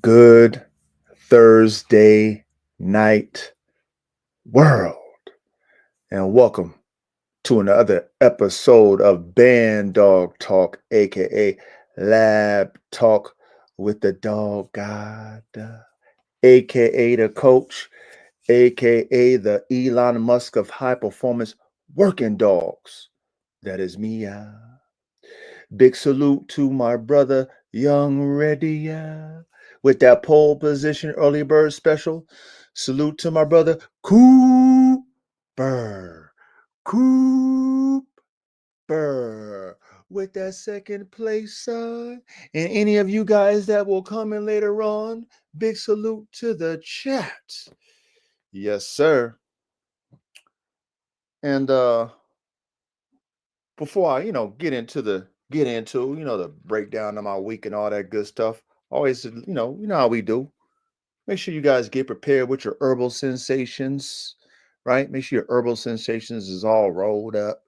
Good Thursday night, world, and welcome to another episode of Band Dog Talk, aka Lab Talk with the Dog God, aka the coach, aka the Elon Musk of high performance working dogs. That is me. Big salute to my brother, Young Ready, with that pole position early bird special. Salute to my brother, Cooper. Cooper. With that second place, son. And any of you guys that will come in later on, big salute to the chat. Yes, sir. And before I, get into the breakdown of my week and all that good stuff, always, you know how we do. Make sure you guys get prepared with your herbal sensations, right? Make sure your herbal sensations is all rolled up,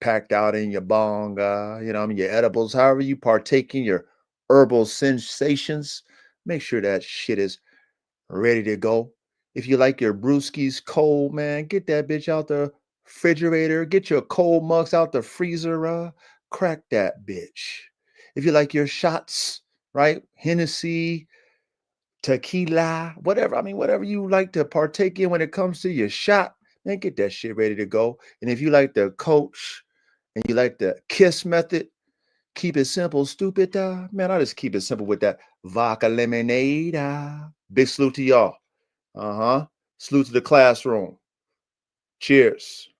packed out in your bong, your edibles, however you partake in your herbal sensations. Make sure that shit is ready to go. If you like your brewskis cold, man, get that bitch out the refrigerator. Get your cold mugs out the freezer. Crack that bitch. If you like your shots, right? Hennessy, tequila, whatever. Whatever you like to partake in when it comes to your shot, man, get that shit ready to go. And if you like the coach and you like the kiss method, keep it simple, stupid. Man, I just keep it simple with that vodka lemonade. Big salute to y'all. Salute to the classroom. Cheers.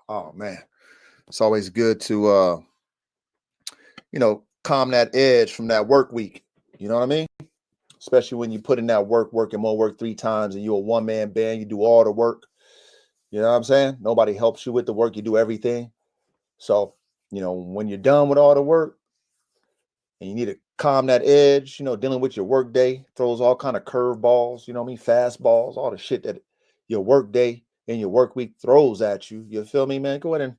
Oh man, it's always good to calm that edge from that work week. You know what I mean? Especially when you put in that work and more work 3 times, and you're a one-man band. You do all the work. You know what I'm saying? Nobody helps you with the work. You do everything. So when you're done with all the work, and you need to calm that edge, dealing with your work day, throws all kind of curveballs, fastballs, all the shit that your work day and your work week throws at you. You feel me, man? Go ahead and,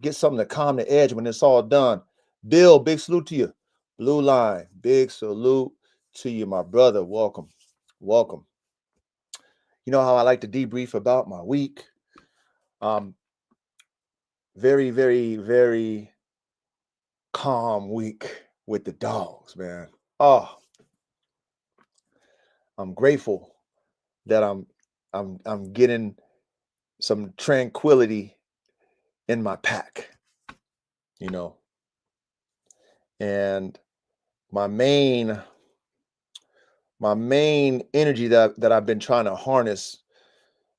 get something to calm the edge when it's all done. Bill, big salute to you. Blue Line, big salute to you, my brother. Welcome. Welcome. You know how I like to debrief about my week? Very, very, very calm week with the dogs, man. Oh, I'm grateful that I'm getting some tranquility in my pack, you know. And my main energy that I've been trying to harness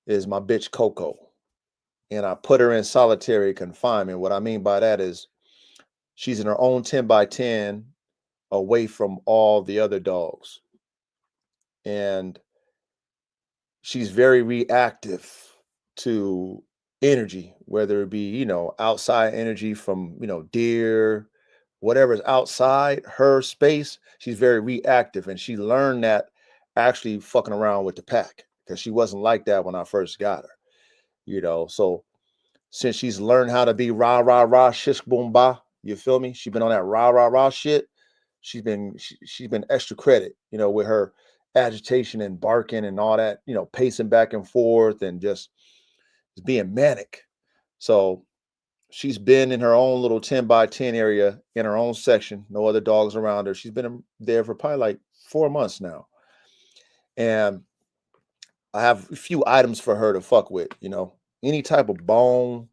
is my bitch Coco. And I put her in solitary confinement. What I mean by that is she's in her own 10 by 10 away from all the other dogs. And she's very reactive to energy, whether it be, outside energy from, deer, whatever's outside her space. She's very reactive. And she learned that actually fucking around with the pack, because she wasn't like that when I first got her. So since she's learned how to be rah, rah, rah, shish, boom, bah, you feel me? She's been on that rah, rah, rah shit. She's been extra credit, with her agitation and barking and all that, pacing back and forth and just being manic. So she's been in her own little 10 by 10 area in her own section, no other dogs around her. She's been there for probably like 4 months now. And I have a few items for her to fuck with, any type of bone,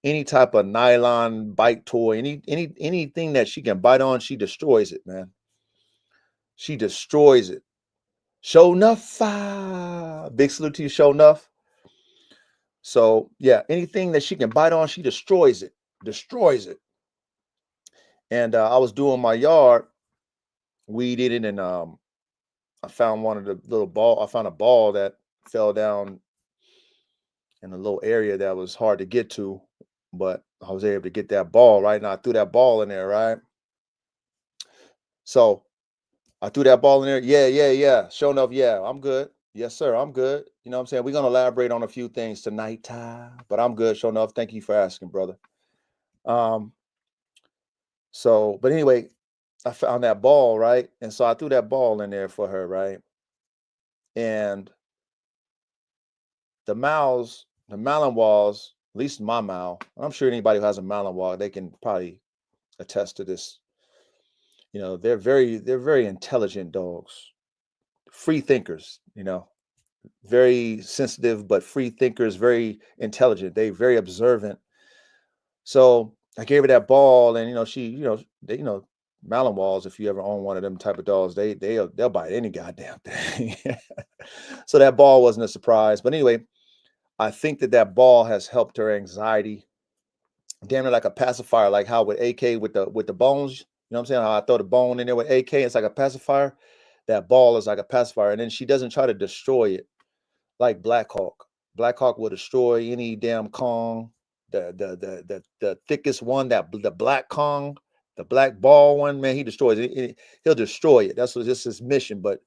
any type of nylon bite toy, anything that she can bite on, she destroys it, man. She destroys it. Show enough. Big salute to you, Show enough. So yeah, anything that she can bite on, she destroys it. Destroys it. And I was doing my yard, weeded it, and I found one of the little ball. I found a ball that fell down in a little area that was hard to get to, but I was able to get that ball, right? And I threw that ball in there, right? So I threw that ball in there. Yeah. Sure enough, yeah, I'm good. Yes, sir, I'm good. You know what I'm saying? We're going to elaborate on a few things tonight, but I'm good. Sure enough, thank you for asking, brother. So, but anyway, I found that ball, right? And so I threw that ball in there for her, right? And the Malinois, at least my Mal, I'm sure anybody who has a Malinois, they can probably attest to this. They're very intelligent dogs, free thinkers, very sensitive, but free thinkers, very intelligent. They very observant. So I gave her that ball, and Malinois, if you ever own one of them type of dogs, they'll bite any goddamn thing. So that ball wasn't a surprise. But anyway, I think that ball has helped her anxiety, damn near like a pacifier, like how with AK with the bones. You know what I'm saying? How I throw the bone in there with AK, it's like a pacifier. That ball is like a pacifier, and then she doesn't try to destroy it like Black Hawk. Black Hawk will destroy any damn Kong. The thickest one, the black Kong, the black ball one, man, he destroys it. He'll destroy it. That's what just his mission. But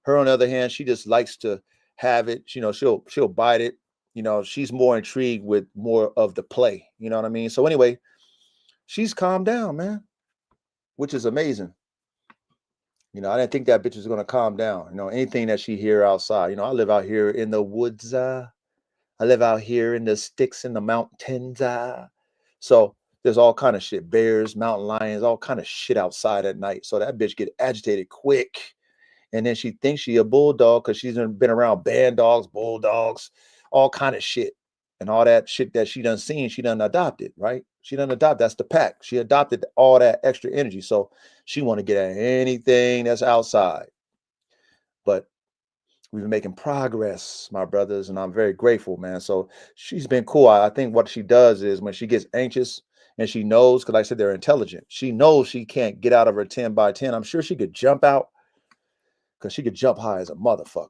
her, on the other hand, she just likes to have it. She'll bite it. She's more intrigued with more of the play. You know what I mean? So anyway, she's calmed down, man, which is amazing. I didn't think that bitch was gonna calm down. Anything that she hear outside. I live out here in the woods. I live out here in the sticks in the mountains. So there's all kind of shit. Bears, mountain lions, all kind of shit outside at night. So that bitch get agitated quick. And then she thinks she a bulldog because she's been around band dogs, bulldogs, all kind of shit. And all that shit that she done seen, she done adopted, right? She done adopted. That's the pack. She adopted all that extra energy. So she want to get at anything that's outside. But we've been making progress, my brothers, and I'm very grateful, man. So she's been cool. I think what she does is when she gets anxious and she knows, because like I said, they're intelligent. She knows she can't get out of her 10 by 10. I'm sure she could jump out because she could jump high as a motherfucker.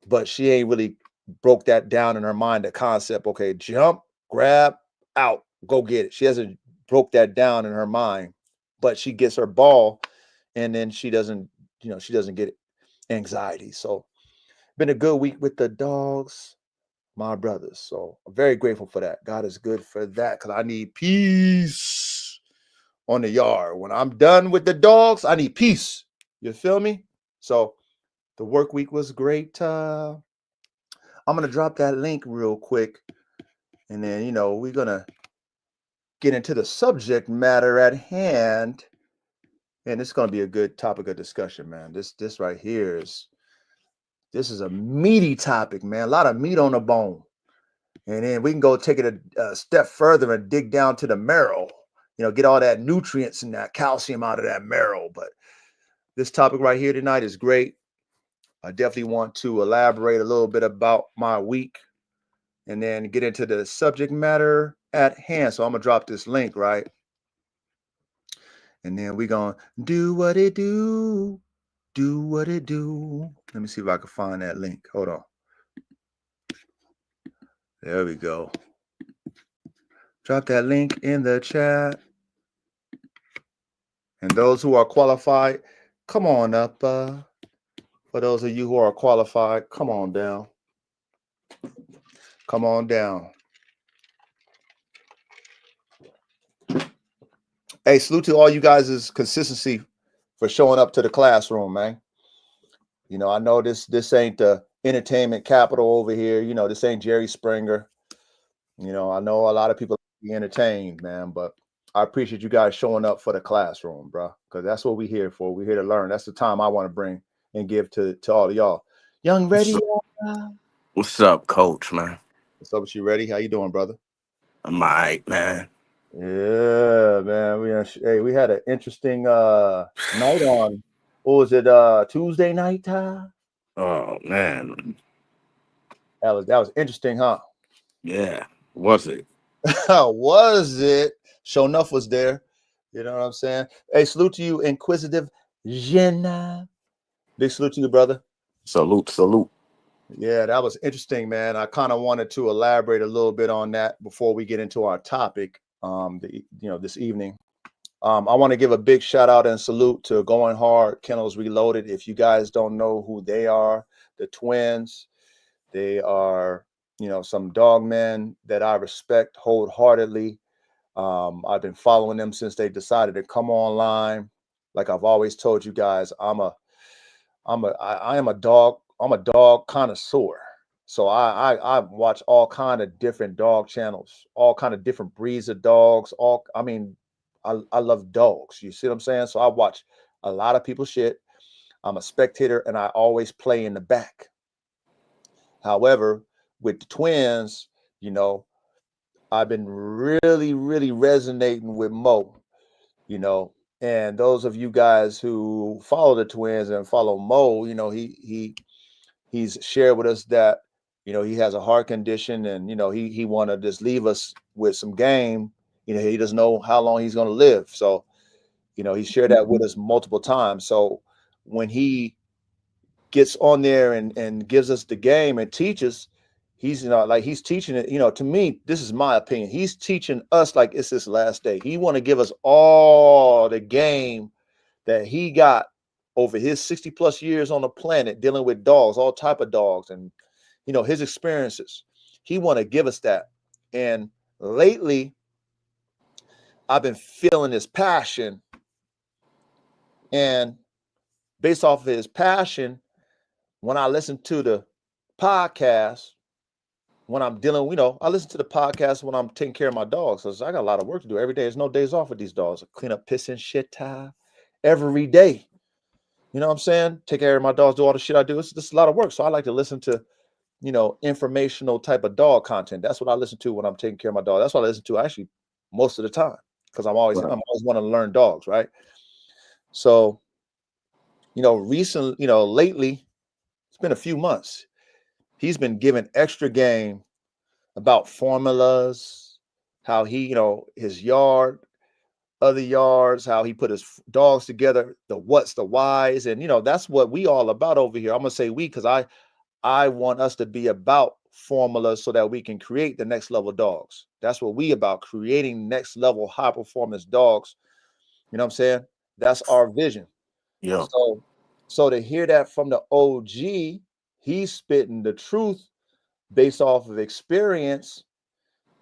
But she ain't really broke that down in her mind, the concept, okay, jump, grab, out, go get it. She hasn't broke that down in her mind, but she gets her ball and then she doesn't get anxiety. So been a good week with the dogs, my brothers. So I'm very grateful for that. God is good for that because I need peace on the yard. When I'm done with the dogs, I need peace. You feel me? So the work week was great. I'm going to drop that link real quick. And then, we're going to get into the subject matter at hand. And it's going to be a good topic of discussion, man. This right here this is a meaty topic, man. A lot of meat on the bone. And then we can go take it a step further and dig down to the marrow, get all that nutrients and that calcium out of that marrow. But this topic right here tonight is great. I definitely want to elaborate a little bit about my week and then get into the subject matter at hand. So I'm going to drop this link, right? And then we're going to do what it do what it do. Let me see if I can find that link. Hold on. There we go. Drop that link in the chat. And those who are qualified, come on up. For those of you who are qualified, come on down. Come on down. Hey, salute to all you guys' consistency for showing up to the classroom, man. I know this ain't the entertainment capital over here. This ain't Jerry Springer. I know a lot of people be entertained, man, but I appreciate you guys showing up for the classroom, bro, because that's what we're here for. We're here to learn. That's the time I want to bring and give to all of y'all. Young Ready? What's up, Coach, man? What's up with you, Ready? How you doing, brother? I'm all right, man. Yeah, man. We had an interesting night on. What was it? Tuesday night? Oh man. That was interesting, huh? Yeah. Was it? Was it? Sure enough was there. You know what I'm saying? Hey, salute to you, inquisitive Jenna. Big salute to you, brother. Salute. Yeah, that was interesting, man. I kind of wanted to elaborate a little bit on that before we get into our topic. This evening. I want to give a big shout out and salute to Going Hard Kennels Reloaded. If you guys don't know who they are, the twins, they are, some dog men that I respect wholeheartedly. I've been following them since they decided to come online. Like I've always told you guys, I am a dog. I'm a dog connoisseur. So I watch all kind of different dog channels, all kind of different breeds of dogs. I love dogs. You see what I'm saying? So I watch a lot of people's shit. I'm a spectator and I always play in the back. However, with the twins, you know, I've been really, really resonating with Mo, you know, and those of you guys who follow the twins and follow Mo, you know, he's shared with us that, you know, he has a heart condition and, you know, he want to just leave us with some game. You know, he doesn't know how long he's going to live. So, you know, he shared that with us multiple times. So when he gets on there and gives us the game and teaches, he's, you know, like he's teaching it, you know, to me, this is my opinion. He's teaching us like it's his last day. He want to give us all the game that he got over his 60 plus years on the planet dealing with dogs, all type of dogs, and you know his experiences. He want to give us that. And lately I've been feeling his passion, and based off of his passion, when I listen to the podcast, when I'm dealing, you know, I listen to the podcast when I'm taking care of my dogs. So I got a lot of work to do every day. There's no days off with these dogs. I clean up piss and shit time every day. You know what I'm saying? Take care of my dogs, do all the shit I do. It's just a lot of work. So I like to listen to, you know, informational type of dog content. That's what I listen to when I'm taking care of my dog. That's what I listen to actually most of the time because I'm always want to learn dogs, right? So, you know, lately, it's been a few months. He's been given extra game about formulas, how he, you know, his yard, other yards, how he put his dogs together, the what's, the whys, and you know that's what we all about over here. I'm gonna say we because I want us to be about formulas so that we can create the next level dogs. That's what we about, creating next level high performance dogs. You know what I'm saying? That's our vision. Yeah. So to hear that from the OG, he's spitting the truth based off of experience.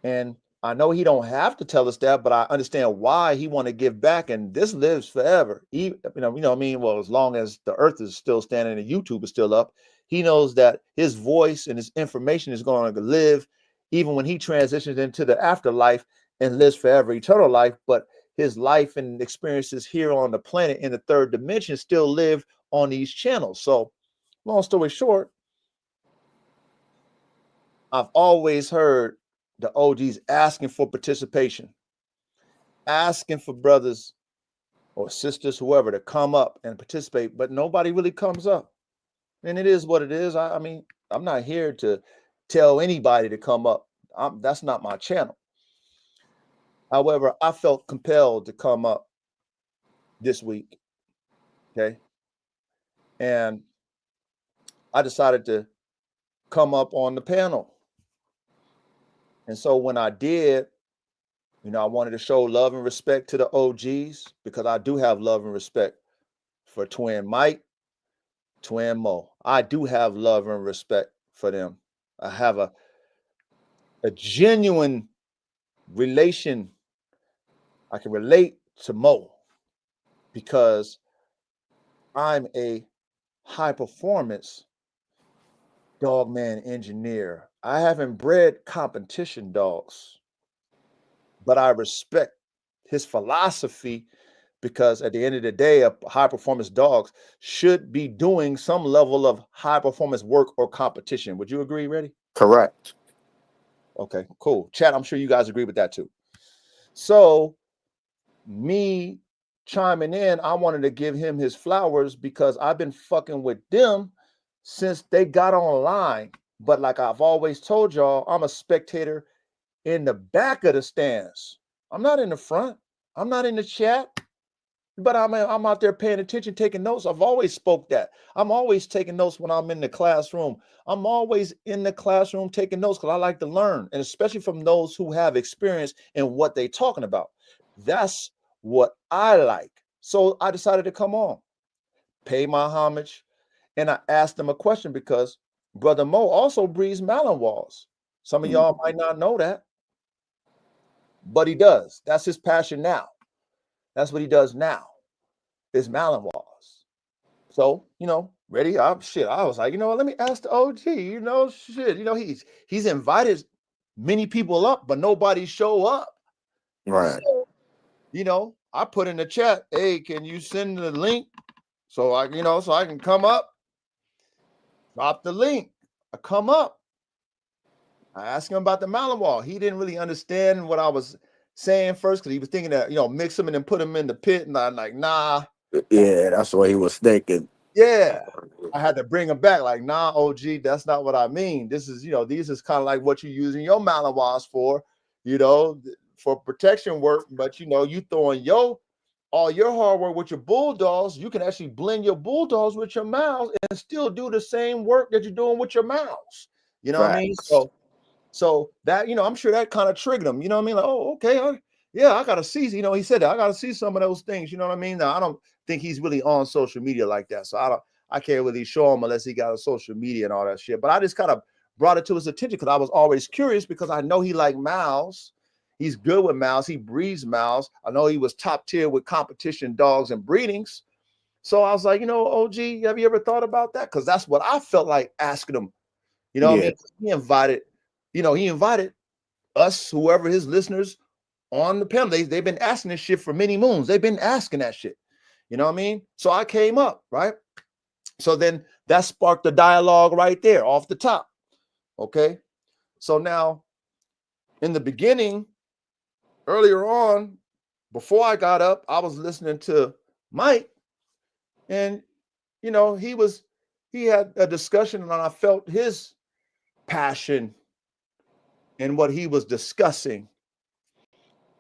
And I know he don't have to tell us that, but I understand why he want to give back. And this lives forever. Even, you know what I mean? Well, as long as the earth is still standing and YouTube is still up, he knows that his voice and his information is going to live even when he transitions into the afterlife and lives forever, eternal life. But his life and experiences here on the planet in the third dimension still live on these channels. So long story short, I've always heard the OGs asking for participation, asking for brothers or sisters, whoever, to come up and participate, but nobody really comes up. And it is what it is. I mean, I'm not here to tell anybody to come up. That's not my channel. However, I felt compelled to come up this week. Okay. And I decided to come up on the panel. And so when I did, you know, I wanted to show love and respect to the OGs because I do have love and respect for Twin Mike, Twin Mo. I do have love and respect for them. I have a genuine relation. I can relate to Mo because I'm a high performance dogman engineer. I haven't bred competition dogs, but I respect his philosophy because at the end of the day, a high performance dogs should be doing some level of high performance work or competition. Would you agree, Reddy? Correct. Okay, cool. Chat, I'm sure you guys agree with that too. So me chiming in, I wanted to give him his flowers because I've been fucking with them since they got online. But like I've always told y'all, I'm a spectator in the back of the stands. I'm not in the front. I'm not in the chat. But I'm out there paying attention, taking notes. I've always spoke that. I'm always taking notes when I'm in the classroom. I'm always in the classroom taking notes because I like to learn, and especially from those who have experience in what they're talking about. That's what I like. So I decided to come on, pay my homage, and I asked them a question because Brother Mo also breeds Malinois. Some of y'all might not know that. but he does. That's his passion now. That's what he does now, is Malinois. So, ready? I was like, let me ask the OG, shit. He's invited many people up, but nobody show up. Right. So, I put in the chat, hey, can you send the link so I can come up? Drop the link. I come up. I asked him about the Malinois. He didn't really understand what I was saying first because he was thinking that, mix them and then put them in the pit. And I'm like, nah. Yeah, that's what he was thinking. Yeah. I had to bring him back, like, nah, OG, that's not what I mean. This is, these is kind of like what you're using your Malinois for, for protection work. But, you throwing all your hard work with your bulldogs, you can actually blend your bulldogs with your mouths and still do the same work that you're doing with your mouths. You know what I mean? So that, I'm sure that kind of triggered him. You know what I mean? Like, oh, okay. I got to see, he said that I got to see some of those things. You know what I mean? Now, I don't think he's really on social media like that. So I can't really show him unless he got a social media and all that shit. But I just kind of brought it to his attention because I was always curious because I know he liked mouths. He's good with mouths. He breeds mouths. I know he was top tier with competition dogs and breedings. So I was like, OG, have you ever thought about that? Because that's what I felt like asking him. You know what I mean? He invited us, whoever his listeners on the panel. They've been asking this shit for many moons. They've been asking that shit. You know what I mean? So I came up, right? So then that sparked the dialogue right there off the top. Okay. So now in the beginning, earlier on, before I got up, I was listening to Mike, and he had a discussion, and I felt his passion in what he was discussing.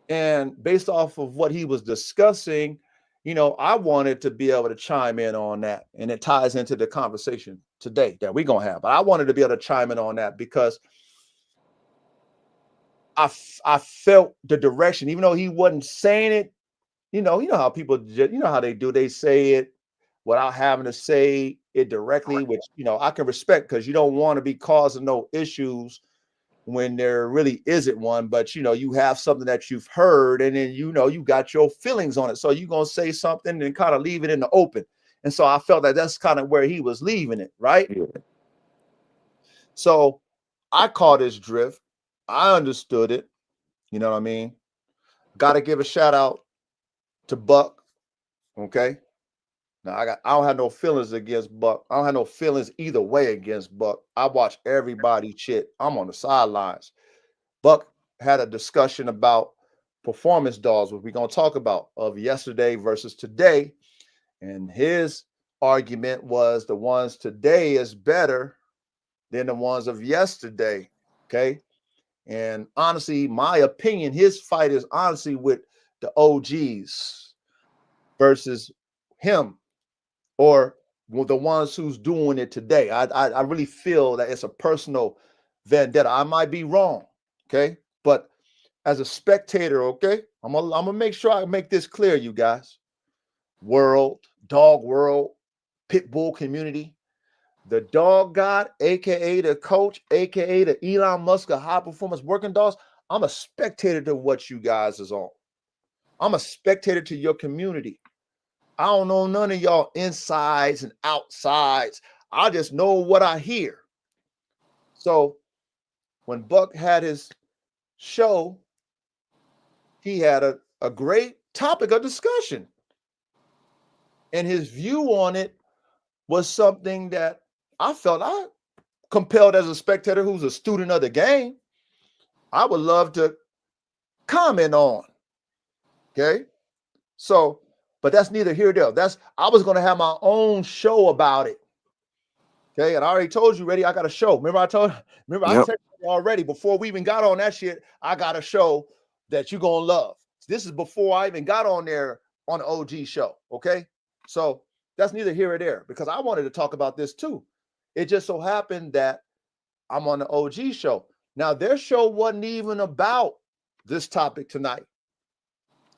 And based off of what he was discussing, I wanted to be able to chime in on that. And it ties into the conversation today that we're going to have. But I wanted to be able to chime in on that because I felt the direction, even though he wasn't saying it. You know how people, how they do, they say it without having to say it directly, which, I can respect because you don't want to be causing no issues when there really isn't one, but you have something that you've heard and then you got your feelings on it. So you're gonna say something and kind of leave it in the open. And so I felt that that's kind of where he was leaving it, right? Yeah. So I caught his drift. I understood it. You know what I mean? Gotta give a shout out to Buck. Okay. Now I don't have no feelings against Buck. I don't have no feelings either way against Buck. I watch everybody shit. I'm on the sidelines. Buck had a discussion about performance dogs, what we're going to talk about, of yesterday versus today. And his argument was the ones today is better than the ones of yesterday. Okay. And honestly, my opinion, his fight is honestly with the OGs versus him, or the ones who's doing it today. I really feel that it's a personal vendetta. I might be wrong. Okay. But as a spectator, okay, I'm gonna make sure I make this clear, you guys. Dog world, pit bull community, the dog god, aka the coach, aka the Elon Musk of high performance working dogs. I'm a spectator to what you guys is on. I'm a spectator to your community. I don't know none of y'all insides and outsides. I just know what I hear. So when Buck had his show, he had a great topic of discussion. And his view on it was something that I felt I compelled as a spectator who's a student of the game. I would love to comment on. Okay. So, but that's neither here nor there. I was going to have my own show about it. Okay. And I already told you, Ready, I got a show. I texted you already before we even got on that shit. I got a show that you're going to love. This is before I even got on there on the OG show. Okay. So that's neither here or there because I wanted to talk about this too. It just so happened that I'm on the OG show. Now, their show wasn't even about this topic tonight.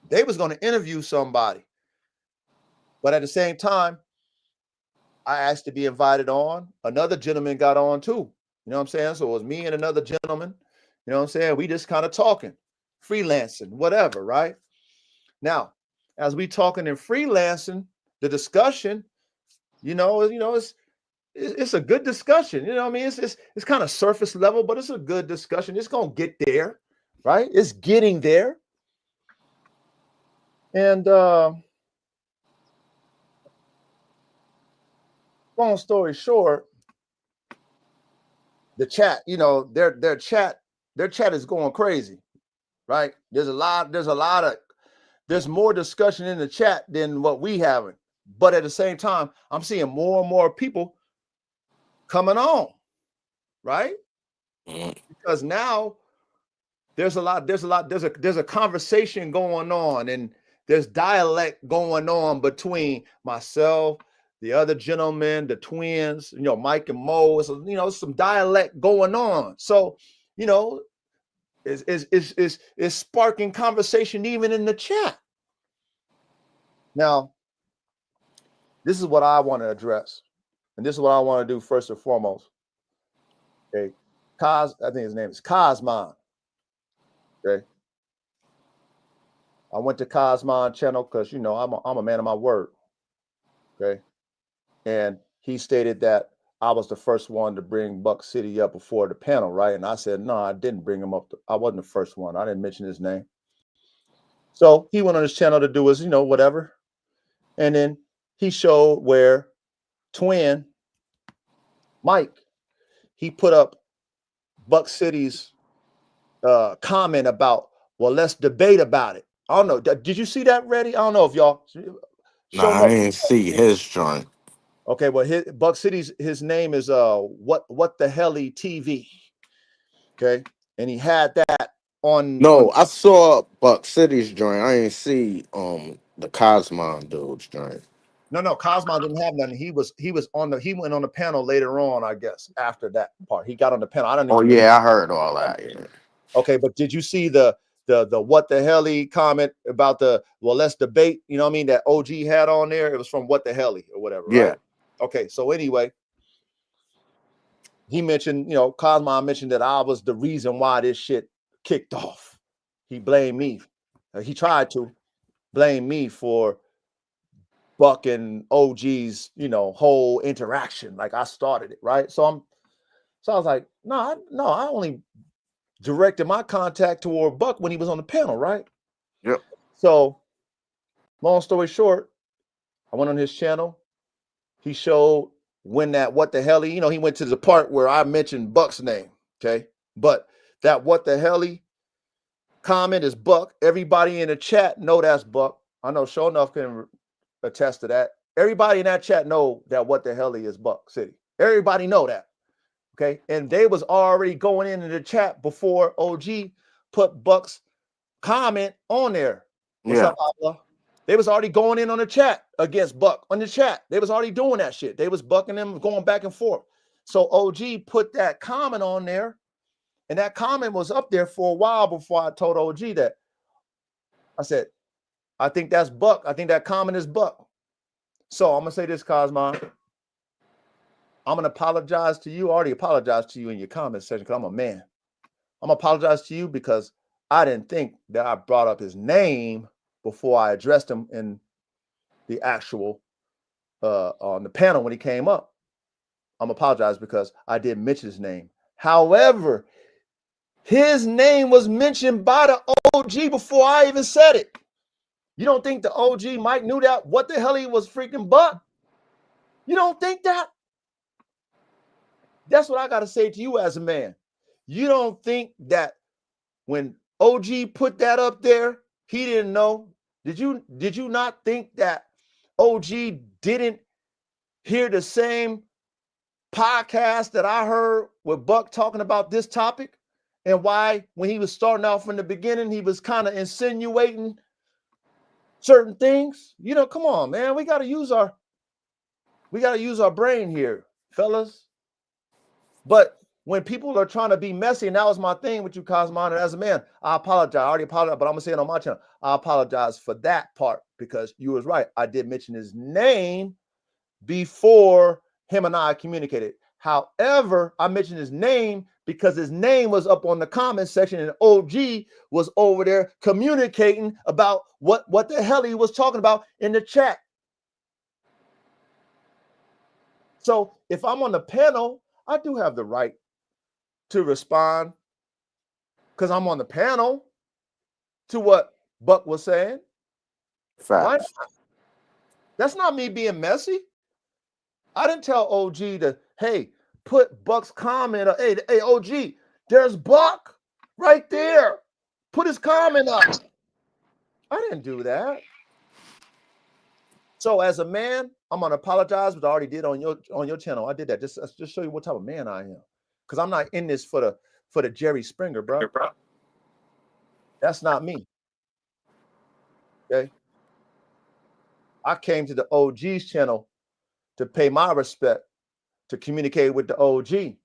They was going to interview somebody. But at the same time, I asked to be invited on. Another gentleman got on too. You know what I'm saying? So it was me and another gentleman. You know what I'm saying? We just kind of talking. freelancing, whatever, right? Now, as we talking in freelancing, the discussion, it's a good discussion. You know what I mean? It's kind of surface level, but it's a good discussion. It's gonna get there, right? It's getting there. And long story short, the chat, their chat is going crazy, right? There's more discussion in the chat than what we having. But at the same time, I'm seeing more and more people coming on, right? Because now there's a conversation going on, and there's dialect going on between myself, the other gentlemen, the twins, Mike and Mo. So, some dialect going on. So, is sparking conversation even in the chat. Now, this is what I want to address, and this is what I want to do first and foremost. Okay, I think his name is Cosmon. Okay, I went to Cosmon channel because I'm a man of my word. Okay, and he stated that I was the first one to bring Buck City up before the panel, right? And I said, no, I didn't bring him up. I wasn't the first one. I didn't mention his name. So he went on his channel to do his, whatever. And then he showed where twin Mike, he put up Buck City's comment about, well, let's debate about it. I don't know. Did you see that, Reddy? I don't know if y'all. Nah, I didn't see his joint. Okay, well, Buck City's his name is what the Helly TV. Okay, and he had that on. No, I saw Buck City's joint. I didn't see the Cosmon dude's joint. No, Cosmo didn't have nothing. He went on the panel later on, I guess, after that part. He got on the panel. I don't know. Oh yeah, I heard all that. Yeah. Okay, but did you see the what the Helly comment about let's debate, you know what I mean, that OG had on there? It was from What the Helly or whatever, right? Yeah. Okay, so anyway, he mentioned, Cosmo mentioned that I was the reason why this shit kicked off. He blamed me. He tried to blame me for Buck and OG's, whole interaction. Like I started it, right? So I was like, no, I only directed my contact toward Buck when he was on the panel, right? Yep. So, long story short, I went on his channel. He showed when that what the hell he went to the part where I mentioned Buck's name. Okay, but that what the hell comment is Buck. Everybody in the chat know that's Buck. I know Show Enough can attest to that. Everybody in that chat know that what the hell is Buck City. Everybody know that. Okay, and they was already going into the chat before OG put Buck's comment on there. What's up, Pablo? They was already going in on the chat against Buck on the chat. They was already doing that shit. They was bucking them, going back and forth. So OG put that comment on there, and that comment was up there for a while before I told OG that. I said, I think that's Buck. I think that comment is Buck. So I'm gonna say this, Cosmo. I'm gonna apologize to you. I already apologized to you in your comment section because I'm a man. I'm gonna apologize to you because I didn't think that I brought up his name before I addressed him in the actual on the panel when he came up. I'm apologize because I didn't mention his name. However, his name was mentioned by the OG before I even said it. You don't think the OG Mike knew that? What the hell he was freaking Buck? You don't think that? That's what I got to say to you as a man. You don't think that when OG put that up there, he didn't know? Did you not think that OG didn't hear the same podcast that I heard with Buck talking about this topic? And why, when he was starting out from the beginning, he was kind of insinuating certain things? Come on, man. We got to use our brain here, fellas. But when people are trying to be messy, and that was my thing with you, Cosmo, and as a man, I apologize. I already apologized, but I'm gonna say it on my channel. I apologize for that part because you was right. I did mention his name before him and I communicated. However, I mentioned his name because his name was up on the comment section and OG was over there communicating about what the hell he was talking about in the chat. So if I'm on the panel, I do have the right to respond because I'm on the panel to what Buck was saying. Why Facts. not? That's not me being messy. I didn't tell OG to, hey, put Buck's comment up. Hey, OG, there's Buck right there. Put his comment up. I didn't do that. So as a man, I'm gonna apologize, but I already did on your channel. I did that just show you what type of man I am. Because I'm not in this for the Jerry Springer, bro. That's not me. Okay. I came to the OG's channel to pay my respect, to communicate with the OG.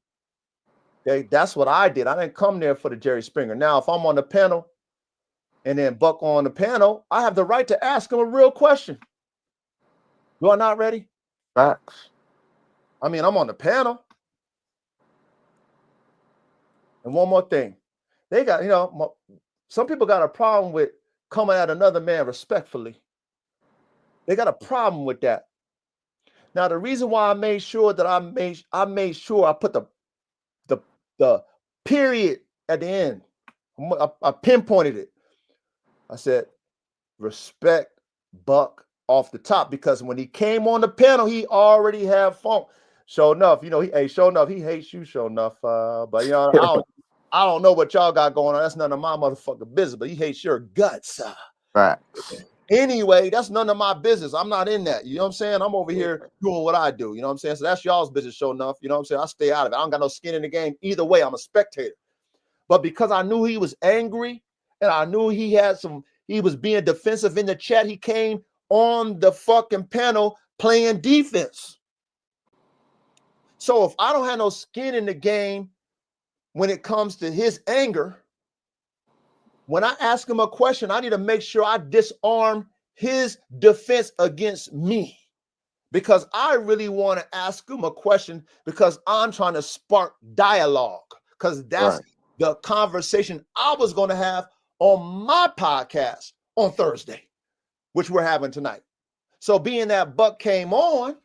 Okay, that's what I did. I didn't come there for the Jerry Springer. Now, if I'm on the panel and then Buck on the panel, I have the right to ask him a real question. You are not ready? Facts. I mean, I'm on the panel. And one more thing. They got, some people got a problem with coming at another man respectfully. They got a problem with that. Now, the reason why I made sure that I made sure I put the period at the end, I pinpointed it. I said, respect Buck off the top, because when he came on the panel, he already had funk. Sure enough, sure enough, he hates you, sure enough. But I don't know what y'all got going on. That's none of my motherfucking business, but he hates your guts. Facts. Anyway, that's none of my business. I'm not in that. You know what I'm saying? I'm over here doing what I do. You know what I'm saying? So that's y'all's business, sure enough. You know what I'm saying? I stay out of it. I don't got no skin in the game. Either way, I'm a spectator. But because I knew he was angry and I knew he was being defensive in the chat, he came on the fucking panel playing defense. So if I don't have no skin in the game when it comes to his anger, when I ask him a question, I need to make sure I disarm his defense against me, because I really want to ask him a question because I'm trying to spark dialogue, because that's the conversation I was going to have on my podcast on Thursday, which we're having tonight. So being that Buck came on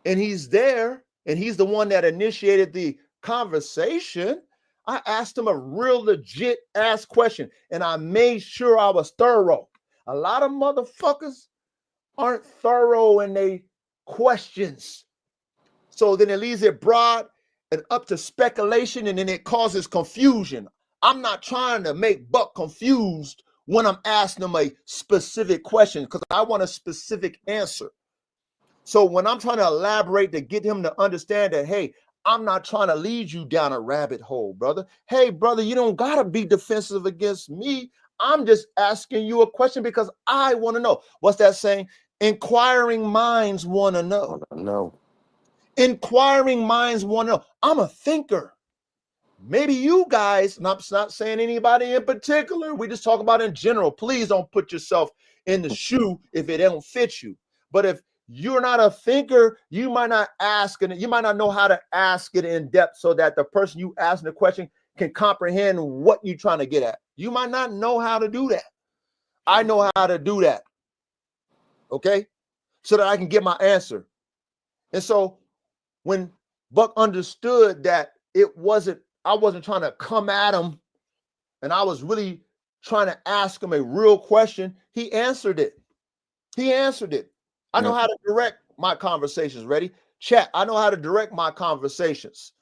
and he's there and he's the one that initiated the conversation, I asked him a real legit ass question and I made sure I was thorough. A lot of motherfuckers aren't thorough in their questions. So then it leaves it broad and up to speculation, and then it causes confusion. I'm not trying to make Buck confused when I'm asking him a specific question, because I want a specific answer. So when I'm trying to elaborate to get him to understand that, hey, I'm not trying to lead you down a rabbit hole, brother. Hey, brother, you don't got to be defensive against me. I'm just asking you a question because I want to know. What's that saying? Inquiring minds want to know. No. Inquiring minds want to know. I'm a thinker. Maybe you guys, and I'm not saying anybody in particular, we just talk about in general. Please don't put yourself in the shoe if it don't fit you. But if you're not a thinker, you might not ask it. You might not know how to ask it in depth so that the person you asking the question can comprehend what you're trying to get at. You might not know how to do that. I know how to do that. Okay? So that I can get my answer. And so when Buck understood that I wasn't trying to come at him and I was really trying to ask him a real question, he answered it. He answered it. I know how to direct my conversations. Ready? Chat. I know how to direct my conversations.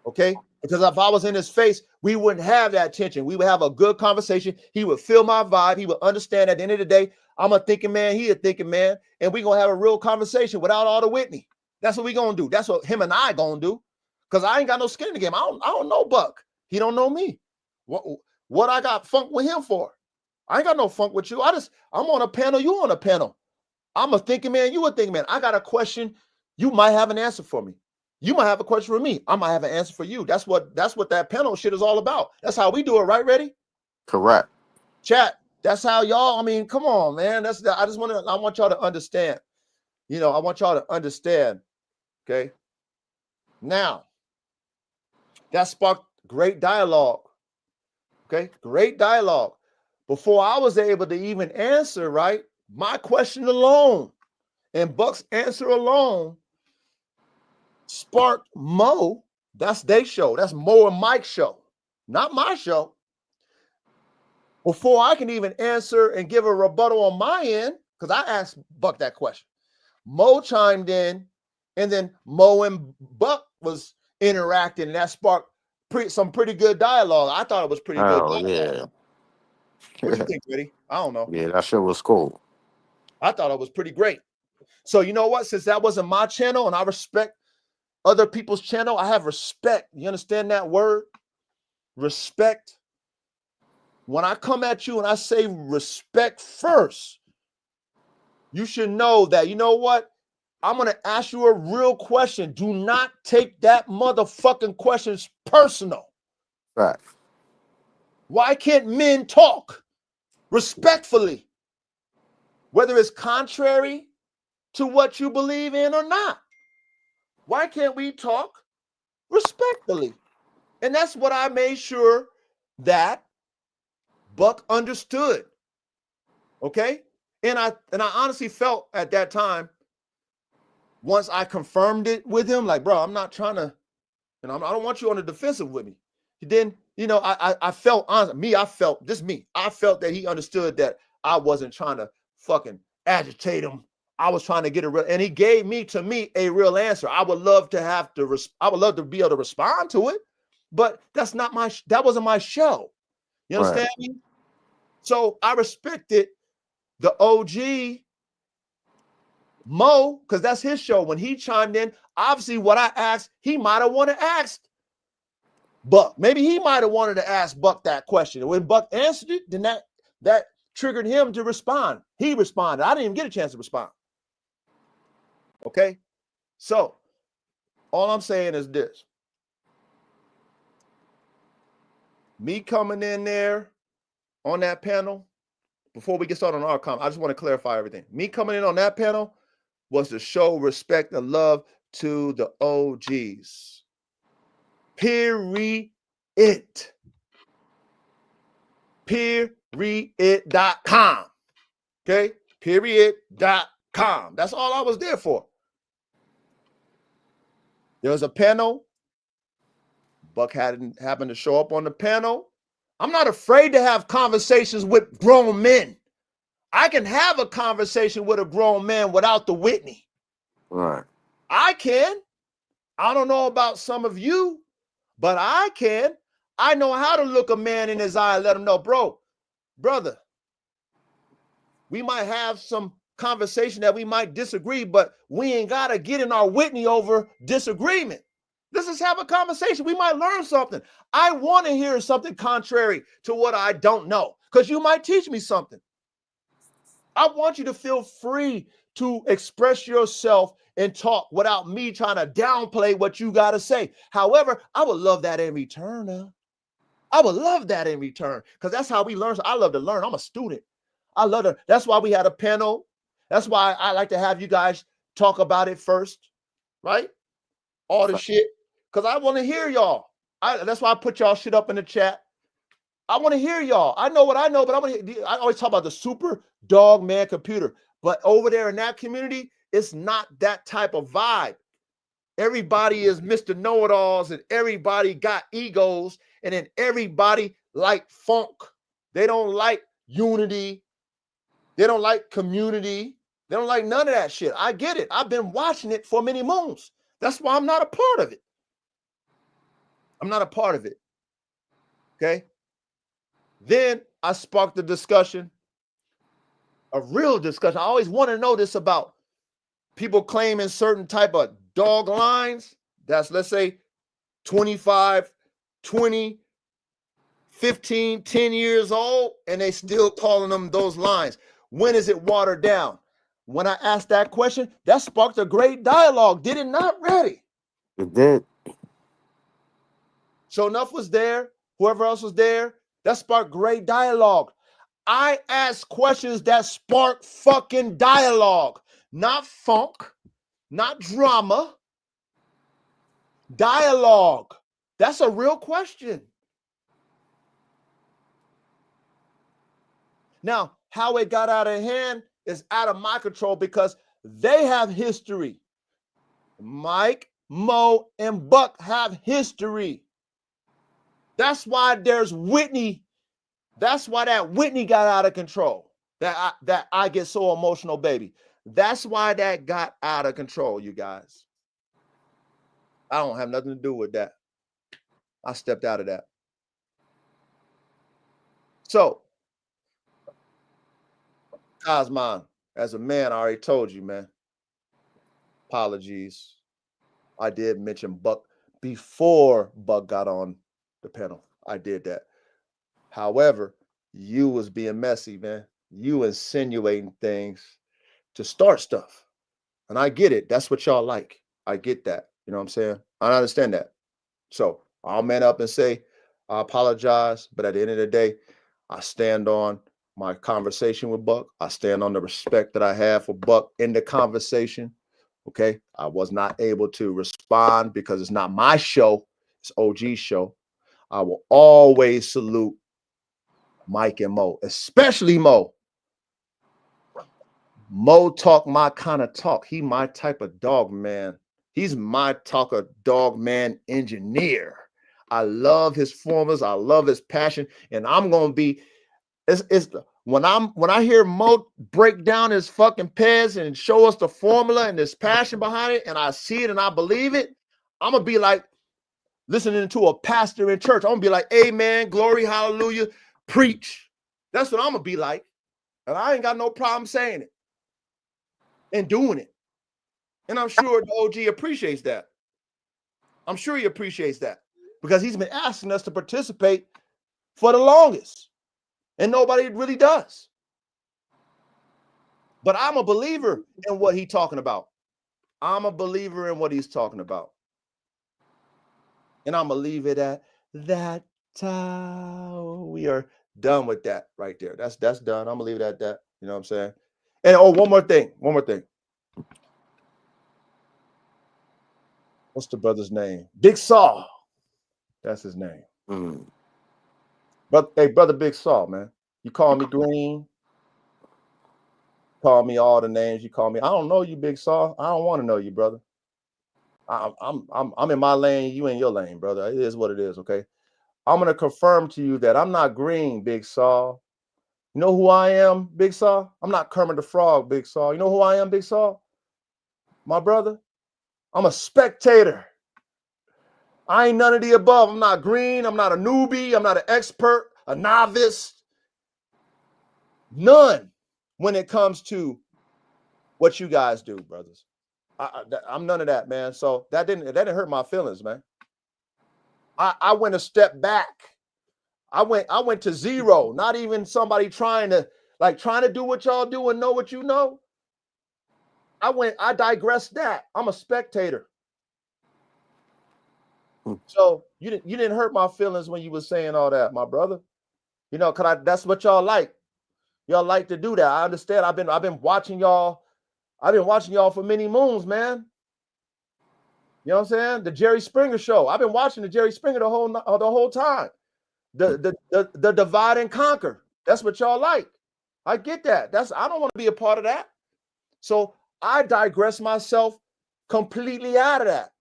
Okay? Because if I was in his face, we wouldn't have that tension. We would have a good conversation. He would feel my vibe. He would understand at the end of the day, I'm a thinking man, he a thinking man, and we're going to have a real conversation without all the Whitney. That's what we're going to do. That's what him and I going to do, because I ain't got no skin in the game. I don't know Buck. He don't know me. What I got funk with him for? I ain't got no funk with you. I'm on a panel. You on a panel. I'm a thinking man. You a thinking man. I got a question. You might have an answer for me. You might have a question for me. I might have an answer for you. That's what that panel shit is all about. That's how we do it, right? Ready? Correct. Chat. That's how y'all. I mean, come on, man. I want y'all to understand. I want y'all to understand. Okay. Now, That sparked great dialogue. Okay, great dialogue. Before I was able to even answer, right, my question alone and Buck's answer alone sparked Mo. That's their show. That's Mo and Mike's show, not my show. Before I can even answer and give a rebuttal on my end, because I asked Buck that question, Mo chimed in, and then Mo and Buck was interacting, and that sparked some pretty good dialogue. I thought it was pretty good Oh dialogue. yeah. What do you think, Reddy? I don't know. Yeah, that shit was cool. I thought it was pretty great. So you know what? Since that wasn't my channel, and I respect other people's channel, I have respect. You understand that word? Respect. When I come at you and I say respect first, you should know that, you know what? I'm going to ask you a real question. Do not take that motherfucking question personal. Right. Why can't men talk respectfully, whether it's contrary to what you believe in or not? Why can't we talk respectfully? And that's what I made sure that Buck understood. Okay? And I honestly felt at that time, once I confirmed it with him, like, bro, I'm not trying to, I don't want you on the defensive with me. Then, I felt honest. I felt that he understood that I wasn't trying to fucking agitate him. I was trying to get a real, and he gave to me a real answer. I would love to be able to respond to it, but that wasn't my show. You understand me? So I respected the OG Mo, because that's his show. When he chimed in, obviously what I asked, he might have wanted to ask Buck. Maybe he might have wanted to ask Buck that question. And when Buck answered it, then that triggered him to respond. He responded. I didn't even get a chance to respond. Okay? So all I'm saying is this. Me coming in there on that panel, before we get started on our comment, I just want to clarify everything. Me coming in on that panel was to show respect and love to the OGs. Period. Period.com. Okay? Period.com. That's all I was there for. There was a panel. Buck happened to show up on the panel. I'm not afraid to have conversations with grown men. I can have a conversation with a grown man without the Whitney. Right. I can. I don't know about some of you, but I can. I know how to look a man in his eye and let him know, brother, we might have some conversation that we might disagree, but we ain't got to get in our Whitney over disagreement. Let's just have a conversation. We might learn something. I want to hear something contrary to what I don't know, because you might teach me something. I want you to feel free to express yourself and talk without me trying to downplay what you got to say. However, I would love that in return. I would love that in return, because that's how we learn. I love to learn. I'm a student. I love it. That's why we had a panel. That's why I like to have you guys talk about it first, right? All the shit, because I want to hear y'all. That's why I put y'all shit up in the chat. I want to hear y'all. I know what I know, but I always talk about the super dog man computer. But over there in that community, it's not that type of vibe. Everybody is Mr. Know-it-alls, and everybody got egos, and then everybody like funk. They don't like unity. They don't like community. They don't like none of that shit. I get it. I've been watching it for many moons. That's why I'm not a part of it. I'm not a part of it. Okay? Then I sparked the discussion, a real discussion. I always want to know this about people claiming certain type of dog lines. That's, let's say, 25, 20, 15, 10 years old, and they still calling them those lines. When is it watered down? When I asked that question, that sparked a great dialogue. Did it not, Reddy? It did. So enough was there. Whoever else was there, that sparked great dialogue. I asked questions that spark fucking dialogue, not funk, not drama. Dialogue. That's a real question. Now, how it got out of hand is out of my control because they have history. Mike, Mo, and Buck have history. That's why there's Whitney. That's why that Whitney got out of control. That I get so emotional, baby. That's why that got out of control, you guys. I don't have nothing to do with that. I stepped out of that. So, Cosmon, as a man, I already told you, man. Apologies. I did mention Buck before Buck got on the panel. I did that. However, you was being messy, man. You insinuating things to start stuff. And I get it. That's what y'all like. I get that. You know what I'm saying? I understand that. So I'll man up and say, I apologize. But at the end of the day, I stand on my conversation with Buck. I stand on the respect that I have for Buck in the conversation. Okay. I was not able to respond because it's not my show. It's OG's show. I will always salute Mike and Mo, especially Mo. Mo talk my kind of talk. He my type of dog, man. He's my talk of dog man engineer. I love his formulas. I love his passion. And I'm gonna be it's when I hear Mo break down his fucking peds and show us the formula and his passion behind it, and I see it and I believe it, I'm gonna be like listening to a pastor in church. I'm gonna be like, amen, glory, hallelujah, preach. That's what I'm gonna be like. And I ain't got no problem saying it and doing it. And I'm sure the OG appreciates that. I'm sure he appreciates that because he's been asking us to participate for the longest. And nobody really does. But I'm a believer in what he's talking about. I'm a believer in what he's talking about. And I'm going to leave it at that. We are done with that right there. That's done. I'm going to leave it at that. You know what I'm saying? And one more thing. What's the brother's name? Big Saw. That's his name. But hey, brother Big Saw, man. You call me green. Call me all the names you call me. I don't know you, Big Saw. I don't want to know you, brother. I'm in my lane. You in your lane, brother. It is what it is. Okay. I'm gonna confirm to you that I'm not green, Big Saw. You know who I am, Big Saw? I'm not Kermit the Frog, Big Saw. You know who I am, Big Saw? My brother. I'm a spectator. I ain't none of the above. I'm not green. I'm not a newbie. I'm not an expert, a novice. None when it comes to what you guys do, brothers. I'm none of that, man. So that didn't hurt my feelings, man. I went a step back. I went to zero. Not even somebody trying to do what y'all do and know what you know. I digressed that. I'm a spectator. So you didn't hurt my feelings when you were saying all that, my brother. You know, that's what y'all like. Y'all like to do that. I understand. I've been watching y'all. I've been watching y'all for many moons, man. You know what I'm saying? The Jerry Springer show. I've been watching the Jerry Springer the whole time. The divide and conquer. That's what y'all like. I get that. I don't want to be a part of that. So I digress myself completely out of that.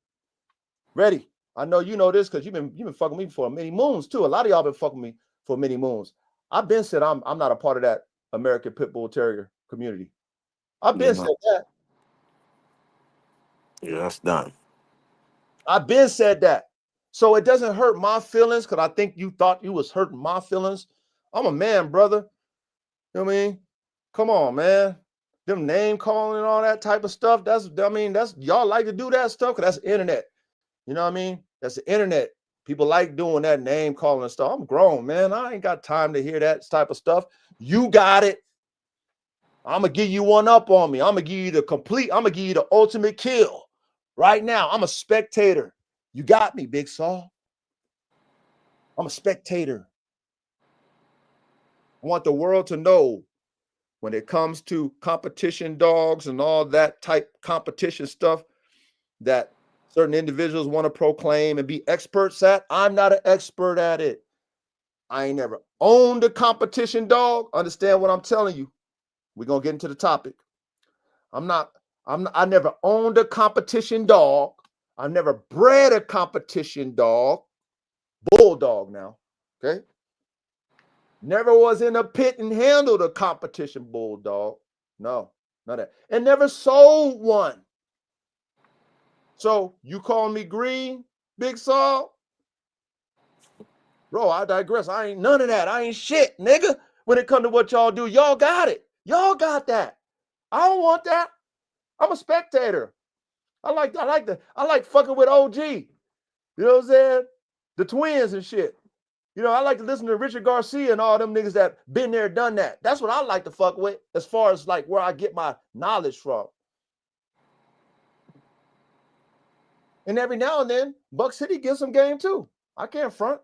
Ready? I know you know this because you've been fucking me for many moons too. A lot of y'all been fucking me for many moons. I've been said I'm not a part of that American Pit Bull Terrier community. I've been said that. Yeah, that's done. I've been said that. So it doesn't hurt my feelings because I think you thought you was hurting my feelings. I'm a man, brother. You know what I mean? Come on, man. Them name calling and all that type of stuff. That's y'all like to do that stuff because that's internet. You know what I mean? That's the internet. People like doing that name calling and stuff. I'm grown, man. I ain't got time to hear that type of stuff. You got it. I'm gonna give you one up on me. I'm gonna give you the ultimate kill. Right now, I'm a spectator. You got me, Big Saw. I'm a spectator. I want the world to know when it comes to competition dogs and all that type competition stuff that certain individuals want to proclaim and be experts at. I'm not an expert at it. I ain't never owned a competition dog. Understand what I'm telling you? We're gonna get into the topic. I never owned a competition dog. I never bred a competition dog. Bulldog now. Okay. Never was in a pit and handled a competition bulldog. No, not that. And never sold one. So you call me green, Big Saul? Bro, I digress. I ain't none of that. I ain't shit, nigga. When it comes to what y'all do, y'all got it. Y'all got that. I don't want that. I'm a spectator. I like fucking with OG. You know what I'm saying? The twins and shit. You know, I like to listen to Richard Garcia and all them niggas that been there, done that. That's what I like to fuck with as far as like where I get my knowledge from. And every now and then, Buck City gives some game too. I can't front.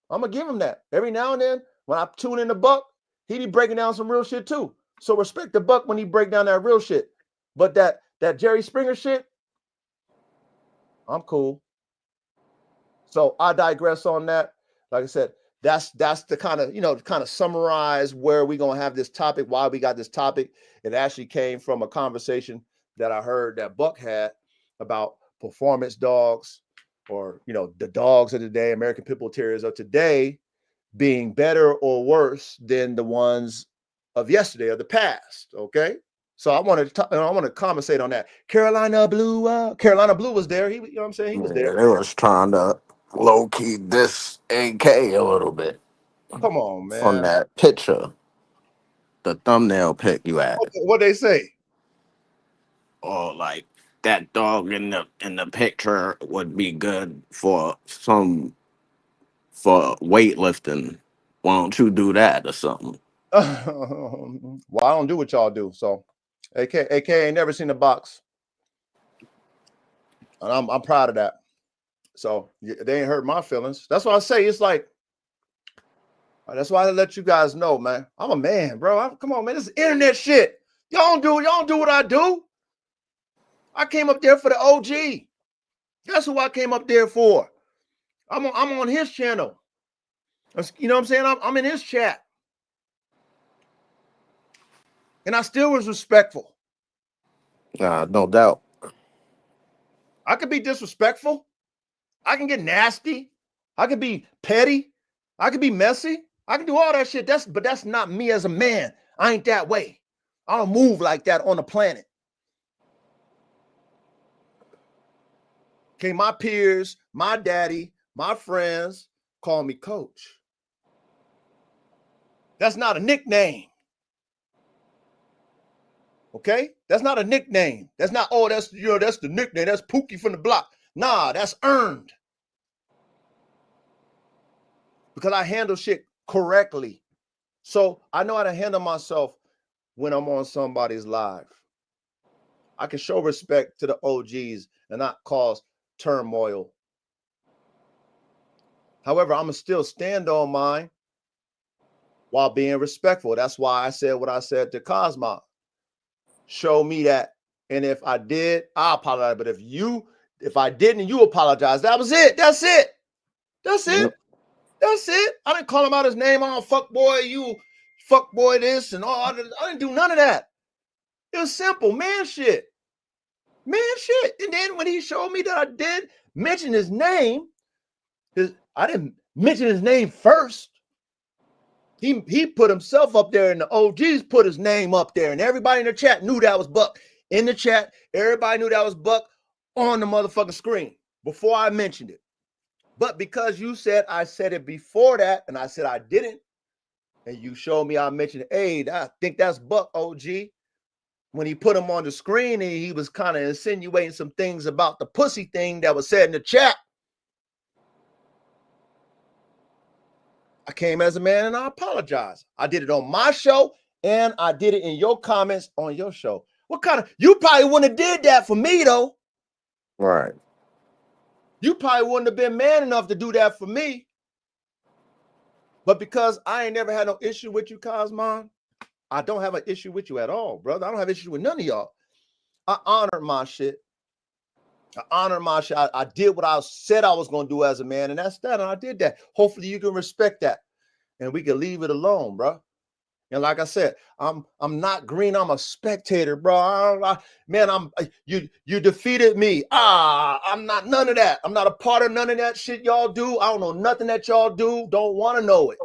I'm gonna give him that. Every now and then, when I tune in to Buck, he be breaking down some real shit too. So respect the Buck when he break down that real shit. But that Jerry Springer shit, I'm cool. So I digress on that. Like I said, that's the kind of, kind of summarize where we're gonna have this topic, why we got this topic. It actually came from a conversation that I heard that Buck had about performance dogs, or the dogs of today, American Pit Bull Terriers of today, being better or worse than the ones of yesterday, of the past. Okay. So I want to conversate on that. Carolina Blue was there. He, what I'm saying? He was there. They was trying to low key this AK a little bit Come on, from man. that picture, the thumbnail pic you had. What they say? Or like that dog in the picture would be good for weightlifting. Why don't you do that or something? Well, I don't do what y'all do. So AK ain't never seen a box. And I'm proud of that. So they ain't hurt my feelings. That's why I say it's like, that's why I let you guys know, man. I'm a man, bro. Come on, man. This is internet shit. Y'all don't do what I do. I came up there for the OG. That's who I came up there for. I'm on his channel. You know what I'm saying? I'm in his chat. And I still was respectful. No doubt. I could be disrespectful. I can get nasty. I could be petty. I could be messy. I can do all that shit. But that's not me as a man. I ain't that way. I don't move like that on the planet. Okay, my peers, my daddy, my friends call me coach. That's not a nickname. Okay? That's not a nickname. That's not, that's the nickname. That's Pookie from the block. Nah, that's earned. Because I handle shit correctly. So I know how to handle myself when I'm on somebody's live. I can show respect to the OGs and not cause turmoil. However, I'm going to still stand on mine while being respectful. That's why I said what I said to Cosmo. Show me that. And if I did, I apologize. But if I didn't and you apologize, that was it. That's it. That's it. Yep. That's it. I didn't call him out his name. Oh, fuck boy, you fuck boy this and all. I didn't do none of that. It was simple, man shit. Man shit. And then when he showed me that I did mention his name, I didn't mention his name first. He put himself up there, and the OGs put his name up there, and everybody in the chat knew that was Buck. In the chat, everybody knew that was Buck on the motherfucking screen before I mentioned it. But because you said I said it before that, and I said I didn't, and you showed me I mentioned, hey, I think that's Buck, OG. When he put him on the screen, and he was kind of insinuating some things about the pussy thing that was said in the chat. I came as a man and I apologize. I did it on my show and I did it in your comments on your show. You probably wouldn't have did that for me though. Right. You probably wouldn't have been man enough to do that for me. But because I ain't never had no issue with you, Cosmon, I don't have an issue with you at all, brother. I don't have an issue with none of y'all. I honored my shit. I honor my shit. I did what I said I was going to do as a man, and that's that. And I did that. Hopefully you can respect that, and we can leave it alone, bro. And like I said, I'm not green. I'm a spectator, bro. Man, you defeated me. I'm not none of that. I'm not a part of none of that shit y'all do. I don't know nothing that y'all do. Don't want to know it.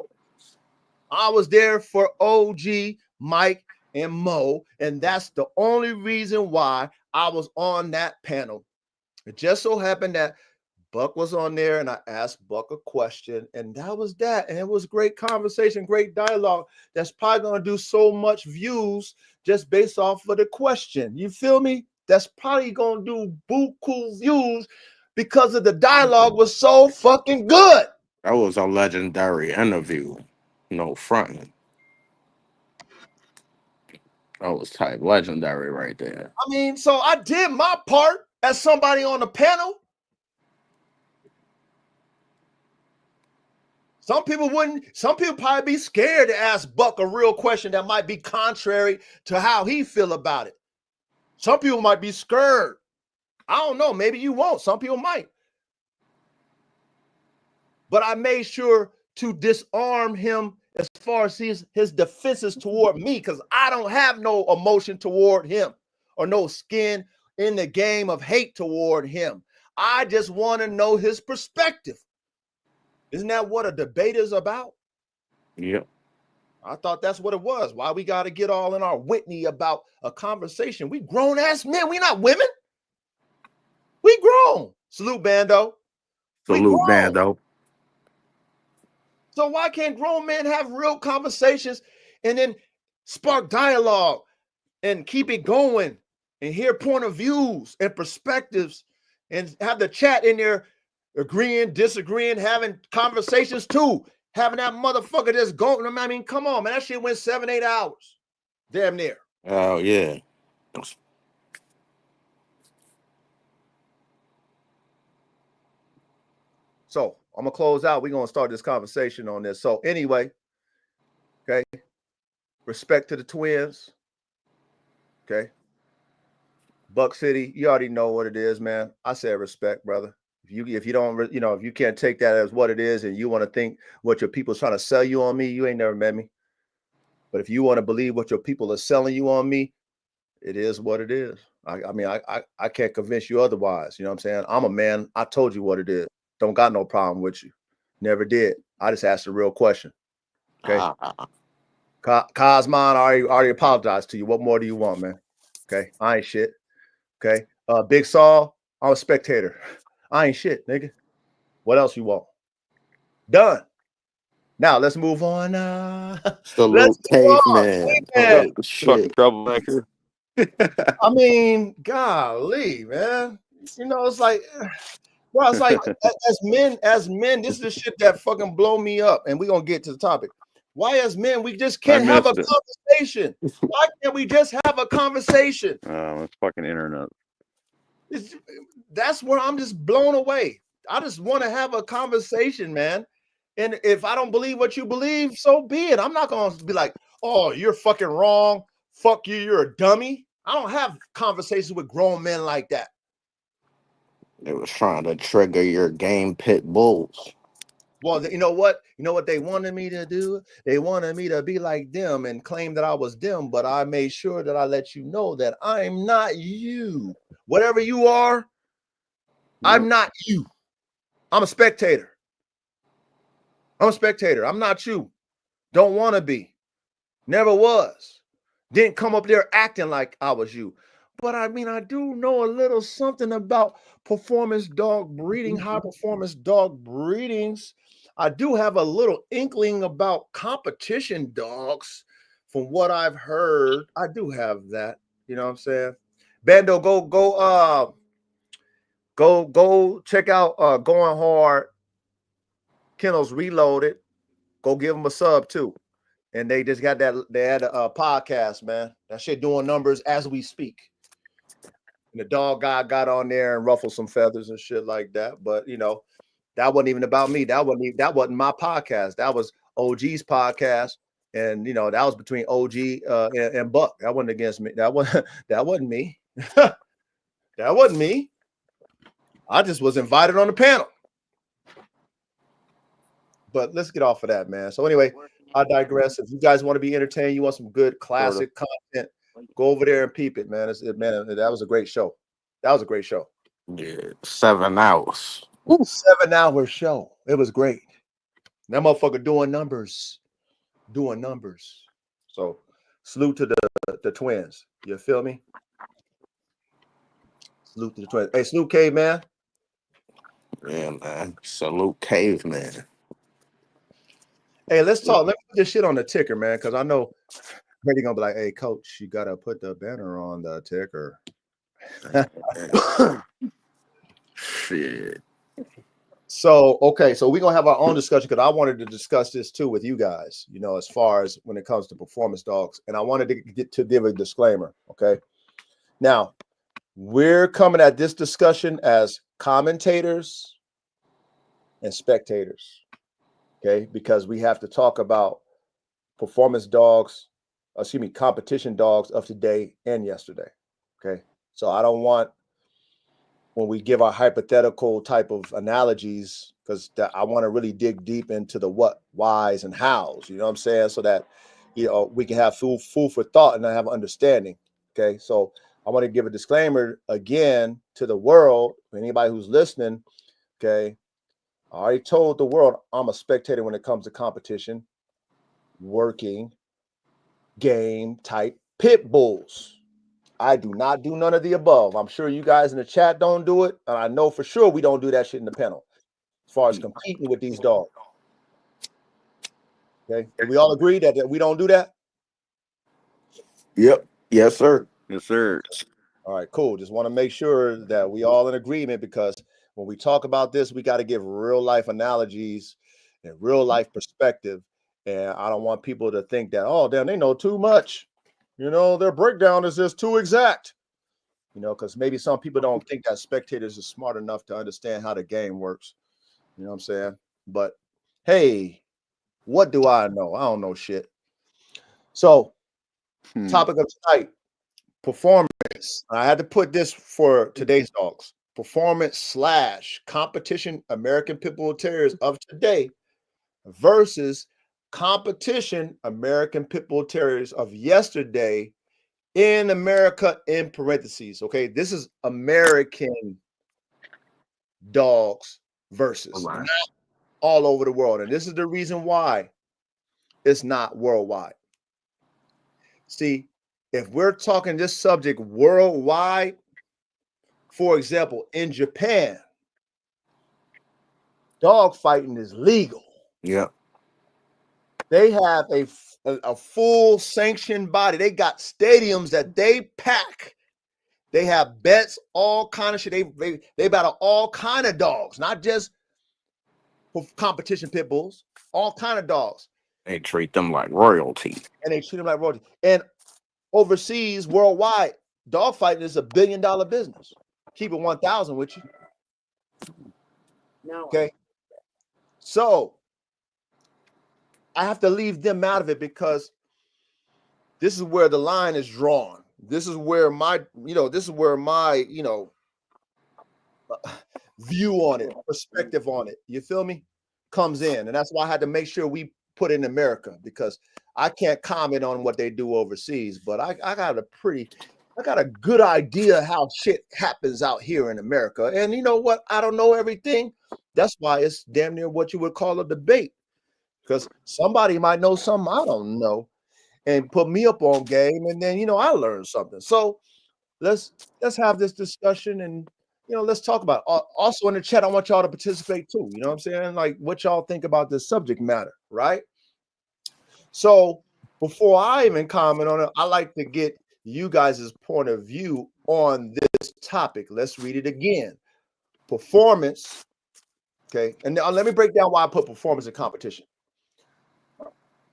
I was there for OG, Mike, and Mo, and that's the only reason why I was on that panel. It just so happened that Buck was on there, and I asked Buck a question, and that was that. And it was great conversation, great dialogue. That's probably going to do so much views just based off of the question. You feel me? That's probably going to do buku views because of the dialogue was so fucking good. That was a legendary interview. No fronting. That was type legendary right there. I mean, so I did my part as somebody on the panel. Some people probably be scared to ask Buck a real question that might be contrary to how he feel about it. Some people might be scared. I don't know. Maybe you won't. Some people might. But I made sure to disarm him as far as his defenses toward me, because I don't have no emotion toward him or no skin in the game of hate toward him. I just want to know his perspective. Isn't that what a debate is about? Yep. I thought that's what it was. Why we got to get all in our Whitney about a conversation? We grown ass men. We not women. We grown. Salute, Bando. Salute, Bando. So why can't grown men have real conversations and then spark dialogue and keep it going and hear point of views and perspectives and have the chat in there agreeing, disagreeing, having conversations too, having that motherfucker just going. I mean, come on, man. That shit went 7-8 hours. Damn near. Oh, yeah. So I'm going to close out. We're going to start this conversation on this. So anyway, okay. Respect to the twins. Okay. Buck City, you already know what it is, man. I said respect, brother. If you don't, you know, if you can't take that as what it is and you want to think what your people's trying to sell you on me, you ain't never met me. But if you want to believe what your people are selling you on me, it is what it is. I mean, I can't convince you otherwise. You know what I'm saying? I'm a man. I told you what it is. Don't got no problem with you. Never did. I just asked a real question. Okay. Cosmon, I already apologized to you. What more do you want, man? Okay. I ain't shit. Okay. Big Saul, I'm a spectator. I ain't shit, nigga. What you want? Done. Now let's move on. Salute, caveman. Fucking troublemaker. I mean, golly, man. You know, it's like, well, it's like as men, this is the shit that fucking blow me up. And we're gonna get to the topic. Why, as men, we just can't have a conversation? Why can't we just have a conversation? It's fucking internet. That's where I'm just blown away. I just want to have a conversation, man. And if I don't believe what you believe, so be it. I'm not going to be like, oh, you're fucking wrong. Fuck you. You're a dummy. I don't have conversations with grown men like that. They was trying to trigger your game pit bulls. Well, you know what? You know what they wanted me to do? They wanted me to be like them and claim that I was them, but I made sure that I let you know that I'm not you. Whatever you are, I'm not you. I'm a spectator. I'm a spectator. I'm not you. Don't want to be. Never was. Didn't come up there acting like I was you. But I mean, I do know a little something about performance dog breeding, high performance dog breedings. I do have a little inkling about competition dogs from what I've heard. I do have that. You know what I'm saying? Bando, go check out Going Hard Kennels Reloaded. Go give them a sub too. And they just got that, they had a podcast, man. That shit doing numbers as we speak. And the dog guy got on there and ruffled some feathers and shit like that. But you know, that wasn't even about me. That wasn't my podcast. That was OG's podcast. And you know, that was between OG and Buck. That wasn't against me. That wasn't me. That wasn't me. I just was invited on the panel. But let's get off of that, man. So anyway, I digress. If you guys want to be entertained, you want some good classic content, go over there and peep it, man. Man, that was a great show. That was a great show. Yeah, 7 hours. 7-hour show. It was great. That motherfucker doing numbers. So salute to the twins. You feel me? Salute to the twins. Hey, salute Caveman. Yeah, man. Salute caveman. Hey, let's talk. Let's put this shit on the ticker, man, because I know Brady gonna be like, "Hey, coach, you gotta put the banner on the ticker." Shit. So, okay, so we're gonna have our own discussion because I wanted to discuss this too with you guys, as far as when it comes to performance dogs. And I wanted to give a disclaimer. Okay. Now, we're coming at this discussion as commentators and spectators. Okay, because we have to talk about performance dogs, competition dogs of today and yesterday. Okay. So I don't want, when we give our hypothetical type of analogies, because I want to really dig deep into the what, whys, and hows, you know what I'm saying? So that, we can have food for thought and have understanding. Okay. So I want to give a disclaimer again to the world, anybody who's listening. Okay. I already told the world I'm a spectator when it comes to competition, working, game type pit bulls. I do not do none of the above. I'm sure you guys in the chat don't do it. And I know for sure we don't do that shit in the panel as far as competing with these dogs. Okay. Do we all agree that we don't do that? Yep. Yes, sir. Yes, sir. All right, cool. Just want to make sure that we all in agreement, because when we talk about this, we got to give real life analogies and real life perspective. And I don't want people to think that, oh, damn, they know too much. Their breakdown is just too exact. Because maybe some people don't think that spectators are smart enough to understand how the game works. You know what I'm saying? But hey, what do I know? I don't know shit. So, topic of tonight, performance. I had to put this for today's dogs. Performance / competition American Pit Bull Terriers of today versus competition American Pit Bull Terriers of yesterday in America, in parentheses. Okay, this is American dogs versus, not all over the world. And this is the reason why it's not worldwide. See, if we're talking this subject worldwide, for example, in Japan, dog fighting is legal. Yep. They have a full sanctioned body. They got stadiums that they pack. They have bets, all kind of shit. They battle all kind of dogs, not just competition pit bulls, all kind of dogs. They treat them like royalty. And overseas, worldwide, dog fighting is $1 billion business. Keep it 1,000 with you. Okay. So I have to leave them out of it because this is where the line is drawn. This is where my view on it, perspective on it, you feel me, comes in. And that's why I had to make sure we put in America, because I can't comment on what they do overseas, but I got a good idea how shit happens out here in America. And you know what? I don't know everything. That's why it's damn near what you would call a debate, because somebody might know something I don't know and put me up on game, and then I learned something. So let's have this discussion, and let's talk about it. Also in the chat, I want y'all to participate too. You know what I'm saying? Like, what y'all think about this subject matter, right? So before I even comment on it, I like to get you guys' point of view on this topic. Let's read it again. Performance. Okay. And now let me break down why I put performance in competition.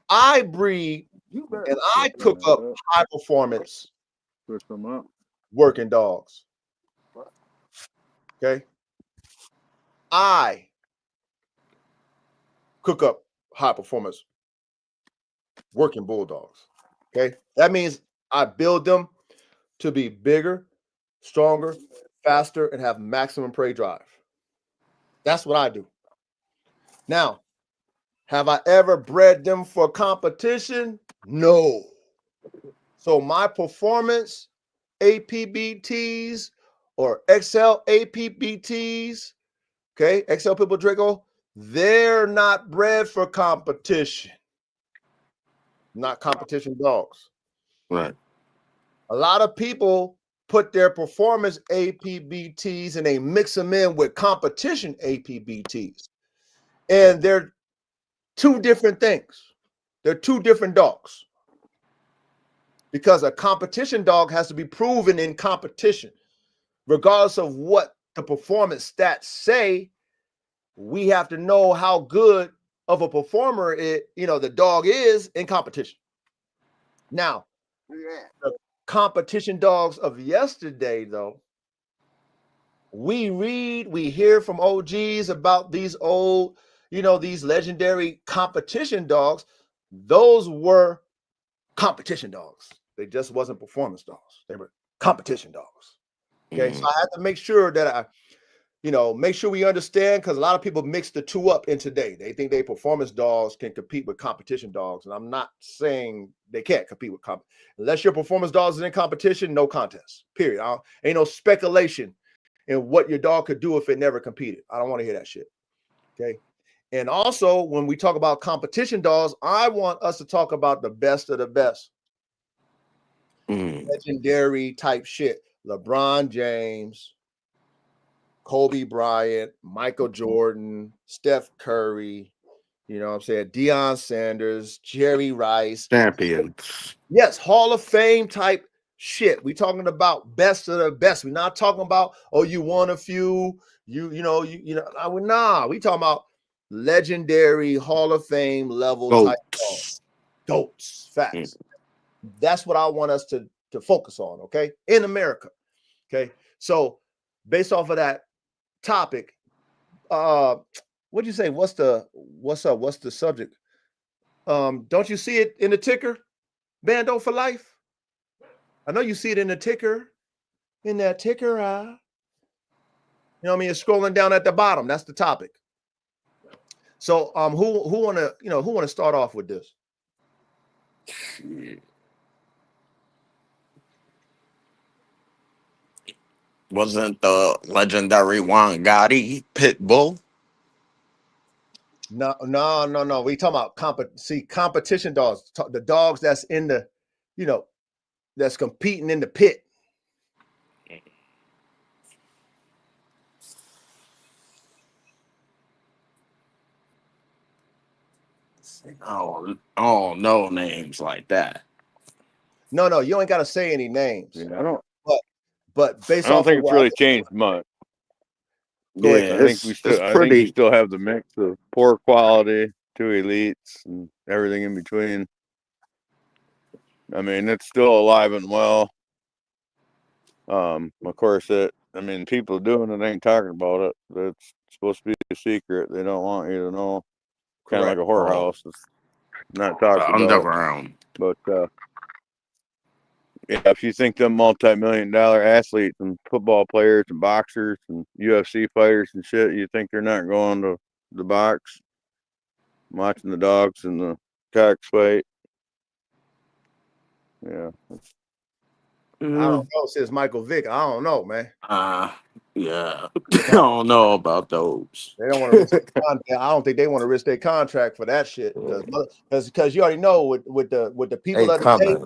I breed and I cook up high performance working dogs. Okay. I cook up high performance working bulldogs. Okay. That means I build them to be bigger, stronger, faster, and have maximum prey drive. That's what I do. Now, have I ever bred them for competition? No. So my performance APBTs or XL APBTs, okay, XL Pitbull Draco, they're not bred for competition. Not competition dogs. Right. A lot of people put their performance APBTs and they mix them in with competition APBTs. And they're two different things. They're two different dogs. Because a competition dog has to be proven in competition. Regardless of what the performance stats say, we have to know how good of a performer the dog is in competition. Now, the competition dogs of yesterday, though, we hear from OGs about these old, these legendary competition dogs. Those were competition dogs. They just wasn't performance dogs. They were competition dogs. Okay, so I had to make sure that make sure we understand, because a lot of people mix the two up in today. They think they performance dogs can compete with competition dogs, and I'm not saying they can't compete with unless your performance dogs is in competition, no contest. Period. Ain't no speculation in what your dog could do if it never competed. I don't want to hear that shit. Okay. And also, when we talk about competition dogs, I want us to talk about the best of the best. Legendary type shit. LeBron James, Kobe Bryant, Michael Jordan, Steph Curry, Deion Sanders, Jerry Rice. Champions. Yes, Hall of Fame type shit. We talking about best of the best. We're not talking about, you won a few, nah, we talking about legendary Hall of Fame level type dogs. Goats, facts. That's what I want us to focus on, okay? In America. Okay. So based off of that topic, what'd you say? What's the subject? Don't you see it in the ticker? Bando for life. I know you see it in the ticker. In that ticker, you know what I mean? It's scrolling down at the bottom. That's the topic. So who wanna start off with this? Wasn't the legendary Juan Gotti Pitbull? No. We talking about competition dogs, the dogs that's in the, that's competing in the pit. Oh, no names like that. No, you ain't got to say any names. Yeah, I don't. But based I don't off think of it's really changed much. Go ahead. I think we still have the mix of poor quality to elites and everything in between. I mean, it's still alive and well. Of course, people doing it ain't talking about it. It's supposed to be a secret. They don't want you to know. Kind of like a whorehouse. It's not talked about. Underground. But if you think them multi-million-dollar athletes and football players and boxers and UFC fighters and shit, you think they're not going to the box, watching the dogs and the cocks fight? Yeah. I don't know. Says Michael Vick. I don't know, man. Yeah. I don't know about those. They don't want to risk their contract. I don't think they want to risk their contract for that shit. Because you already know with the people of the day,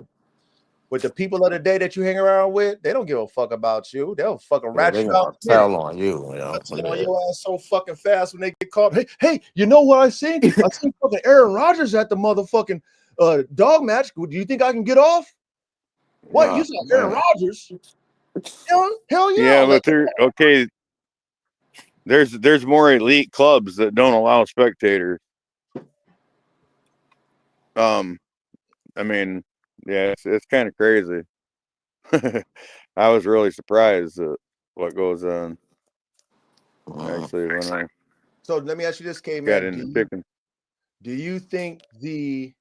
with the people of the day that you hang around with, they don't give a fuck about you. They'll fucking ratchet out. Tell on you. Tell on your ass so fucking fast when they get caught. Hey, you know what I seen? I seen fucking Aaron Rodgers at the motherfucking dog match. Do you think I can get off? What, you saw Aaron Rodgers? Hell yeah. Yeah, but there's more elite clubs that don't allow spectators. I mean, yeah, it's kind of crazy. I was really surprised at what goes on. Actually, when I so let me ask you this, got into picking. Do you think the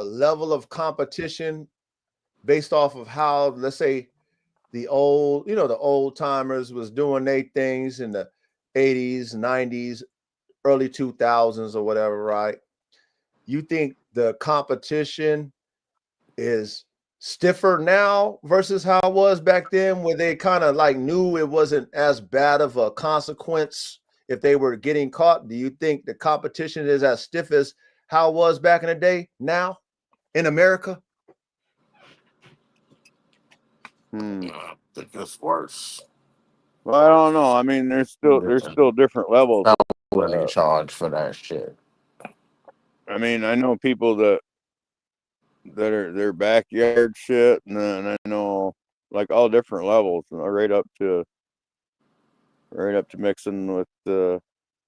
level of competition based off of how, let's say, the old, the old timers was doing their things in the 80s, 90s, early 2000s or whatever, right? You think the competition is stiffer now versus how it was back then, where they kind of like knew it wasn't as bad of a consequence if they were getting caught? Do you think the competition is as stiff as how it was back in the day now in America? I think it's worse. Well, I don't know. I mean, there's still different levels. Felony charge for that shit. I mean, I know people that are their backyard shit, and then I know like all different levels, right up to mixing with the,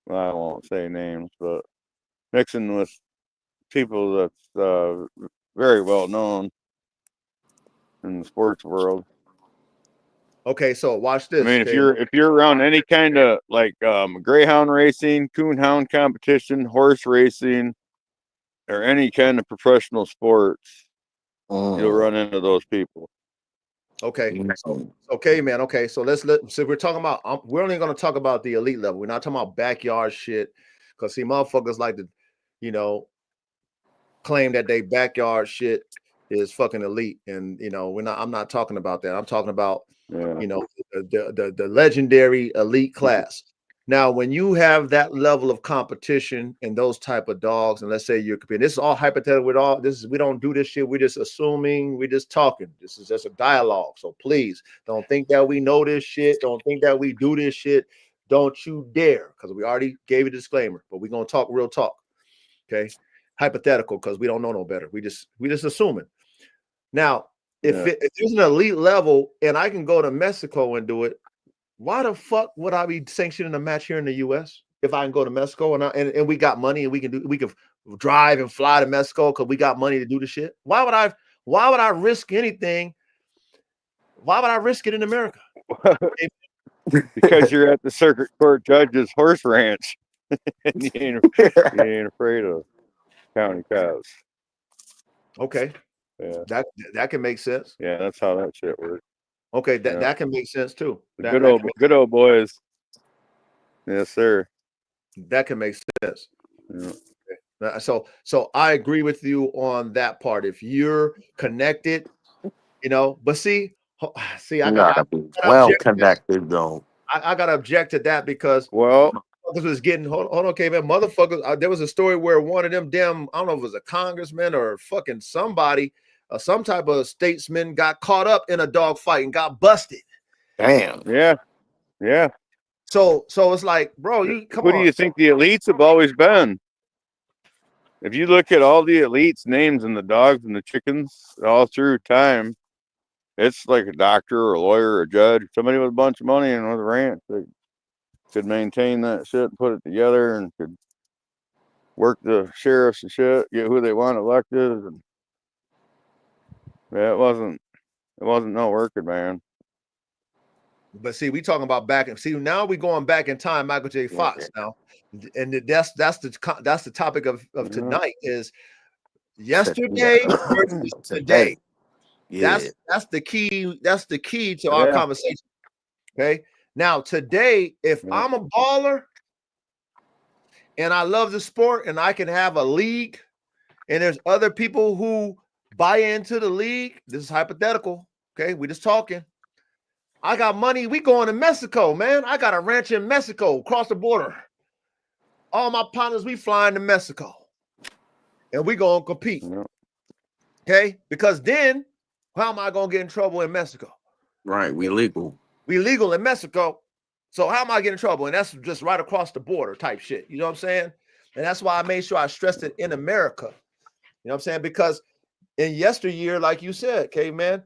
I won't say names, but mixing with people that's very well known in the sports world. Okay, so watch this. I mean, okay? if you're around any kind of like greyhound racing, coonhound competition, horse racing, or any kind of professional sports, you'll run into those people. Okay. Okay, man. Okay, so so we're talking about, we're only going to talk about the elite level. We're not talking about backyard shit, because see, motherfuckers like to, claim that they backyard shit is fucking elite, and I'm not talking about that. I'm talking about the legendary elite class. Now, when you have that level of competition and those type of dogs, and let's say you're competing, this is all hypothetical. With all this, we don't do this shit. We're just assuming. We're just talking. This is just a dialogue. So please don't think that we know this shit. Don't think that we do this shit. Don't you dare, because we already gave a disclaimer. But we're gonna talk real talk. Okay, hypothetical, because we don't know no better. We just assuming. Now, if there's an elite level and I can go to Mexico and do it, why the fuck would I be sanctioning a match here in the U.S. if I can go to Mexico and we got money and we can drive and fly to Mexico because we got money to do the shit? Why would I risk anything? Why would I risk it in America? Because you're at the circuit court judge's horse ranch and you ain't afraid of county cows. Okay. Yeah. That can make sense. Yeah, that's how that shit works. Okay, that can make sense too. Good old boys. Yes, sir. That can make sense. Yeah. So I agree with you on that part. If you're connected, but see, I got well connected though. I gotta object to that, because this was getting hold on, okay, man, motherfuckers. There was a story where one of them damn, I don't know if it was a congressman or fucking somebody, some type of statesman, got caught up in a dog fight and got busted. Damn. Yeah. So it's like, bro, you come on. Who do you think the elites have always been? If you look at all the elites' names and the dogs and the chickens all through time, it's like a doctor or a lawyer or a judge, somebody with a bunch of money and with a ranch that could maintain that shit and put it together and could work the sheriffs and shit, get who they want elected. And it wasn't no working, man. But see, we talking about now we going back in time, Michael J. Fox now, and that's the topic of tonight is yesterday versus today. Yeah. That's the key. That's the key to our conversation. Okay. Now today, if I'm a baller and I love the sport and I can have a league and there's other people who buy into the league, this is hypothetical. Okay, we just talking. I got money. We going to Mexico, man. I got a ranch in Mexico, across the border. All my partners, we flying to Mexico, and we gonna compete. Okay, because then how am I gonna get in trouble in Mexico? Right, we legal. We legal in Mexico. So how am I getting in trouble? And that's just right across the border type shit. You know what I'm saying? And that's why I made sure I stressed it in America. You know what I'm saying? Because in yesteryear, like you said, okay, man,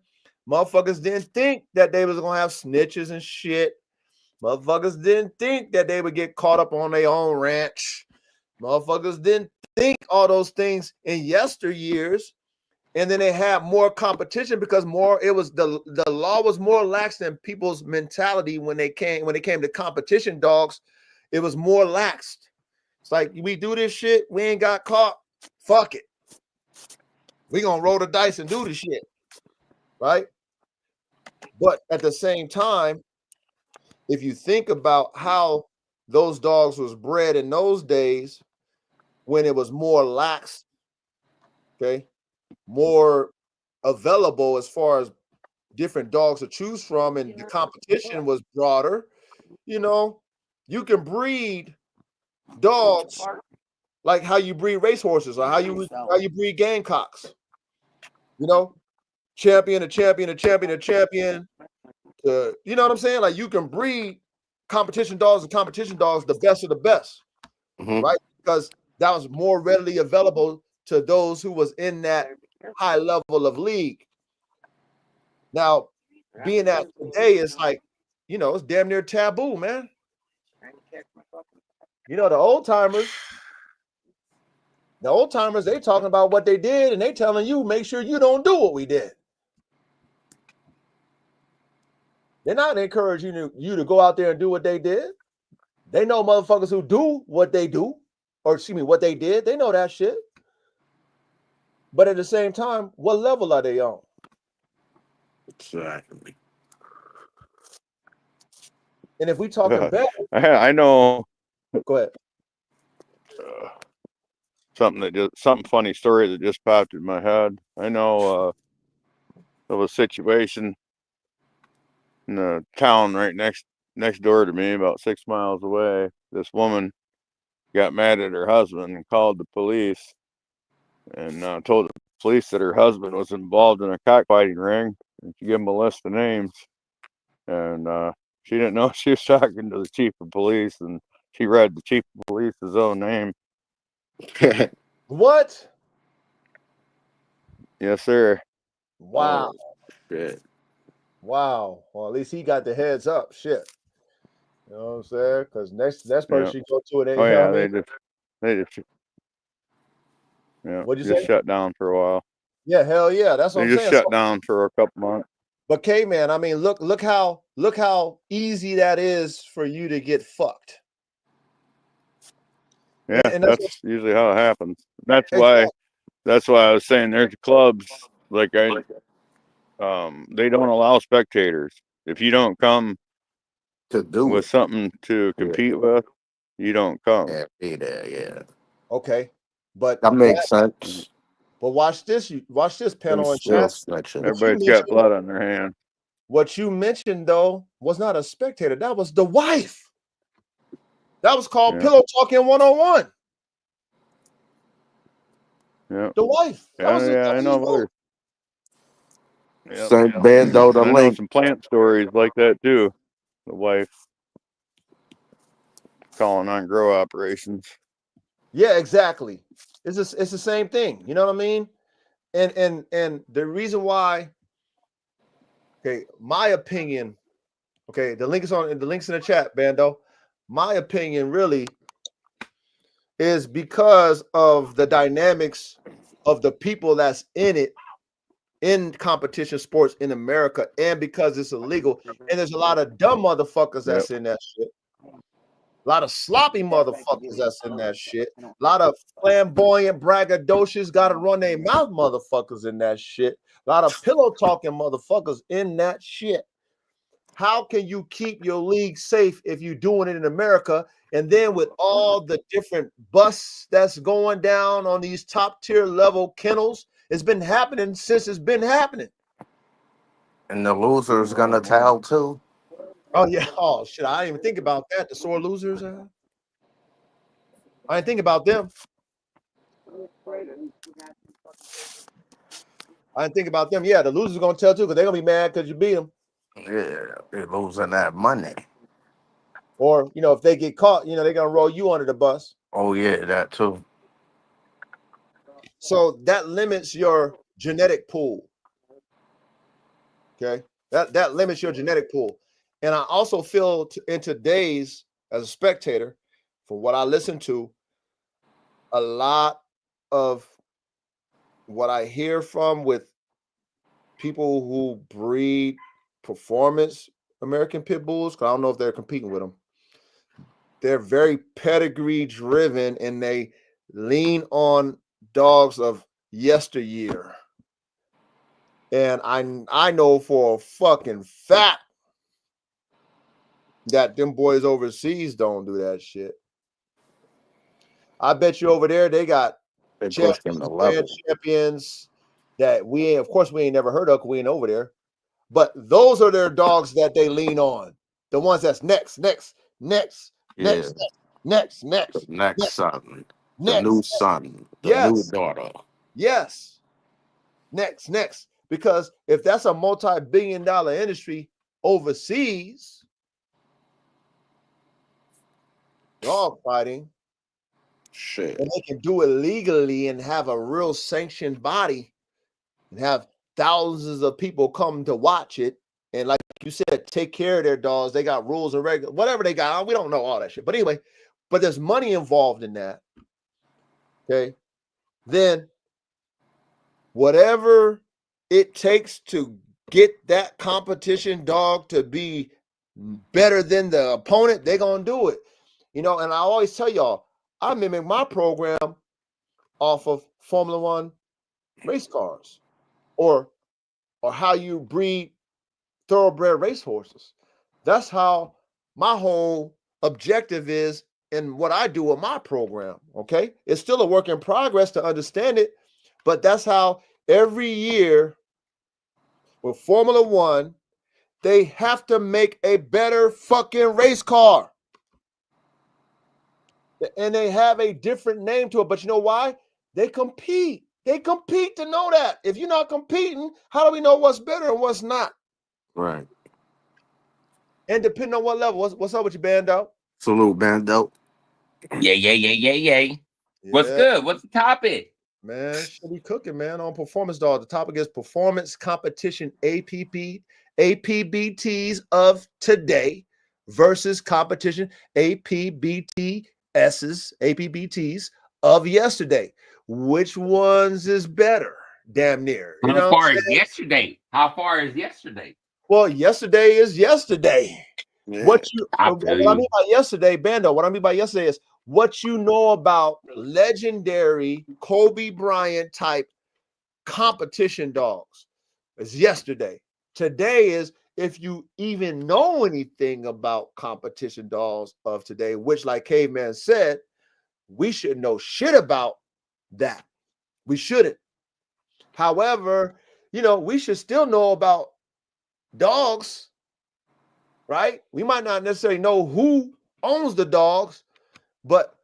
motherfuckers didn't think that they was gonna have snitches and shit. Motherfuckers didn't think that they would get caught up on their own ranch. Motherfuckers didn't think all those things in yesteryears. And then they had more competition because the law was more lax than people's mentality when it came to competition dogs. It was more laxed. It's like, we do this shit, we ain't got caught. Fuck it. We gonna roll the dice and do the shit. Right? But at the same time, if you think about how those dogs was bred in those days when it was more lax, okay, more available as far as different dogs to choose from, and the competition was broader, you know, you can breed dogs like how you breed racehorses or how you breed gamecocks, you know, champion to champion to champion to champion. You know what I'm saying? Like you can breed competition dogs and competition dogs, the best of the best, right? Because that was more readily available to those who was in that high level of league. Now, being that today is like, you know, it's damn near taboo, man. You know, the old timers, they talking about what they did and they telling you, make sure you don't do what we did. They're not encouraging you to go out there and do what they did. They know motherfuckers who do what they do, or excuse me, what they did. They know that shit. But at the same time, what level are they on? Exactly. And if we talking better, I know. go ahead. Something funny story that just popped in my head. I know of a situation in a town right next door to me, about 6 miles away. This woman got mad at her husband and called the police and told the police that her husband was involved in a cockfighting ring, and she gave him a list of names, and she didn't know she was talking to the chief of police, and she read the chief of police's own name. What? Yes, sir. Wow. Shit. Wow. Well, at least he got the heads up. Shit. You know what I'm saying? Because next person you go to it. Oh yeah, they just What'd you just say? shut down for a while. Yeah, hell yeah. That's what They I'm just saying. shut down for a couple months. But K man, I mean, look how easy that is for you to get fucked. Yeah, And that's usually how it happens. That's exactly. why I was saying there's clubs like they don't allow spectators. If you don't come To do with it. something to compete with, you don't come. Yeah, be there, yeah. Okay. But That makes sense. But watch this. Watch this panel in Still chat. snitching. Everybody's got blood on their hands. What you mentioned though was not a spectator. That was the wife. That was called Pillow Talking 101. Yeah. The wife. I know of others. Yep. St. Bando the I know link. some plant stories like that too. The wife calling on grow operations. Yeah, exactly. It's the same thing. You know what I mean? And the reason why, okay, my opinion, okay, the links in the chat, Bando. My opinion really is because of the dynamics of the people that's in it, in competition sports in America, and because it's illegal, and there's a lot of dumb motherfuckers that's in that shit. A lot of sloppy motherfuckers that's in that shit. A lot of flamboyant braggadocious gotta run their mouth motherfuckers in that shit. A lot of pillow talking motherfuckers in that shit. How can you keep your league safe if you're doing it in America? And then with all the different busts that's going down on these top tier level kennels, it's been happening since it's been happening. And the loser is gonna tell too. Oh yeah. Oh shit. I didn't even think about that. The sore losers. I didn't think about them. Yeah, the losers are gonna tell too because they're gonna be mad because you beat them. Yeah, they're losing that money. Or if they get caught, they're gonna roll you under the bus. Oh yeah, that too. So that limits your genetic pool. Okay, that limits your genetic pool. And I also feel in today's, as a spectator, from what I listen to, a lot of what I hear from with people who breed performance American pit bulls, because I don't know if they're competing with them. They're very pedigree driven and they lean on dogs of yesteryear. And I know for a fucking fact that them boys overseas don't do that shit. I bet you over there they got They champions, pushed them to grand level. champions that we ain't, of course, we ain't never heard of because we ain't over there. But those are their dogs that they lean on. The ones that's next, Yeah. next, The next son, the next. new son, the new Yes, daughter. yes. Next. Because if that's a multi-billion-dollar industry overseas, dog fighting, Shit. and they can do it legally and have a real sanctioned body and have thousands of people come to watch it. And like you said, take care of their dogs. They got rules and regulations, whatever they got. We don't know all that shit. But anyway, but there's money involved in that. Okay. Then whatever it takes to get that competition dog to be better than the opponent, they're going to do it. You know, and I always tell y'all, I mimic my program off of Formula One race cars or how you breed thoroughbred racehorses. That's how my whole objective is in what I do with my program. Okay. It's still a work in progress to understand it, but that's how every year with Formula One, they have to make a better fucking race car. And they have a different name to it. But you know why? They compete. They compete to know that. If you're not competing, how do we know what's better and what's not? Right. And depending on what level, what's up with you, Bando? Salute, Bando. Yeah. What's Yeah, good? What's the topic? man, should be cooking, man, on Performance Dog. The topic is performance competition APBTs of today versus competition APBTs of yesterday. Which ones is better? Damn near. You know How what far I'm is saying? yesterday? How far is yesterday? Well, yesterday is yesterday. Yeah. What you I what feel I you. mean by yesterday, Bando, what I mean by yesterday is what you know about legendary Kobe Bryant type competition dogs is yesterday. Today is if you even know anything about competition dogs of today, which, like Caveman said, we should know shit about that. We shouldn't. However, you know, we should still know about dogs, right? We might not necessarily know who owns the dogs, but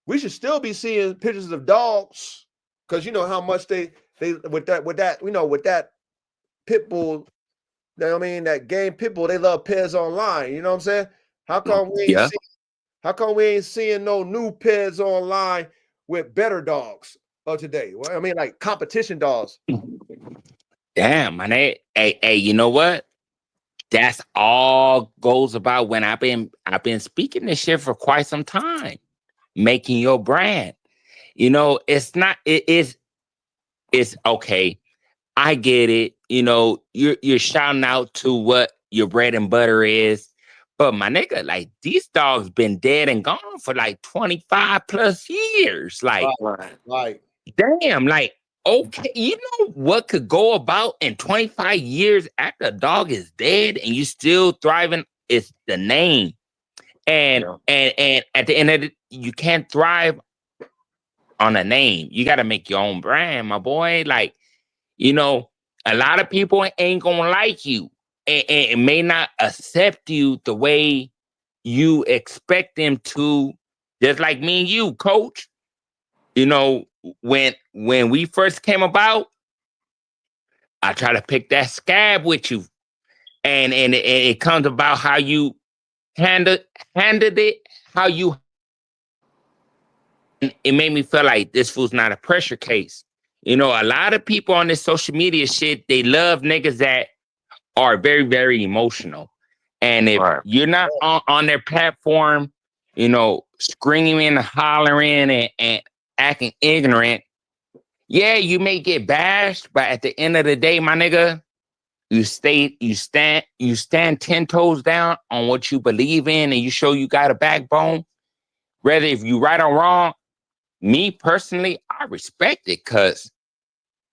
we should still be seeing pictures of dogs because you know how much they with that with that pit bull. You know what I mean? That game pit bull, they love pets online. You know what I'm saying? How come we ain't Yeah. seeing no new pets online with better dogs of today? Well, I mean, like competition dogs. Damn, man. Hey, you know what? That's all goes about when I've been speaking this shit for quite some time. Making your brand. You know, it's okay. I get it. You know, you're shouting out to what your bread and butter is. But my nigga, like these dogs been dead and gone for like 25 plus years. Like, Right. damn, like, okay, you know what could go about in 25 years after a dog is dead and you still thriving? It's the name. And at the end of it, you can't thrive on a name. You got to make your own brand, my boy. Like, you know, a lot of people ain't gonna like you and may not accept you the way you expect them to. Just like me and you, coach. You know, when we first came about, I try to pick that scab with you, and it comes about how you handled it, how you. It made me feel like this fool's not a pressure case. You know, a lot of people on this social media shit, they love niggas that are very, very emotional. And if you're not on their platform, you know, screaming, hollering, and acting ignorant, yeah, you may get bashed, but at the end of the day, my nigga, you stand 10 toes down on what you believe in and you show you got a backbone. Whether if you right or wrong, me personally, I respect it because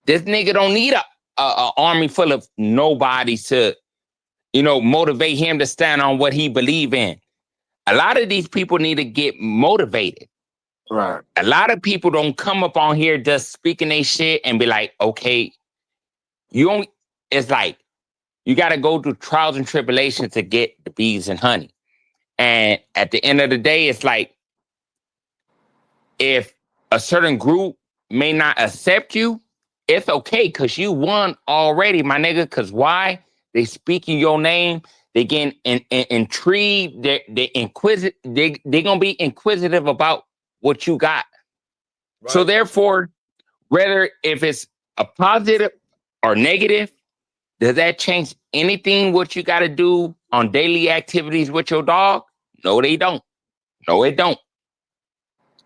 this nigga don't need a army full of nobodies to, motivate him to stand on what he believe in. A lot of these people need to get motivated. Right. A lot of people don't come up on here just speaking their shit and be like, okay, it's like, you got to go through trials and tribulations to get the bees and honey. And at the end of the day, it's like, if a certain group may not accept you, it's okay, because you won already, my nigga. Because why? They speaking your name. They getting intrigued. They inquisitive. They gonna be inquisitive about what you got. Right. So therefore, whether if it's a positive or negative, does that change anything what you got to do on daily activities with your dog? No, they don't. No, it don't.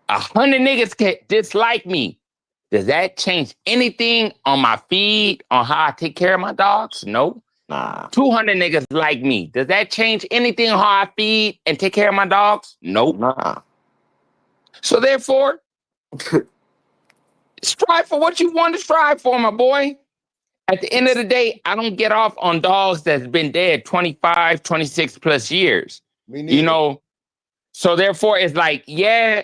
100 niggas can dislike me. Does that change anything on my feed, on how I take care of my dogs? No. Nah. 200 niggas like me. Does that change anything on how I feed and take care of my dogs? Nope. Nah. So therefore, strive for what you want to strive for, my boy. At the end of the day, I don't get off on dogs that's been dead 25, 26 plus years. Me neither. So therefore, it's like, yeah,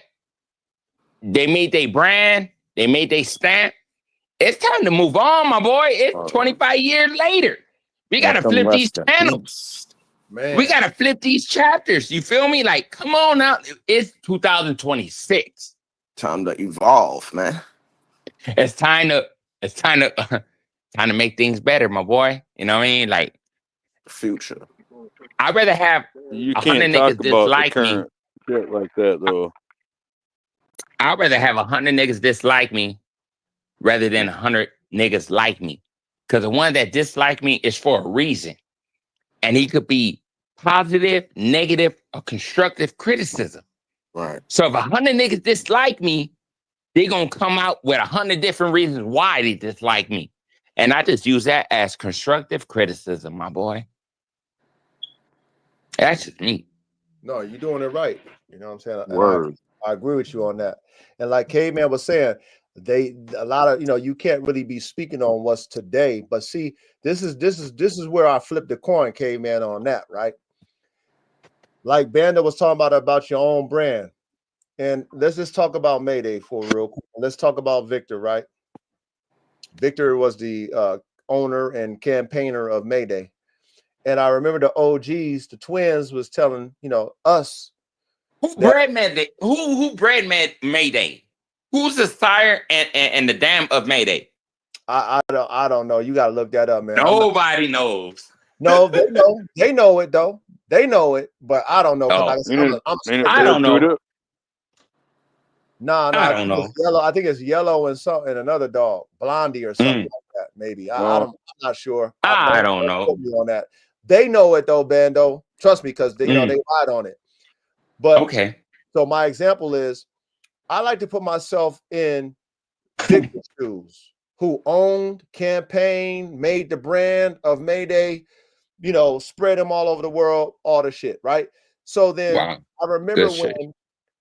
they made their brand, they made their stamp. It's time to move on, my boy. It's 25 years later. We got to flip these channels. Man. We got to flip these chapters. You feel me? Like, come on now. It's 2026. Time to evolve, man. It's time to make things better, my boy. You know what I mean? Like, future. I'd rather have you can't talk about the current shit like that, though. I'd rather have 100 niggas dislike me rather than 100 niggas like me. Because the one that dislike me is for a reason. And he could be positive, negative, or constructive criticism. Right. So if 100 niggas dislike me, they're going to come out with 100 different reasons why they dislike me. And I just use that as constructive criticism, my boy. That's just me. No, you're doing it right. You know what I'm saying? Word. I agree with you on that. And like K-Man was saying, a lot of, you can't really be speaking on what's today. But see, this is where I flip the coin, K-Man, on that, right? Like Banda was talking about your own brand. And let's just talk about Mayday for real quick. Let's talk about Victor, right? Victor was the owner and campaigner of Mayday. And I remember the OGs, the twins, was telling, us. Who bred Mayday? Who bred Mayday? Who's the sire and the dam of Mayday? I don't know. You gotta look that up, man. Nobody knows. No, they know. They know it though. They know it, but I don't know. I don't know. No, I don't know. Yellow. I think it's Yellow and another dog, Blondie or something like that. Maybe I'm not sure. I don't know on that. They know it though, Bando. Trust me, because they they ride on it. But okay. So my example is, I like to put myself in Victor's shoes, who owned, campaigned, made the brand of Mayday, spread them all over the world, all the shit, right? So then I remember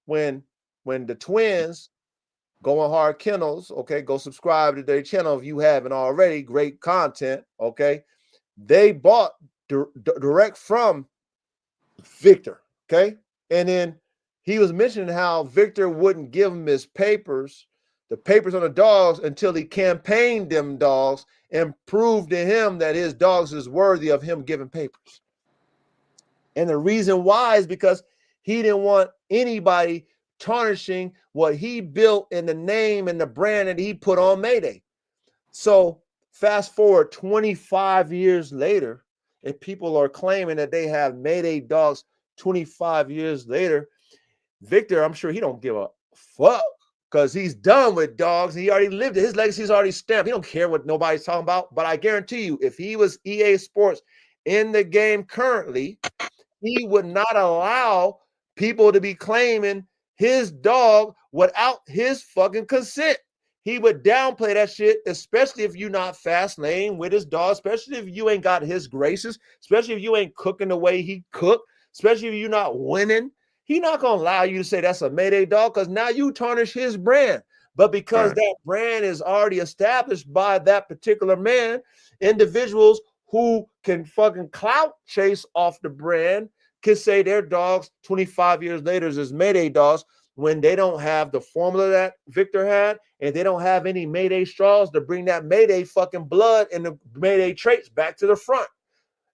when the twins, Going Hard Kennels, okay, go subscribe to their channel if you haven't already. Great content, okay? They bought direct from Victor, okay? And then he was mentioning how Victor wouldn't give him his papers, the papers on the dogs, until he campaigned them dogs and proved to him that his dogs is worthy of him giving papers. And the reason why is because he didn't want anybody tarnishing what he built in the name and the brand that he put on Mayday. So fast forward 25 years later, and people are claiming that they have Mayday dogs 25 years later. Victor, I'm sure he don't give a fuck because he's done with dogs. He already lived it. His legacy is already stamped. He don't care what nobody's talking about. But I guarantee you, if he was EA Sports in the game currently, he would not allow people to be claiming his dog without his fucking consent. He would downplay that shit, especially if you're not fast lane with his dog, especially if you ain't got his graces, especially if you ain't cooking the way he cooked, especially if you're not winning. He not going to allow you to say that's a Mayday dog because now you tarnish his brand. But because that brand is already established by that particular man, individuals who can fucking clout chase off the brand can say their dogs 25 years later is Mayday dogs when they don't have the formula that Victor had, and they don't have any Mayday straws to bring that Mayday fucking blood and the Mayday traits back to the front.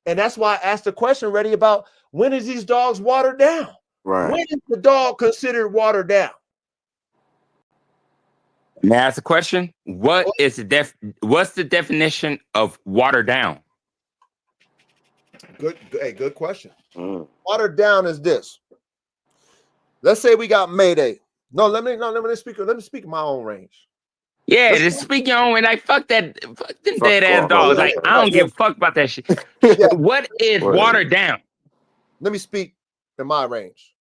And that's why I asked the question ready about when is these dogs watered down? Right. When is the dog considered watered down? May I ask a question? What's the definition of watered down? Good question. Watered down is this. Let's say we got Mayday. Let me speak my own range. Yeah, just speak your own way. Like fuck them dead ass dogs. Like I don't give a fuck about that shit. What is watered down? Let me speak in my range.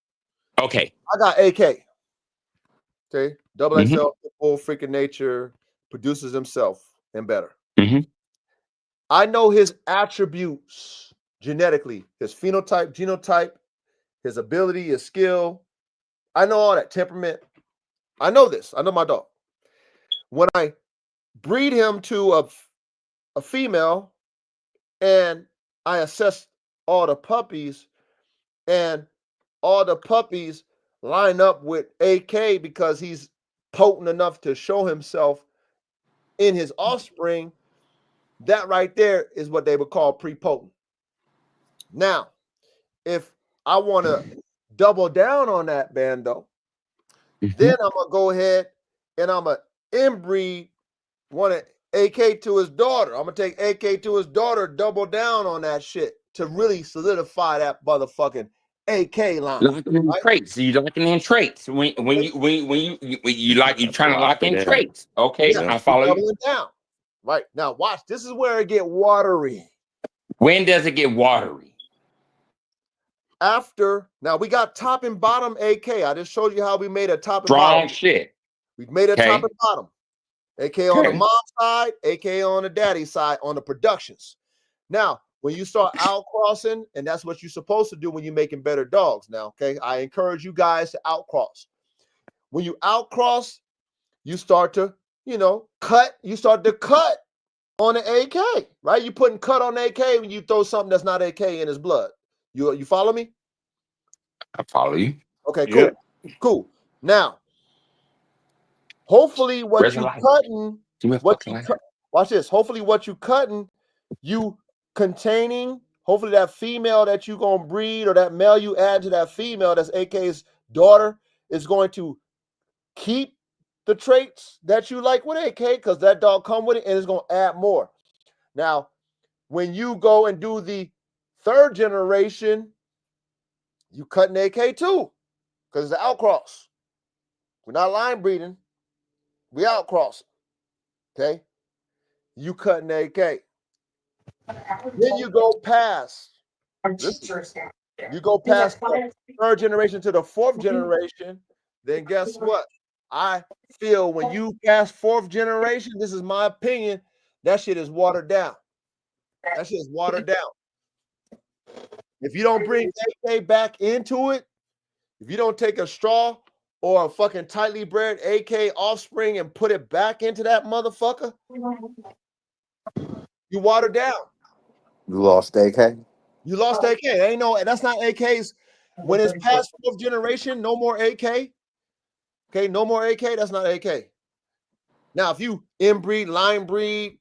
Okay. I got AK. Okay. Double XL, full freaking nature, produces himself and better. I know his attributes genetically, his phenotype, genotype, his ability, his skill. I know all that, temperament. I know this. I know my dog. When I breed him to a female and I assess all the puppies, and all the puppies line up with AK because he's potent enough to show himself in his offspring, that right there is what they would call prepotent. Now, if I want to double down on that, Bando, then I'm going to go ahead and I'm going to inbreed one of AK to his daughter. I'm going to take AK to his daughter, double down on that shit to really solidify that motherfucking AK line. Locking in traits. So you're locking in traits. When you trying to lock in traits. Okay, I follow you. Down. Right. Now watch. This is where it get watery. When does it get watery? After, now we got top and bottom AK. I just showed you how we made a top and Strong bottom. shit. We made a top and bottom. AK on the mom side, AK on the daddy side on the productions. Now, when you start outcrossing, and that's what you're supposed to do when you're making better dogs. Now, okay, I encourage you guys to outcross. When you outcross, you start to, cut. You start to cut on the AK, right? You're putting cut on AK when you throw something that's not AK in his blood. You follow me? I follow you. Okay, cool. Yeah. Cool. Now, hopefully what you cutting, watch this. Hopefully what you cutting, you containing, hopefully that female that you gonna breed or that male you add to that female that's AK's daughter is going to keep the traits that you like with AK because that dog come with it and it's gonna add more. Now, when you go and do the third generation, you cutting AK too because it's an outcross. We're not line breeding. We outcross. Okay? You cutting AK. Then you go past. You go past the third generation to the fourth generation. Then guess what? I feel when you pass fourth generation, this is my opinion, that shit is watered down. That shit is watered down. If you don't bring AK back into it, if you don't take a straw or a fucking tightly bred AK offspring and put it back into that motherfucker, you watered down. You lost AK? You lost AK. Ain't no, that's not AK's. When it's past fourth generation, no more AK. Okay, no more AK. That's not AK. Now, if you inbreed, line breed,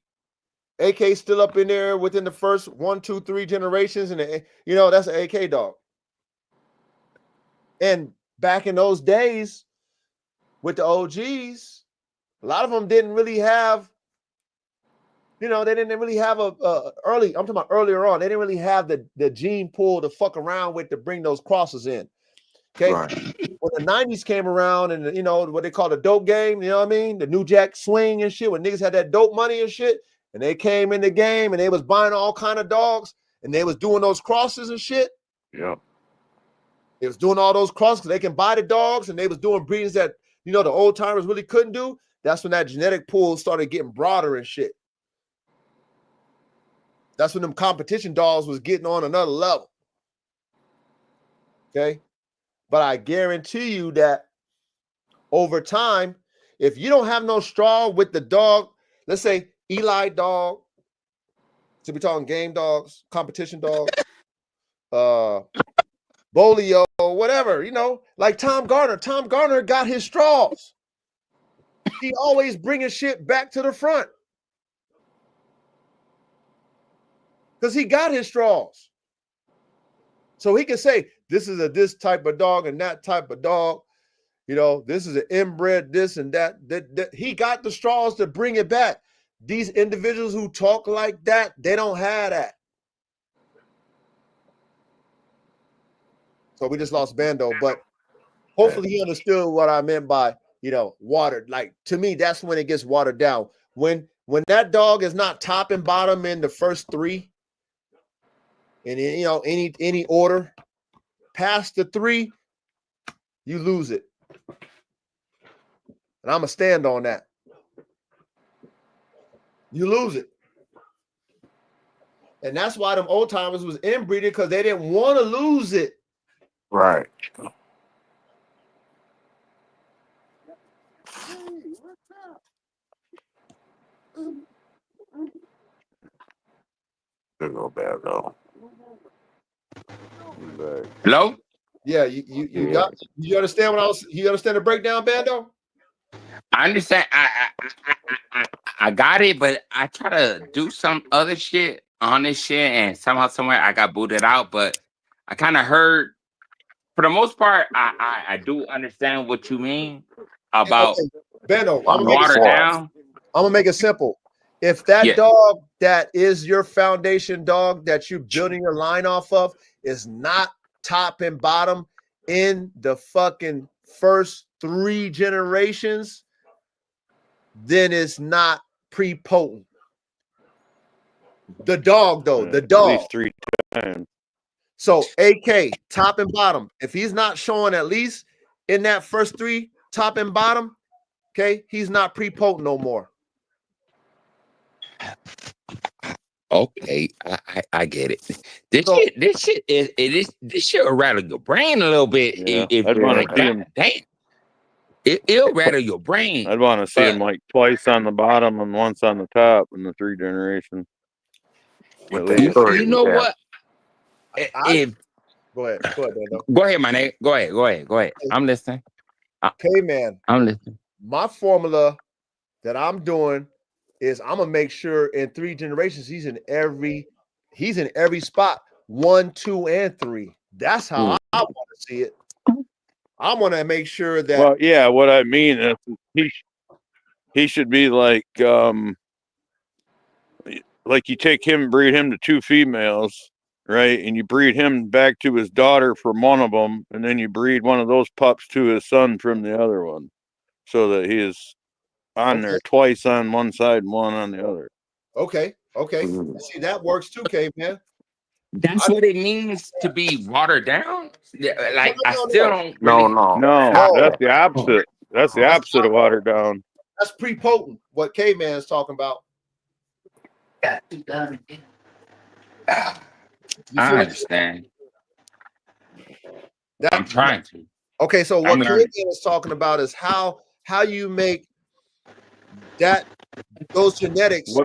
AK still up in there within the first 1, 2, 3 generations, and that's an AK dog. And back in those days, with the OGs, a lot of them didn't really have. They didn't really have I'm talking about earlier on. They didn't really have the gene pool to fuck around with to bring those crosses in. Okay. Right. When the 90s came around and what they call the dope game, you know what I mean? The New Jack swing and shit, when niggas had that dope money and shit, and they came in the game and they was buying all kind of dogs and they was doing those crosses and shit. Yeah. They was doing all those crosses because they can buy the dogs, and they was doing breedings that, the old timers really couldn't do. That's when that genetic pool started getting broader and shit. That's when them competition dogs was getting on another level. Okay. But I guarantee you that over time, if you don't have no straw with the dog, let's say Eli dog, so we're talking game dogs, competition dogs, Bolio, whatever, you know, like Tom Garner. Tom Garner got his straws. He always bringing shit back to the front because he got his straws. So he can say, this is this type of dog and that type of dog. You know, this is an inbred, this and that. He got the straws to bring it back. These individuals who talk like that, they don't have that. So we just lost Bando, but hopefully he understood what I meant by, you know, watered. Like, to me, that's when it gets watered down. When that dog is not top and bottom in the first three, and you know, any order past the three, you lose it. And I'm going to stand on that. You lose it. And that's why them old timers was inbreeding, because they didn't want to lose it. Right. Good go bad though. Hello? Yeah, you got, you understand what I was, you understand the breakdown, Bando? I understand. I got it, but I try to do some other shit on this shit, and somehow, somewhere, I got booted out. But I kind of heard, for the most part, I do understand what you mean about Bando, water down. I'm gonna make it simple. If that dog that is your foundation dog that you're building your line off of is not top and bottom in the fucking first 3 generations, then it's not pre-potent. The dog, though, the dog. At least 3 times. So AK, top and bottom. If he's not showing at least in that first 3, top and bottom, okay, he's not pre-potent no more. Okay, I get it. This shit will rattle your brain a little bit. Yeah, if I'd you're want like to see him. It'll rattle your brain. I'd want to see him like twice on the bottom and once on the top in the 3 generations. You know what? If go ahead, Bando. Go ahead, my nigga. Go ahead. I'm listening. Okay, man. I'm listening. My formula that I'm doing is I'm gonna make sure in 3 generations he's in every spot, 1, 2, and 3. That's how I want to see it. I want to make sure that. Well, yeah. What I mean is he should be like you take him, breed him to 2 females, right? And you breed him back to his daughter from one of them, and then you breed one of those pups to his son from the other one, so that he is on there twice on one side and one on the other. Okay. See, that works too, K, man. That's what it means to be watered down. Like I still don't. No, that's the opposite. That's the opposite of watered down. That's pre-potent. What K Man's talking about. I understand. I'm trying to. Okay, so what K Man is talking about is how you make those genetics.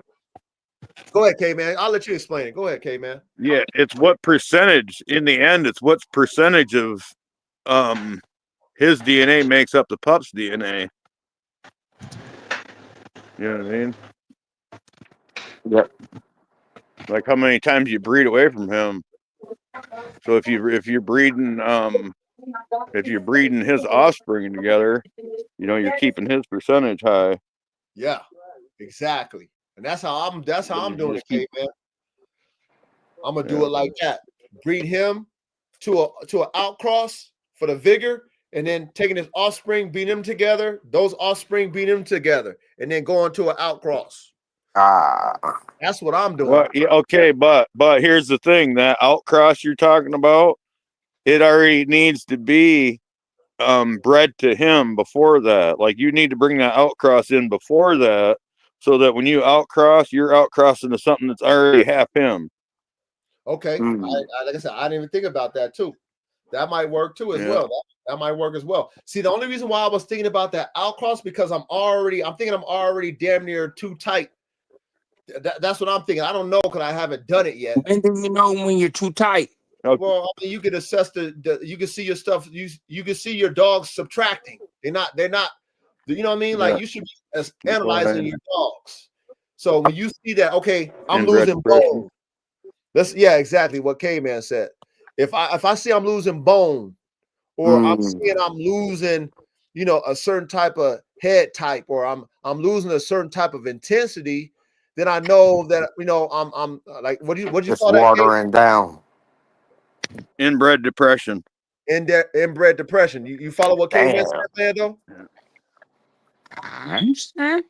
Go ahead, K Man. I'll let you explain it. Go ahead, K Man. Yeah, it's what percentage in the end. It's what percentage of his DNA makes up the pup's DNA. You know what I mean? Yep. Like how many times you breed away from him. So if you're breeding his offspring together, you know, you're keeping his percentage high. Yeah, exactly. And that's how I'm doing it, K Man. I'm gonna do it like that. Breed him to an outcross for the vigor, and then taking his offspring, beat them together. Those offspring beat them together, and then going to an outcross. That's what I'm doing. Well, yeah, okay, but here's the thing: that outcross you're talking about, it already needs to be bred to him before that. Like you need to bring that outcross in before that, so that when you outcross, you're outcrossing to something that's already half him. Okay, like I said, I didn't even think about that too. That might work too as Yeah. well. That might work as well. See, the only reason why I was thinking about that outcross because I'm thinking I'm already damn near too tight. That's what I'm thinking. I don't know because I haven't done it yet. When do you know when you're too tight? Well, I mean, you can assess you can see your stuff. You can see your dogs subtracting. They're not. You know what I mean? Like you should be analyzing your dogs. So when you see that, okay, I'm Inbred losing depression. bone. Exactly what K-Man said. If I see I'm losing bone, or I'm seeing I'm losing, a certain type of head type, or I'm losing a certain type of intensity, then I know that I'm like what do you It's call that? watering down. Inbred depression. Inbred depression. You follow what K-Man said, though? I understand.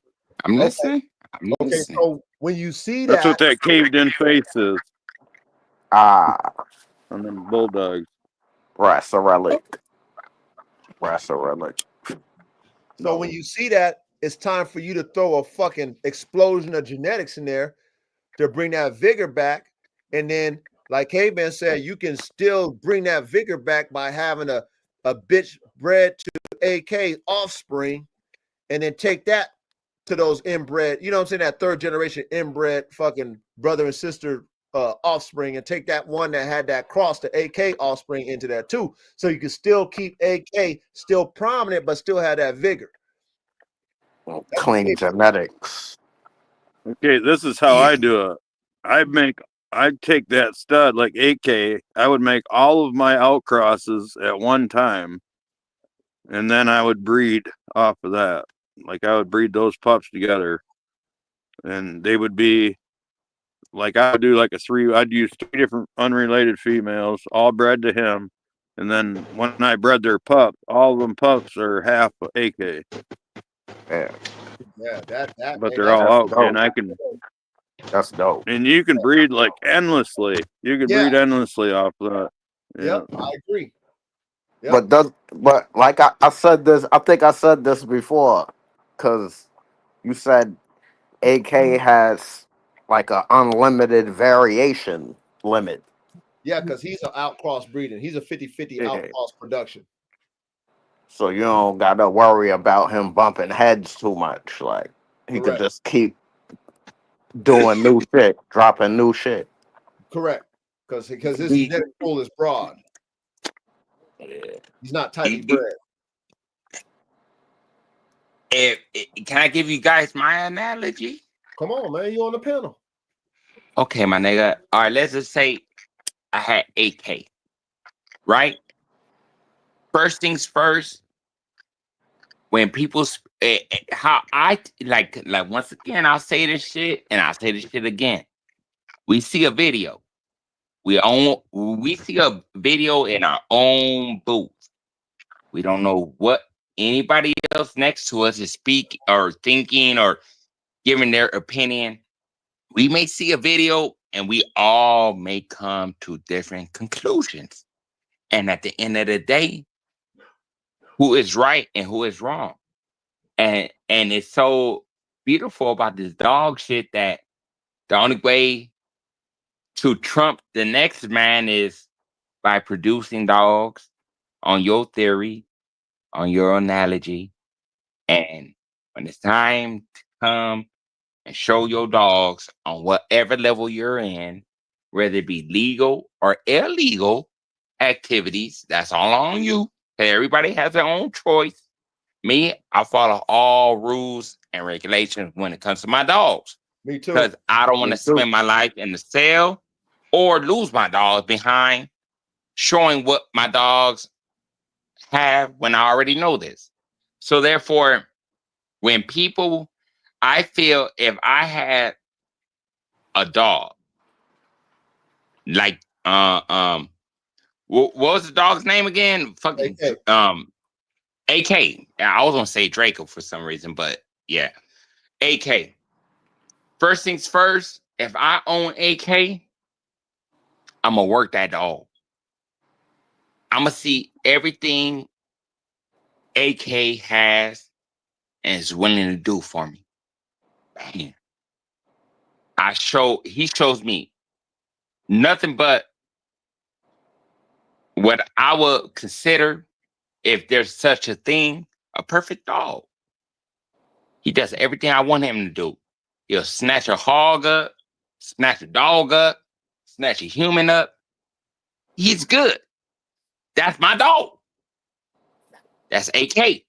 I'm Okay. listening. I'm Okay, listening. so when you see That's what that, that caved in face is Ah, on them bulldogs. brass a relic. Brass a relic. so when you see that, it's time for you to throw a fucking explosion of genetics in there to bring that vigor back. And then, like K-Man said, you can still bring that vigor back by having a bitch bred to AK offspring, and then take that to those inbred, you know what I'm saying, that third generation inbred fucking brother and sister offspring, and take that one that had that cross, the AK offspring, into that too. So you can still keep AK still prominent, but still have that vigor. Clean genetics. Okay, this is how I do it. I'd take that stud like 8K. I would make all of my outcrosses at one time, and then I would breed off of that. Like I would breed those pups together, and they would be like I would do like I'd use 3 different unrelated females, all bred to him, and then when I bred their pups, all of them pups are half AK. Yeah, But they're all out, dope. and I can. That's dope. And you can breed like endlessly. You can breed endlessly off that. Yeah. Yep, I agree. Yep. But like I said this, I think I said this before, because you said AK has like an unlimited variation limit. Yeah, because he's an outcross breeding. He's a 50-50 outcross production. So you don't gotta worry about him bumping heads too much. Like he could just keep doing new shit, dropping new shit. Correct. Because his genetic pool is broad. He's not tightly bred. Can I give you guys my analogy? Come on, man. You on the panel. Okay, my nigga. All right, let's just say I had 8K, right? First things first, when people, how I like once again, I'll say this shit and I'll say this shit again. We see a video. We see a video in our own booth. We don't know what anybody else next to us is speaking or thinking or giving their opinion. We may see a video and we all may come to different conclusions. And at the end of the day, who is right and who is wrong? And it's so beautiful about this dog shit that the only way to trump the next man is by producing dogs on your theory, on your analogy. And when it's time to come and show your dogs on whatever level you're in, whether it be legal or illegal activities, that's all on you. Everybody has their own choice. Me, I follow all rules and regulations when it comes to my dogs. Me too. Because I don't want to spend my life in the cell or lose my dogs behind showing what my dogs have when I already know this. So therefore, when people, I feel if I had a dog, like what was the dog's name again? Fucking AK. I was gonna say Draco for some reason, but yeah, AK. First things first, if I own AK, I'm gonna work that dog. I'm gonna see everything AK has and is willing to do for me. Man. He shows me nothing but what I would consider, if there's such a thing, a perfect dog. He does everything I want him to do. He'll snatch a hog up, snatch a dog up, snatch a human up. He's good. That's my dog. That's AK.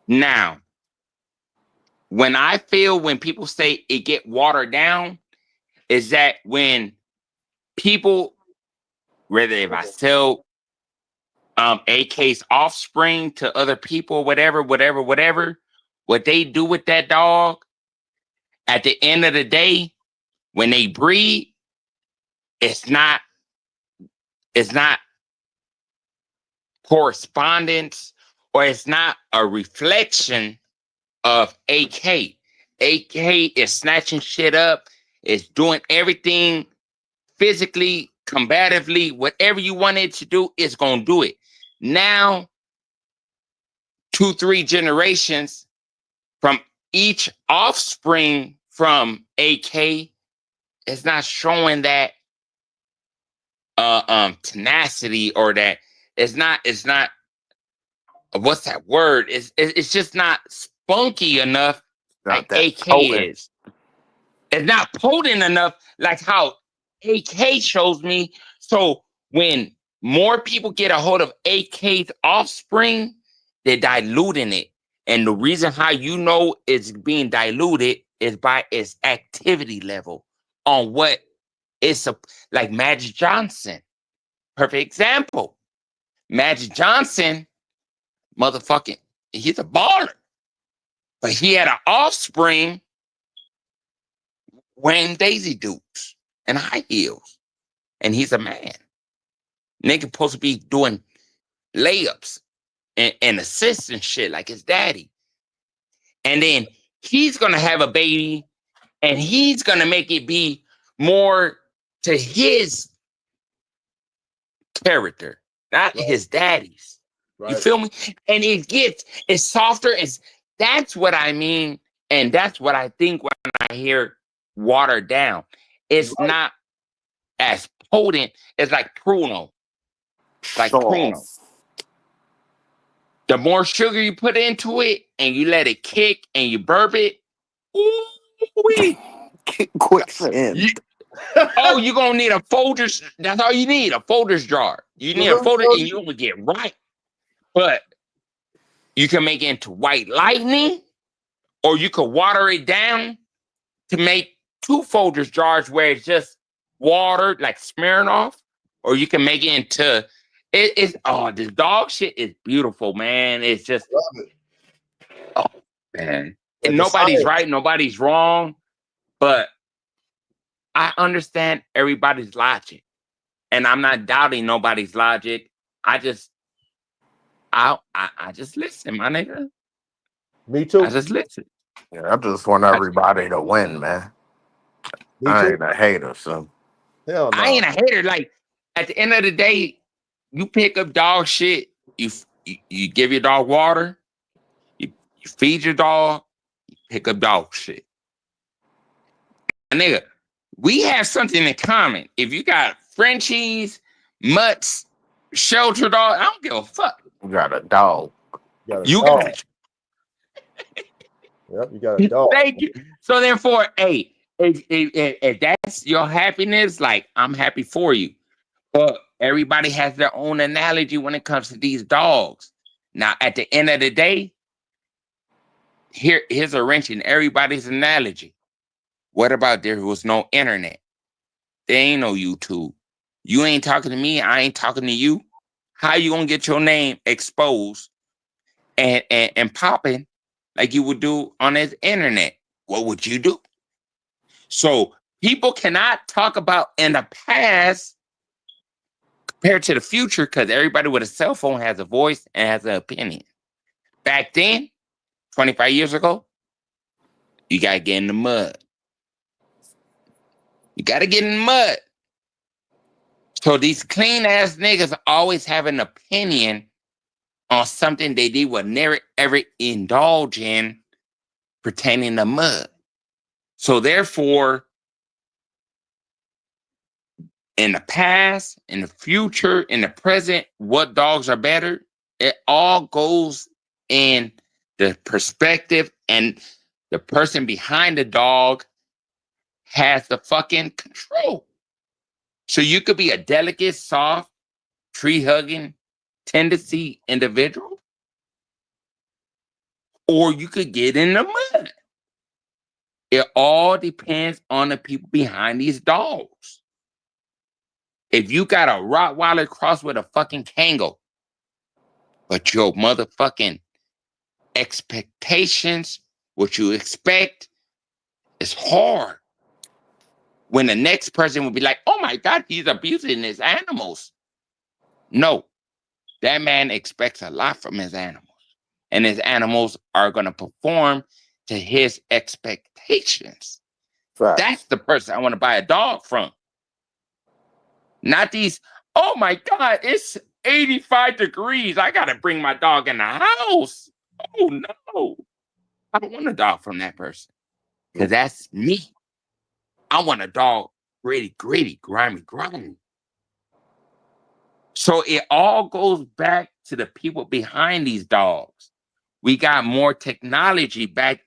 Now, when people say it get watered down, is that when people, whether if I sell AK's offspring to other people, whatever, what they do with that dog, at the end of the day, when they breed, it's not correspondence, or it's not a reflection of AK. AK is snatching shit up, it's doing everything physically, combatively, whatever you want it to do, it's gonna do it. Now, 2-3 generations from each offspring from AK is not showing that tenacity, or that it's not what's that word? It's just not spunky enough like AK potent. is. It's not potent enough like how AK shows me. So when more people get a hold of AK's offspring, they're diluting it. And the reason how you know it's being diluted is by its activity level on what it's like Magic Johnson. Perfect example. Magic Johnson, motherfucking, he's a baller. But he had an offspring wearing Daisy Dukes and high heels. And he's a man. Nigga supposed to be doing layups and assists and shit like his daddy. And then he's going to have a baby, and he's going to make it be more to his character, not his daddy's. Right. You feel me? And it's softer. That's what I mean. And that's what I think when I hear watered down. It's not as potent as like Pruno. Like Pruno. The more sugar you put into it and you let it kick and you burp it, ooh-wee. Quicksand. You're going to need a Folgers. That's all you need, a Folgers jar. You need a Folgers, and you will get right. But you can make it into white lightning, or you could water it down to make 2 Folgers jars where it's just water, like Smirnoff, or you can make it into this dog shit is beautiful, man. It's just, oh man, and nobody's right, nobody's wrong, but I understand everybody's logic, and I'm not doubting nobody's logic. I just listen, my nigga. Me too. I just listen. Yeah, I just want everybody to win, man. I ain't a hater, so. Hell no. I ain't a hater. Like, at the end of the day, you pick up dog shit. You give your dog water. You feed your dog. You pick up dog shit. And nigga, we have something in common. If you got Frenchies, mutts, shelter dog, I don't give a fuck. You got a dog. You got it. Yep, you got a dog. Thank you. So therefore, hey, if that's your happiness, like, I'm happy for you. But everybody has their own analogy when it comes to these dogs. Now, at the end of the day, here's a wrench in everybody's analogy. What about there was no internet? There ain't no YouTube. You ain't talking to me. I ain't talking to you. How you gonna get your name exposed and popping like you would do on the internet? What would you do? So people cannot talk about in the past compared to the future, because everybody with a cell phone has a voice and has an opinion. Back then, 25 years ago, you got to get in the mud. You got to get in the mud. So these clean ass niggas always have an opinion on something they would never ever indulge in pertaining to mud. So therefore, in the past, in the future, in the present, what dogs are better, it all goes in the perspective, and the person behind the dog has the fucking control. So you could be a delicate, soft, tree-hugging, tendency individual, or you could get in the mud. It all depends on the people behind these dogs. If you got a Rottweiler cross with a fucking Kango, but your motherfucking expectations, what you expect, is hard. When the next person will be like, oh my God, he's abusing his animals. No, that man expects a lot from his animals. And his animals are going to perform to his expectations. Facts. That's the person I want to buy a dog from. Not these, oh my God, it's 85 degrees. I got to bring my dog in the house. Oh no. I don't want a dog from that person. Because that's me. I want a dog gritty, grimy. So it all goes back to the people behind these dogs. We got more technology back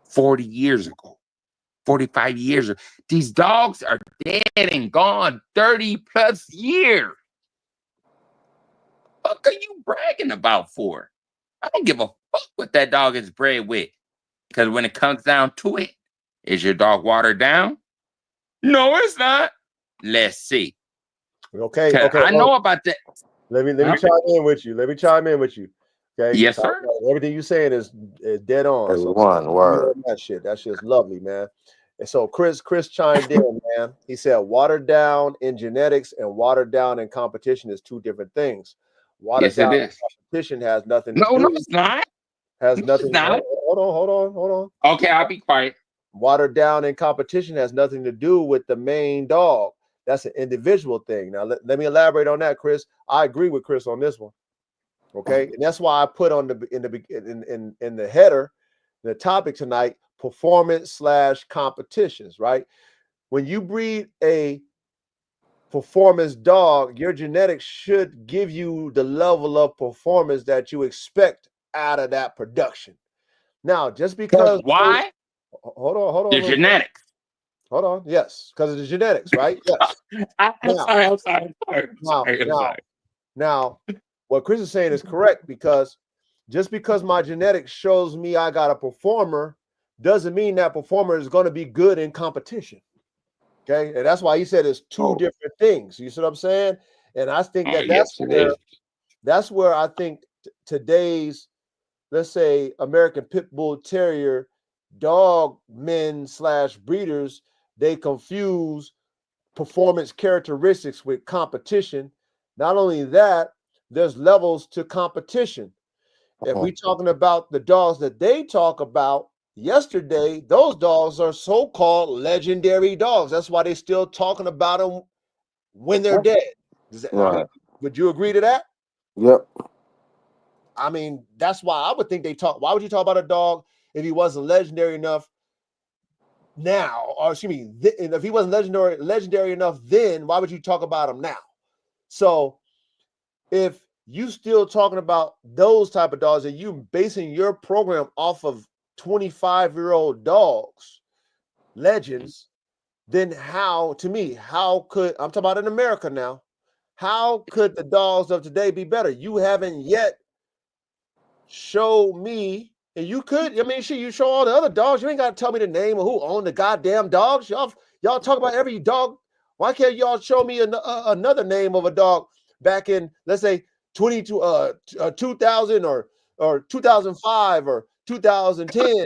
40 years ago, 45 years ago. These dogs are dead and gone 30 plus years. What are you bragging about for? I don't give a fuck what that dog is bred with. Because when it comes down to it, is your dog watered down? No, it's not. Let's see. Okay. I know about that. Let me chime in with you. Okay. Yes, sir. Everything you're saying is dead on. There's So one word. that shit. That shit's lovely, man. And so Chris chimed in, man. He said watered down in genetics and watered down in competition is two different things. Watered down in competition has nothing to do. No, it's not. Has nothing. It's not. Hold on. Okay, I'll be quiet. Watered down in competition has nothing to do with the main dog. That's an individual thing. Now let me elaborate on that, Chris. I agree with Chris on this one. Okay, and that's why I put on in the header, the topic tonight, performance/competitions. Right? When you breed a performance dog, your genetics should give you the level of performance that you expect out of that production. Now, just because why? Hold on. The genetics. Hold on. Yes, because of the genetics, right? Yes. I'm sorry. Now, what Chris is saying is correct, because just because my genetics shows me I got a performer doesn't mean that performer is going to be good in competition. Okay, and that's why he said it's two different things. You see what I'm saying? And I think that's where I think today's, let's say, American Pit Bull Terrier dog men/breeders, they confuse performance characteristics with competition. Not only that, there's levels to competition. If we're talking about the dogs that they talk about yesterday, those dogs are so-called legendary dogs. That's why they're still talking about them when they're dead. Would you agree to that? Yep. I mean, that's why I would think they talk. Why would you talk about a dog if he wasn't legendary enough now? Or excuse me, if he wasn't legendary enough then, why would you talk about him now? So if you still talking about those type of dogs and you basing your program off of 25-year-old dogs, legends, then how could, I'm talking about in America now, how could the dogs of today be better? You haven't yet showed me, and you could, I mean, shit, you show all the other dogs. You ain't got to tell me the name of who owned the goddamn dogs. Y'all talk about every dog. Why can't y'all show me another name of a dog back in, let's say, 2000 or 2005 or 2010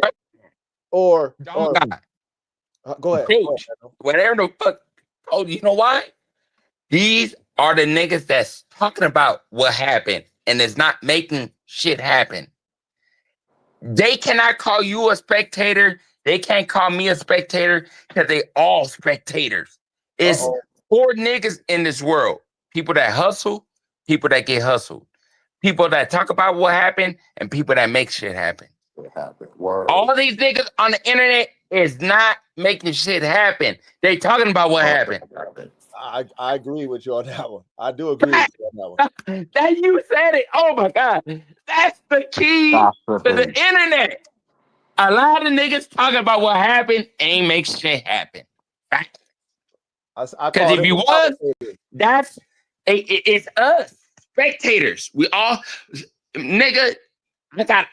or go ahead. Coach, whatever the fuck. Oh, you know why? These are the niggas that's talking about what happened and is not making shit happen. They cannot call you a spectator. They can't call me a spectator because they all spectators. It's four niggas in this world. People that hustle, people that get hustled, people that talk about what happened, and people that make shit happen. All these niggas on the internet is not making shit happen. They talking about what happened. I agree with you on that one. I do agree with you on that one. That you said it. Oh my God. That's the key Stop to the tripping. internet. A lot of niggas talking about what happened ain't make shit happen. I Because call if him you a was, commentator. that's it's us spectators. We all nigga. I got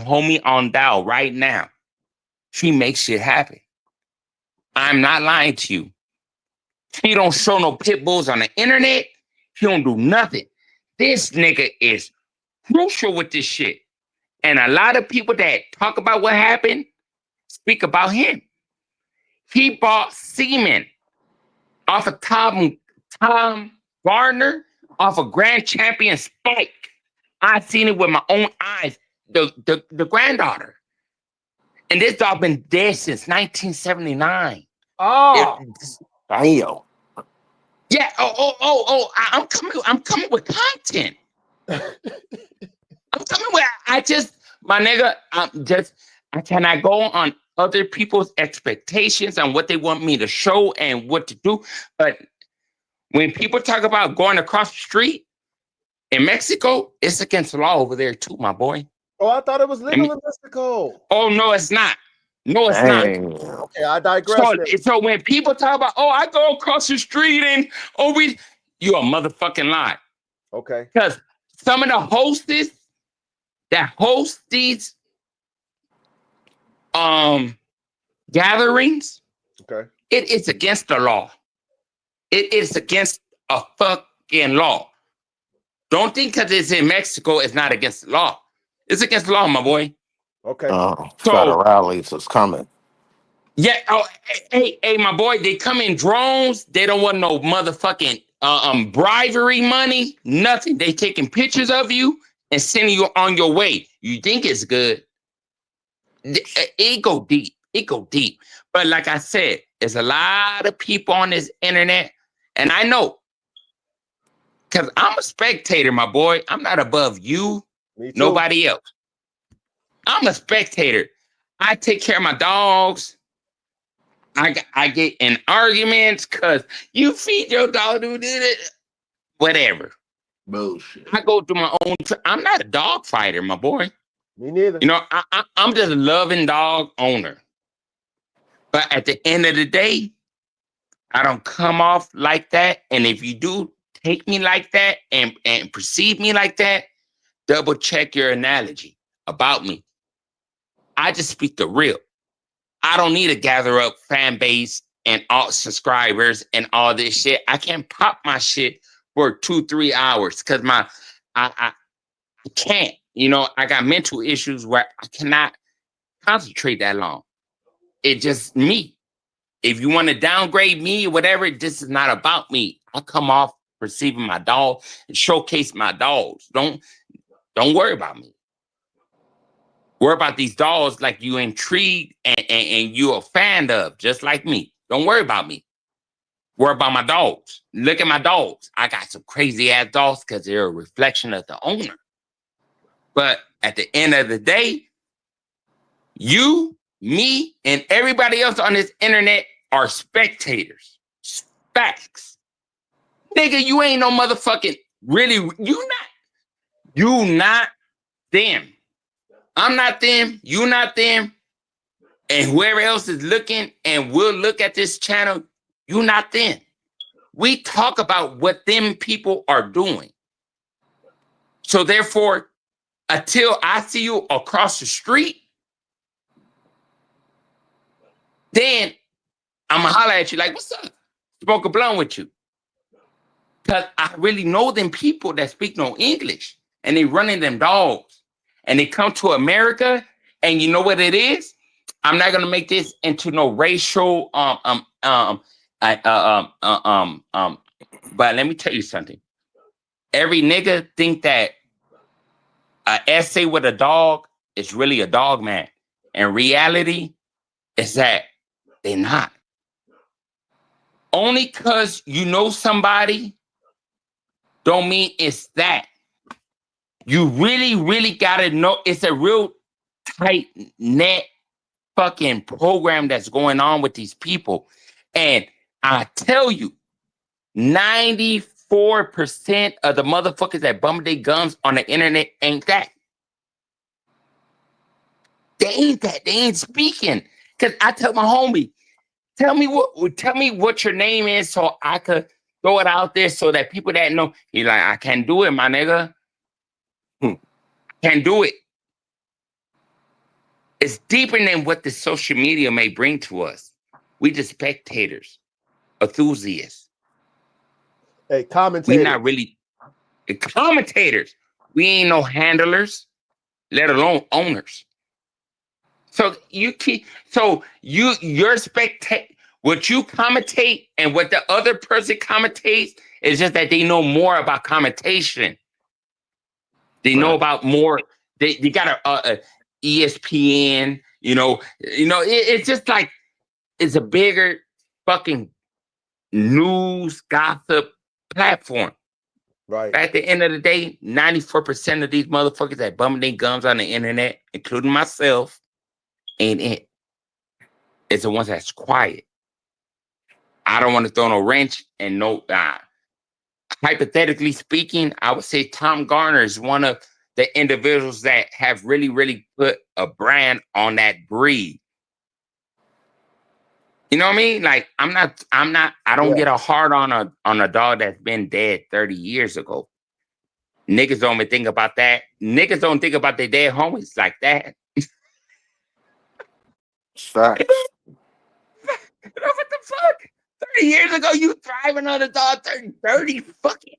a homie on dial right now. She makes shit happen. I'm not lying to you. He don't show no pit bulls on the internet. He don't do nothing. This nigga is crucial with this shit. And a lot of people that talk about what happened speak about him. He bought semen off of Tom Gardner, off of Grand Champion Spike. I seen it with my own eyes. The granddaughter. And this dog been dead since 1979. Oh, Damn. Yeah. I'm coming with content. I'm coming with. My nigga. I cannot go on other people's expectations on what they want me to show and what to do. But when people talk about going across the street in Mexico, it's against the law over there too, my boy. oh, I thought it was legal in Mexico. Oh no, it's not. No, it's Dang. not. Okay, I digress. So when people talk about, oh, I go across the street and you a motherfucking lie. Okay. Because some of the hostess that host these gatherings, Okay. it is against the law. It is against a fucking law. Don't think because it's in Mexico, it's not against the law. It's against the law, my boy. Okay. Federales is coming. Yeah. Oh, hey, my boy. They come in drones. They don't want no motherfucking bribery money. Nothing. They taking pictures of you and sending you on your way. You think it's good? It go deep. It go deep. But like I said, there's a lot of people on this internet, and I know because I'm a spectator, my boy. I'm not above you. Me too. Nobody else. I'm a spectator. I take care of my dogs. I get in arguments because you feed your dog, whatever. Bullshit. I go through my own. I'm not a dog fighter, my boy. Me neither. You know, I'm just a loving dog owner. But at the end of the day, I don't come off like that. And if you do take me like that and perceive me like that, double check your analogy about me. I just speak the real. I don't need to gather up fan base and all subscribers and all this shit. I can't pop my shit for 2-3 hours because I can't. You know, I got mental issues where I cannot concentrate that long. It's just me. If you want to downgrade me or whatever, this is not about me. I come off perceiving my dog and showcase my dogs. Don't worry about me. Worry about these dogs like you intrigued and you a fan of, just like me. Don't worry about me. Worry about my dogs. Look at my dogs. I got some crazy ass dogs because they're a reflection of the owner. But at the end of the day, you, me, and everybody else on this internet are spectators. Facts. Nigga, you ain't no motherfucking really. You not them. I'm not them. You not them. And whoever else is looking and will look at this channel, you not them. We talk about what them people are doing. So therefore, until I see you across the street, then I'm going to holler at you like, what's up? Smoke a blunt with you. Because I really know them people that speak no English. And they running them dogs. And they come to America, and you know what it is? I'm not gonna make this into no racial but let me tell you something. Every nigga think that an essay with a dog is really a dog man. And reality is that they're not. Only because you know somebody don't mean it's that. You really, really gotta know it's a real tight net fucking program that's going on with these people. And I tell you, 94% of the motherfuckers that bum their gums on the internet ain't that. They ain't that. They ain't speaking. Cause I tell my homie, tell me what your name is so I could throw it out there so that people that know. He like, I can't do it, my nigga. Can't do it. It's deeper than what the social media may bring to us. We just spectators, enthusiasts. Hey, We commentator. not really commentators. We ain't no handlers, let alone owners. So your spectate what you commentate and what the other person commentates is just that they know more about commentation. They know about more. They got a ESPN. It's just like it's a bigger fucking news gossip platform. Right. At the end of the day, 94% of these motherfuckers that bumming their gums on the internet, including myself, ain't it. It's the ones that's quiet. I don't want to throw no wrench and no. Hypothetically speaking, I would say Tom Garner is one of the individuals that have really, really put a brand on that breed. You know what I mean? Like I don't get a hard on a dog that's been dead 30 years ago. Niggas don't even think about that. Niggas don't think about their dead homies like that. Facts. What the fuck? 30 years ago, you thriving on a dog, 30 fucking.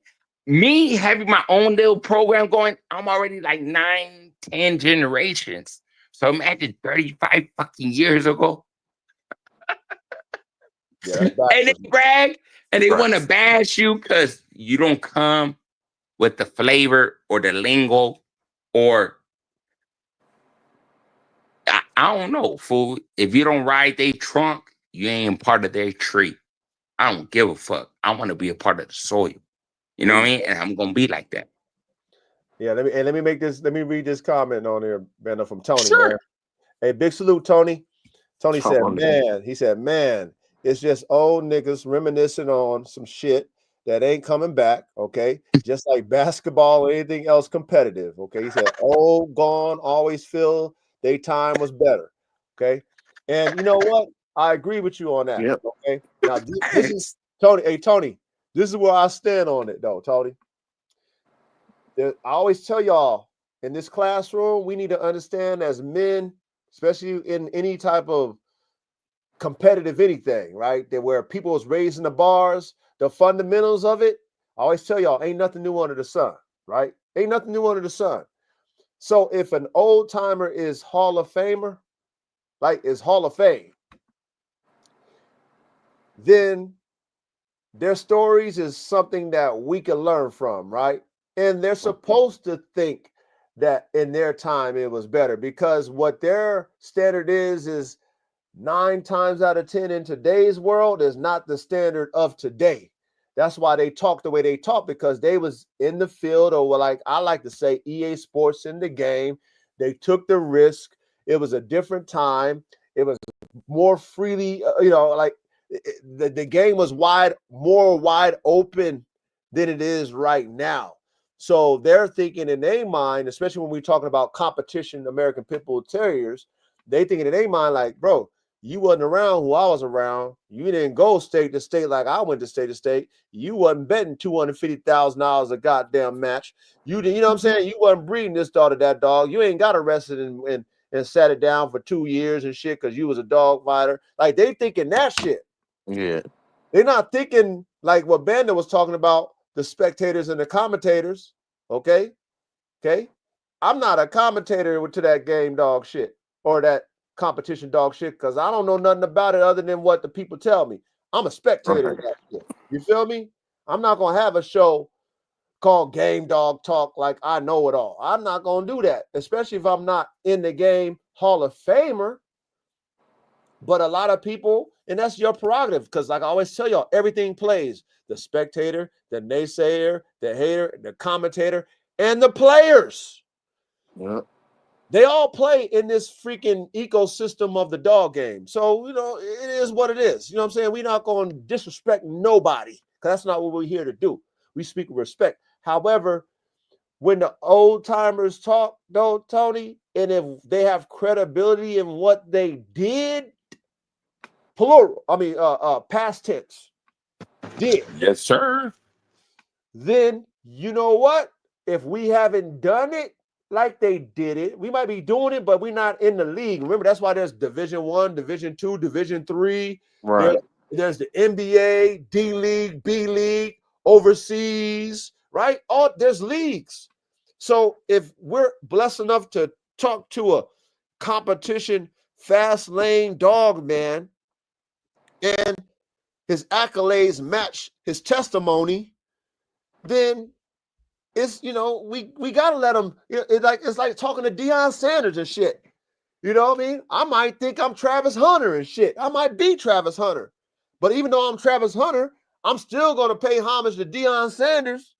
Me having my own little program going, I'm already like 9, 10 generations. So imagine 35 fucking years ago. Yeah, And they brag and they want to bash you because you don't come with the flavor or the lingo or I don't know, fool. If you don't ride their trunk, you ain't part of their tree. I don't give a fuck. I want to be a part of the soil. You know what I mean? And I'm gonna be like that. Yeah, let me read this comment on here, man, from Tony. Sure. Man. Hey, big salute, Tony. Tony said, man, it's just old niggas reminiscing on some shit that ain't coming back, okay? Just like basketball or anything else competitive, okay? He said, old, gone, always feel their time was better, okay? And you know what? I agree with you on that, okay? Now, this is, Tony, hey, Tony, this is where I stand on it, though, Tony. I always tell y'all, in this classroom, we need to understand as men, especially in any type of competitive anything, right? That where people is raising the bars, the fundamentals of it. I always tell y'all, ain't nothing new under the sun, right? Ain't nothing new under the sun. So if an old timer is Hall of Famer, like is Hall of Fame, then their stories is something that we can learn from, right? And they're supposed to think that in their time it was better because what their standard is 9 times out of 10 in today's world is not the standard of today. That's why they talk the way they talk, because they was in the field, or like I like to say, EA Sports in the game. They took the risk. It was a different time. It was more freely, like the game was more wide open than it is right now. So they're thinking in their mind, especially when we're talking about competition, American Pit Bull Terriers, they thinking in their mind like, bro, you wasn't around who I was around. You didn't go state to state like I went to state. You wasn't betting $250,000 a goddamn match. You know what I'm saying? You wasn't breeding this dog to that dog. You ain't got arrested and sat it down for 2 years and shit because you was a dog fighter. Like they thinking that shit. Yeah. They're not thinking like what Banda was talking about, the spectators and the commentators. Okay. I'm not a commentator to that game dog shit or that competition dog shit because I don't know nothing about it other than what the people tell me. I'm a spectator of that shit. You feel me? I'm not gonna have a show called Game Dog Talk like I know it all. I'm not gonna do that, especially if I'm not in the game Hall of Famer. But a lot of people, and that's your prerogative, because like I always tell y'all, everything plays. The spectator, the naysayer, the hater, the commentator, and the players. Yeah. They all play in this freaking ecosystem of the dog game. So, it is what it is. You know what I'm saying? We're not going to disrespect nobody because that's not what we're here to do. We speak with respect. However, when the old timers talk, though, Tony, and if they have credibility in what they did, plural, past tense, did. Yes, sir. Then you know what? If we haven't done it like they did it, we might be doing it, but we're not in the league. Remember, that's why there's Division 1, Division 2, Division 3. Right. There's the NBA, D League, B League, overseas, right? There's leagues. So if we're blessed enough to talk to a competition fast lane dog man and his accolades match his testimony, then it's, we gotta let him. It's like talking to Deion Sanders and shit. You know what I mean? I might think I'm Travis Hunter and shit. I might be Travis Hunter, but even though I'm Travis Hunter, I'm still gonna pay homage to Deion Sanders.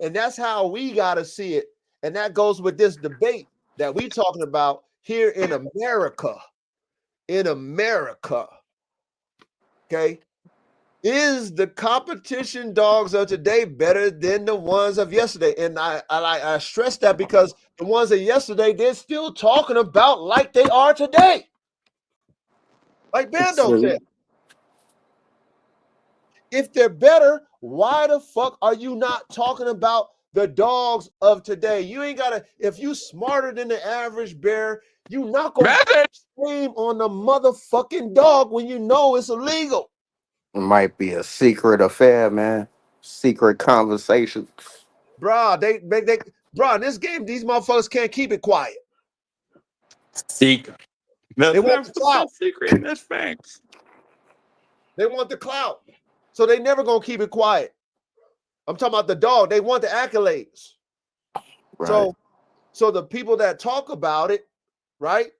And that's how we gotta see it. And that goes with this debate that we talking about here in America. In America, okay. Is the competition dogs of today better than the ones of yesterday? And I stress that because the ones of yesterday, they're still talking about like they are today. Like Bando said. If they're better, why the fuck are you not talking about the dogs of today? You ain't gotta, if you smarter than the average bear, you not gonna blame on the motherfucking dog when you know it's illegal. It might be a secret affair, man. Secret conversation. Bruh, in this game, these motherfuckers can't keep it quiet. Secret. They want the clout. Secret. That's facts. They want the clout. So they never gonna keep it quiet. I'm talking about the dog. They want the accolades. Right. So the people that talk about it, right?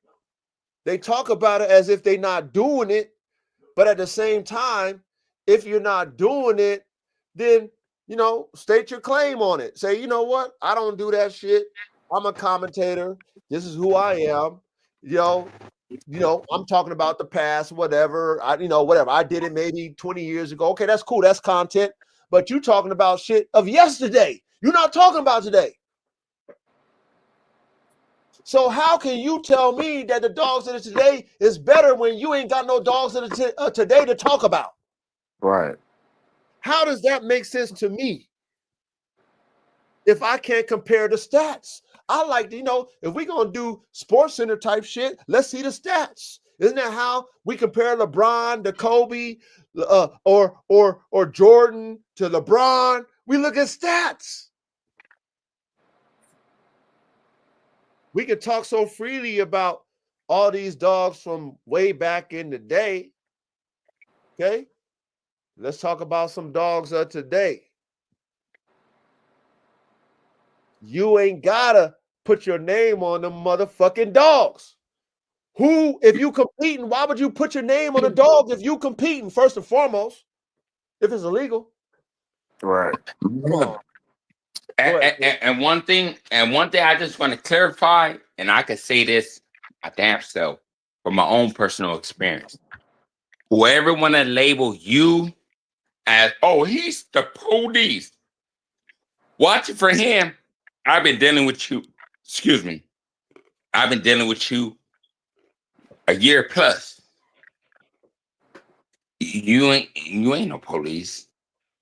They talk about it as if they're not doing it. But at the same time, if you're not doing it, then, state your claim on it. Say, you know what? I don't do that shit. I'm a commentator. This is who I am. I'm talking about the past, whatever. Whatever. I did it maybe 20 years ago. Okay, that's cool. That's content. But you talking about shit of yesterday. You're not talking about today. So how can you tell me that the dogs of today is better when you ain't got no dogs of today to talk about? Right. How does that make sense to me? If I can't compare the stats, I like to, if we're going to do Sports Center type shit, let's see the stats. Isn't that how we compare LeBron to Kobe or Jordan to LeBron? We look at stats. We could talk so freely about all these dogs from way back in the day. Okay? Let's talk about some dogs of today. You ain't gotta put your name on them motherfucking dogs. Who, if you competing, why would you put your name on a dog if you competing, first and foremost, if it's illegal? Right. And one thing I just want to clarify, and I could say this my damn self from my own personal experience. Whoever want to label you as, oh, he's the police, watch it for him. I've been dealing with you. Excuse me. I've been dealing with you a year plus. You ain't no police.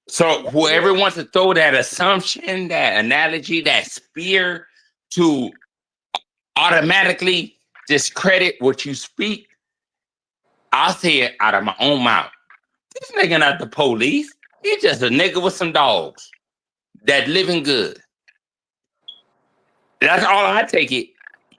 So whoever wants to throw that assumption, that analogy, that spear to automatically discredit what you speak, I'll say it out of my own mouth. This nigga not the police. He's just a nigga with some dogs that living good. That's all I take it.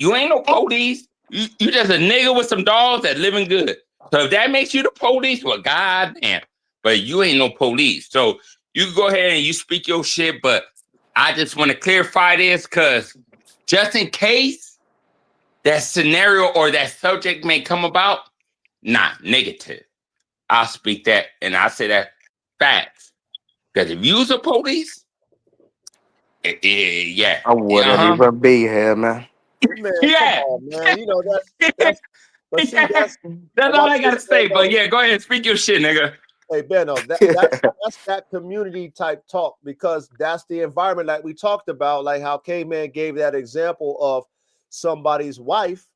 You ain't no police. You just a nigga with some dogs that living good. So if that makes you the police, well, goddamn. But you ain't no police. So you can go ahead and you speak your shit, but I just want to clarify this because just in case that scenario or that subject may come about, negative. I'll speak that and I'll say that facts. Because if you was a police, yeah. I wouldn't even be here, man. Man, come on, man. That's but see, that's all I gotta say. But yeah, go ahead and speak your shit, nigga. Hey Benno, that's that community type talk, because that's the environment like we talked about, like how K-Man gave that example of somebody's wife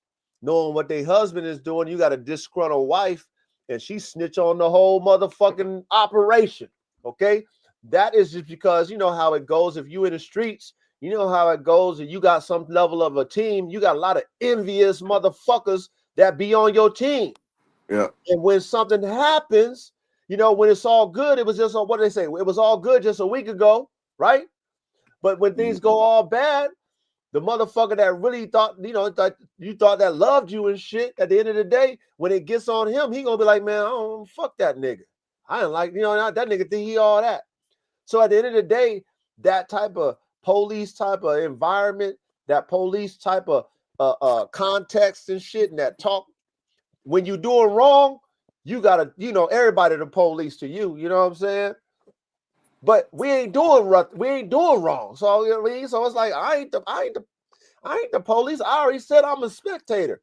knowing what their husband is doing. You got a disgruntled wife and she snitch on the whole motherfucking operation. Okay, that is just because you know how it goes. If you in the streets, you know how it goes, and you got some level of a team. You got a lot of envious motherfuckers that be on your team. Yeah. And when something happens, you know, when it's all good, it was just what do they say? It was all good just a week ago, right? But when things go all bad, the motherfucker that really thought, you know, that you thought that loved you and shit, at the end of the day, when it gets on him, he gonna be like, man, I don't fuck that nigga. I ain't like, you know, that nigga think he all that. So at the end of the day, that type of police type of environment, that police type of context and shit, and that talk, when you doing wrong, you gotta, you know, everybody the police to you. You know what I'm saying? But we ain't doing wrong. So you know what I mean? So it's like I ain't the police. I already said I'm a spectator.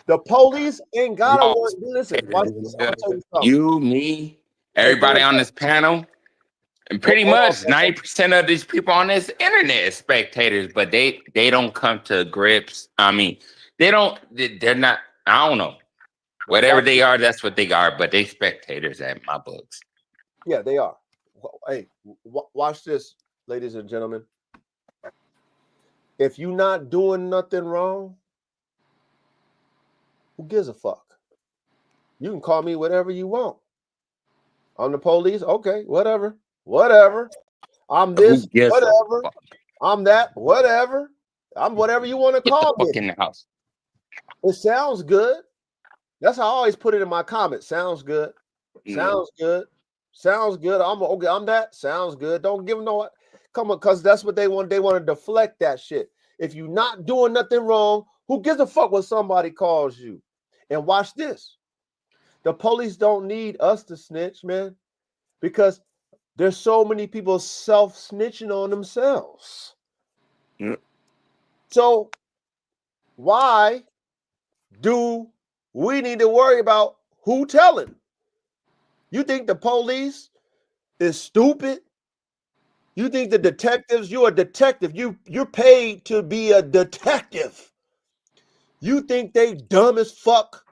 The police ain't gotta No. want. Listen, watch this. I'm gonna tell you something. You, me, everybody on this panel, and pretty much 90% of these people on this internet is spectators, but they don't come to grips. I mean, they're not, I don't know. Whatever they are, that's what they are, but they spectators at my books. Yeah, they are. Hey, watch this, ladies and gentlemen. If you're not doing nothing wrong, who gives a fuck? You can call me whatever you want. I'm the police. Okay, whatever. I'm this, whatever. I'm that, whatever. I'm whatever you want to call me. In the house. It sounds good. That's how I always put it in my comments. Sounds good. Sounds good. Sounds good. I'm okay. I'm that. Sounds good. Don't give them no. Come on, because that's what they want. They want to deflect that shit. If you're not doing nothing wrong, who gives a fuck what somebody calls you? And watch this. The police don't need us to snitch, man, because there's so many people self-snitching on themselves. Yeah. So why do we need to worry about who telling? You think the police is stupid? You think the detectives, you're a detective. You're paid to be a detective. You think they dumb as fuck?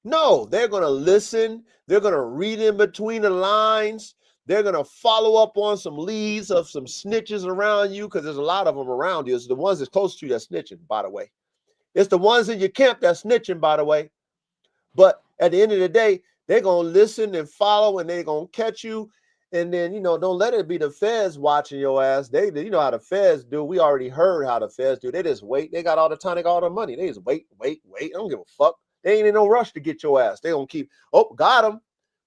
No, they're going to listen. They're going to read in between the lines. They're going to follow up on some leads of some snitches around you, because there's a lot of them around you. It's the ones that's close to you that's snitching, by the way. It's the ones in your camp that's snitching, by the way. But at the end of the day, they're going to listen and follow, and they're going to catch you. And then, you know, don't let it be the feds watching your ass. They you know how the feds do. We already heard how the feds do. They just wait. They got all the time. They got all the money. They just wait. I don't give a fuck. They ain't in no rush to get your ass. They going to keep, oh, got him.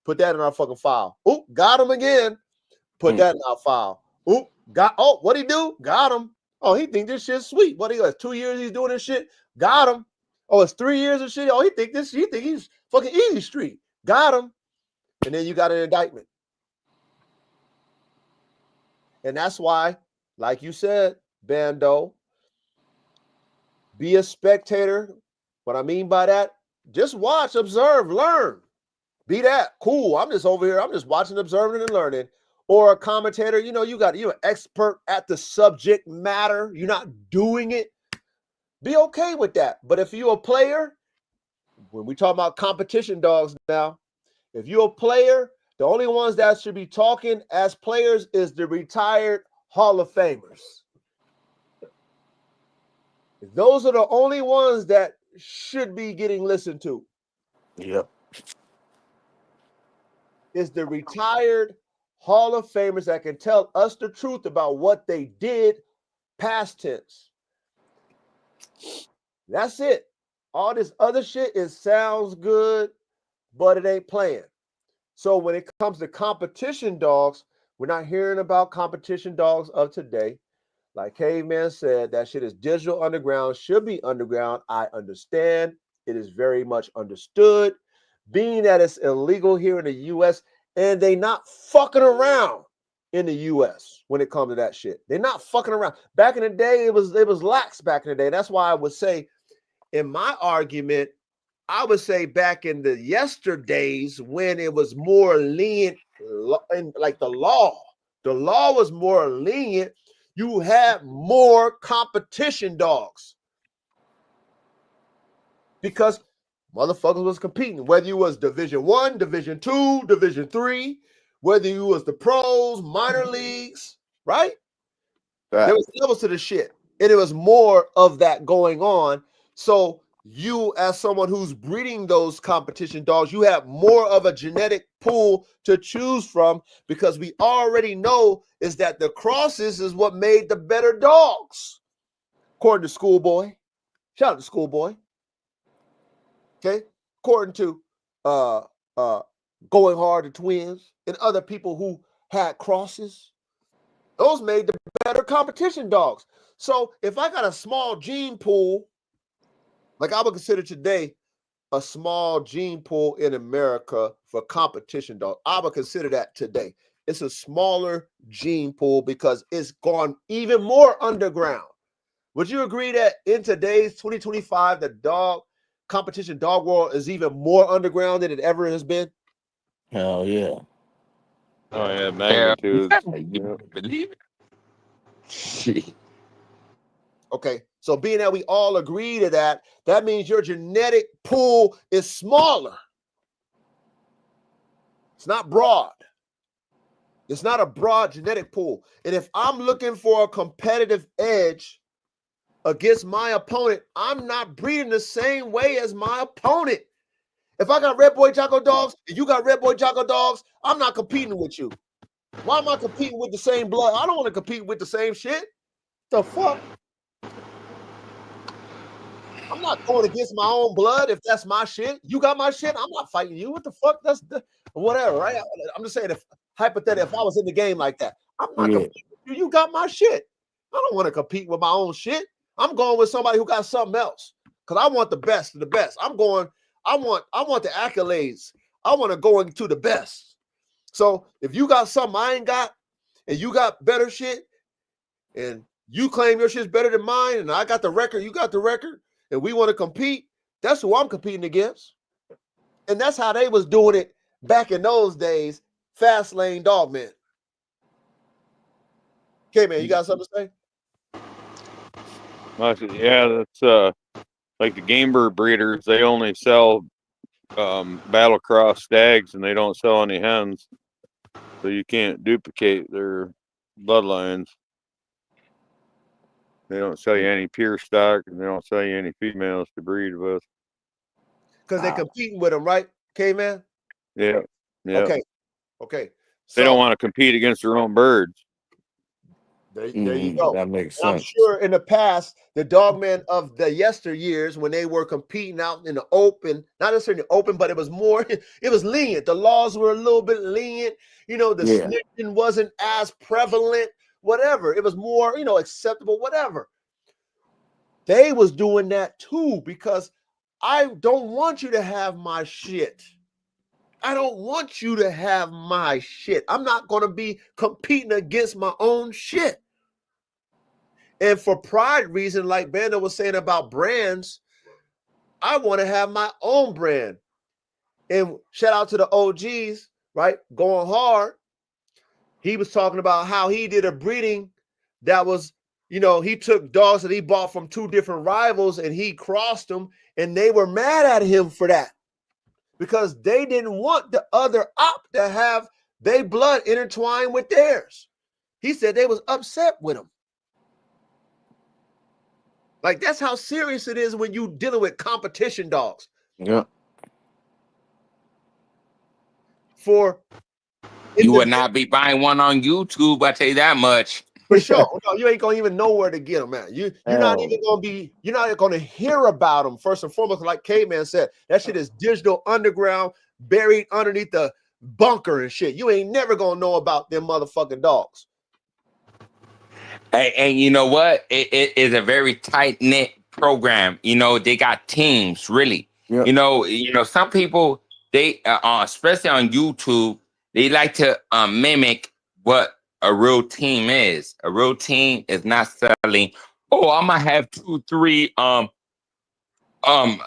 Put that in our fucking file. Oh, got him again. Put that in our file. Oh, what'd he do? Got him. Oh, he think this shit's sweet. What, he got 2 years he's doing this shit? Got him. Oh, it's 3 years of shit. Oh, he think he's fucking easy street. Got him. And then you got an indictment. And that's why, like you said, Bando, be a spectator. What I mean by that, just watch, observe, learn. Be that. Cool. I'm just over here. I'm just watching, observing, and learning. Or a commentator, you know, you're an expert at the subject matter. You're not doing it. Be okay with that. But if you're a player, when we talk about competition dogs now, if you're a player, the only ones that should be talking as players is the retired Hall of Famers. Those are the only ones that should be getting listened to. Yep. It's the retired Hall of Famers that can tell us the truth about what they did past tense. That's it. All this other shit, it sounds good, but it ain't playing. So when it comes to competition dogs, we're not hearing about competition dogs of today. Like Caveman said, that shit is digital underground, should be underground. I understand. It is very much understood. Being that it's illegal here in the U.S., and they not fucking around in the U.S. when it comes to that shit. They're not fucking around. Back in the day, it was lax back in the day. That's why I would say, in my argument, I would say back in the yesterdays when it was more lenient like the law. The law was more lenient. You had more competition dogs because motherfuckers was competing. Whether you was Division 1, Division 2, Division 3, whether you was the pros, minor leagues, right? There was levels to the shit, and it was more of that going on. So you, as someone who's breeding those competition dogs, you have more of a genetic pool to choose from because we already know is that the crosses is what made the better dogs, according to Schoolboy. Shout out to Schoolboy. Okay, according to Going Hard, the twins, and other people who had crosses, those made the better competition dogs. So if I got a small gene pool, like I would consider today a small gene pool in America for competition dogs, I would consider that today. It's a smaller gene pool because it's gone even more underground. Would you agree that in today's 2025, the dog competition dog world is even more underground than it ever has been? Hell yeah. Oh yeah, magnitude. You believe it? Shit. Okay, so being that we all agree to that, that means your genetic pool is smaller. It's not broad. It's not a broad genetic pool. And if I'm looking for a competitive edge against my opponent, I'm not breeding the same way as my opponent. If I got Red Boy Jocko dogs and you got Red Boy Jocko dogs, I'm not competing with you. Why am I competing with the same blood? I don't want to compete with the same shit. The fuck? I'm not going against my own blood if that's my shit. You got my shit. I'm not fighting you. What the fuck? That's whatever, right? I'm just saying, if hypothetically, if I was in the game like that, I'm not competing with you. You got my shit. I don't want to compete with my own shit. I'm going with somebody who got something else because I want the best of the best. I want the accolades. I want to go into the best. So if you got something I ain't got, and you got better shit, and you claim your shit's better than mine, and I got the record, you got the record, and we want to compete, that's who I'm competing against. And that's how they was doing it back in those days. Fast lane dog man. Okay, man, you got something to say? Yeah, that's like the game bird breeders. They only sell battle cross stags, and they don't sell any hens, so you can't duplicate their bloodlines. They don't sell you any pure stock, and they don't sell you any females to breed with. Because they're competing with them, right? Okay, man? Yeah. Yeah. Okay. They don't want to compete against their own birds. There you go. That makes sense. I'm sure in the past, the dogmen of the yesteryears, when they were competing out in the open, not necessarily open, but it was more, it was lenient. The laws were a little bit lenient. You know, the snitching wasn't as prevalent, whatever. It was more, acceptable, whatever. They was doing that too, because I don't want you to have my shit. I don't want you to have my shit. I'm not going to be competing against my own shit. And for pride reason, like Bando was saying about brands, I want to have my own brand. And shout out to the OGs, right? Going Hard. He was talking about how he did a breeding that was, he took dogs that he bought from two different rivals and he crossed them, and they were mad at him for that because they didn't want the other op to have their blood intertwined with theirs. He said they was upset with him. Like, that's how serious it is when you dealing with competition dogs. Yeah. You would not be buying one on YouTube, I tell you that much. For sure. No, you ain't gonna even know where to get them at. You're not gonna hear about them first and foremost. Like K-Man said, that shit is digital underground, buried underneath the bunker and shit. You ain't never gonna know about them motherfucking dogs. And you know what? It is a very tight-knit program. They got teams, really. Yep. Some people, they especially on YouTube, they like to mimic what a real team is. A real team is not selling, I'm gonna have 2, 3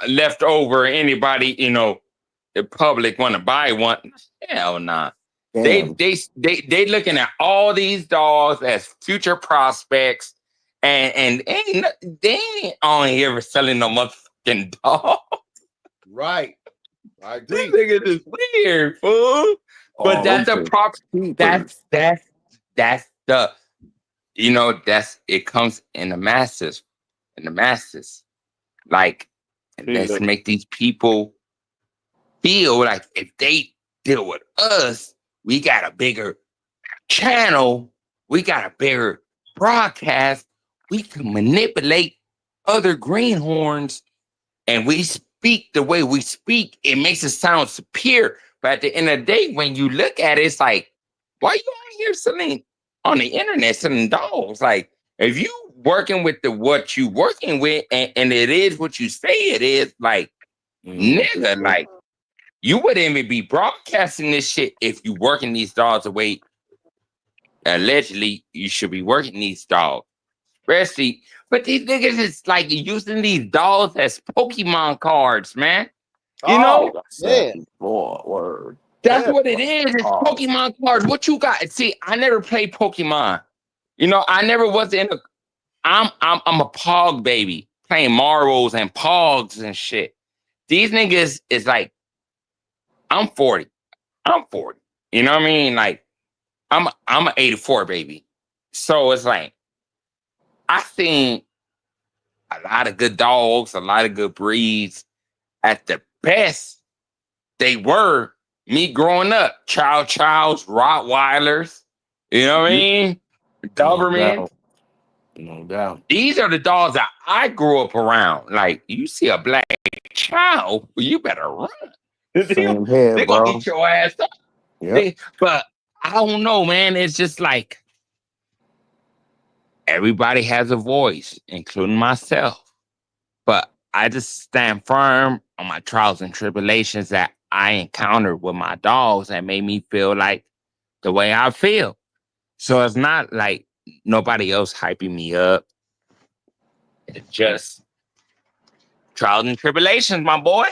left over. Anybody, the public want to buy one. Hell nah. Damn. They looking at all these dogs as future prospects, and they ain't on here selling no motherfucking dog. Right. I This agree. nigga is weird, fool. But Oh, that's a them prop. keepers. That's the it comes in the masses. Like, let's make these people feel like if they deal with us, we got a bigger channel, we got a bigger broadcast, we can manipulate other greenhorns, and we speak the way we speak. It makes it sound superior. But at the end of the day, when you look at it, it's like, why you on here selling on the internet selling dogs? Like, if you working with what you working with, and it is what you say it is, like, nigga, like, you wouldn't even be broadcasting this shit if you working these dogs the way allegedly you should be working these dogs. Especially, but these niggas is like using these dogs as Pokemon cards, man. You know, Man. Word. that's Yeah. what it is. It's Oh. Pokemon cards. What you got? See, I never played Pokemon. You know, I never was in a. I'm a Pog baby playing marbles and Pogs and shit. These niggas is like, I'm 40. You know what I mean? Like, I'm an 84 baby. So it's like, I seen a lot of good dogs, a lot of good breeds. At the best, they were me growing up. Chow Chows, Rottweilers, you know what I mean? Doberman. No doubt. These are the dogs that I grew up around. Like, you see a black chow, you better run. Same here, They're gonna bro. eat your ass up. Yep. But I don't know, man. It's just like everybody has a voice, including myself. But I just stand firm on my trials and tribulations that I encountered with my dogs that made me feel like the way I feel. So it's not like nobody else hyping me up. It's just trials and tribulations, my boy.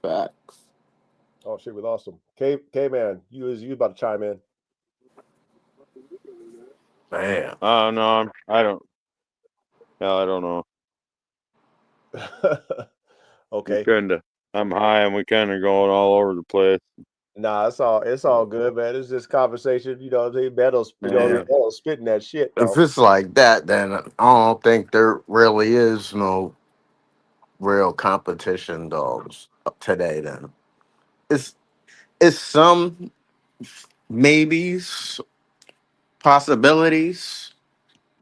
Facts. Oh shit, was awesome. K man, you about to chime in. Man. No, I don't know. Okay. I'm high and we kind of going all over the place. Nah, it's all good, man. It's just conversation. You know, Beto's spitting that shit. If Though. it's like that, then I don't think there really is no real competition dogs today. Then it's some maybes, possibilities,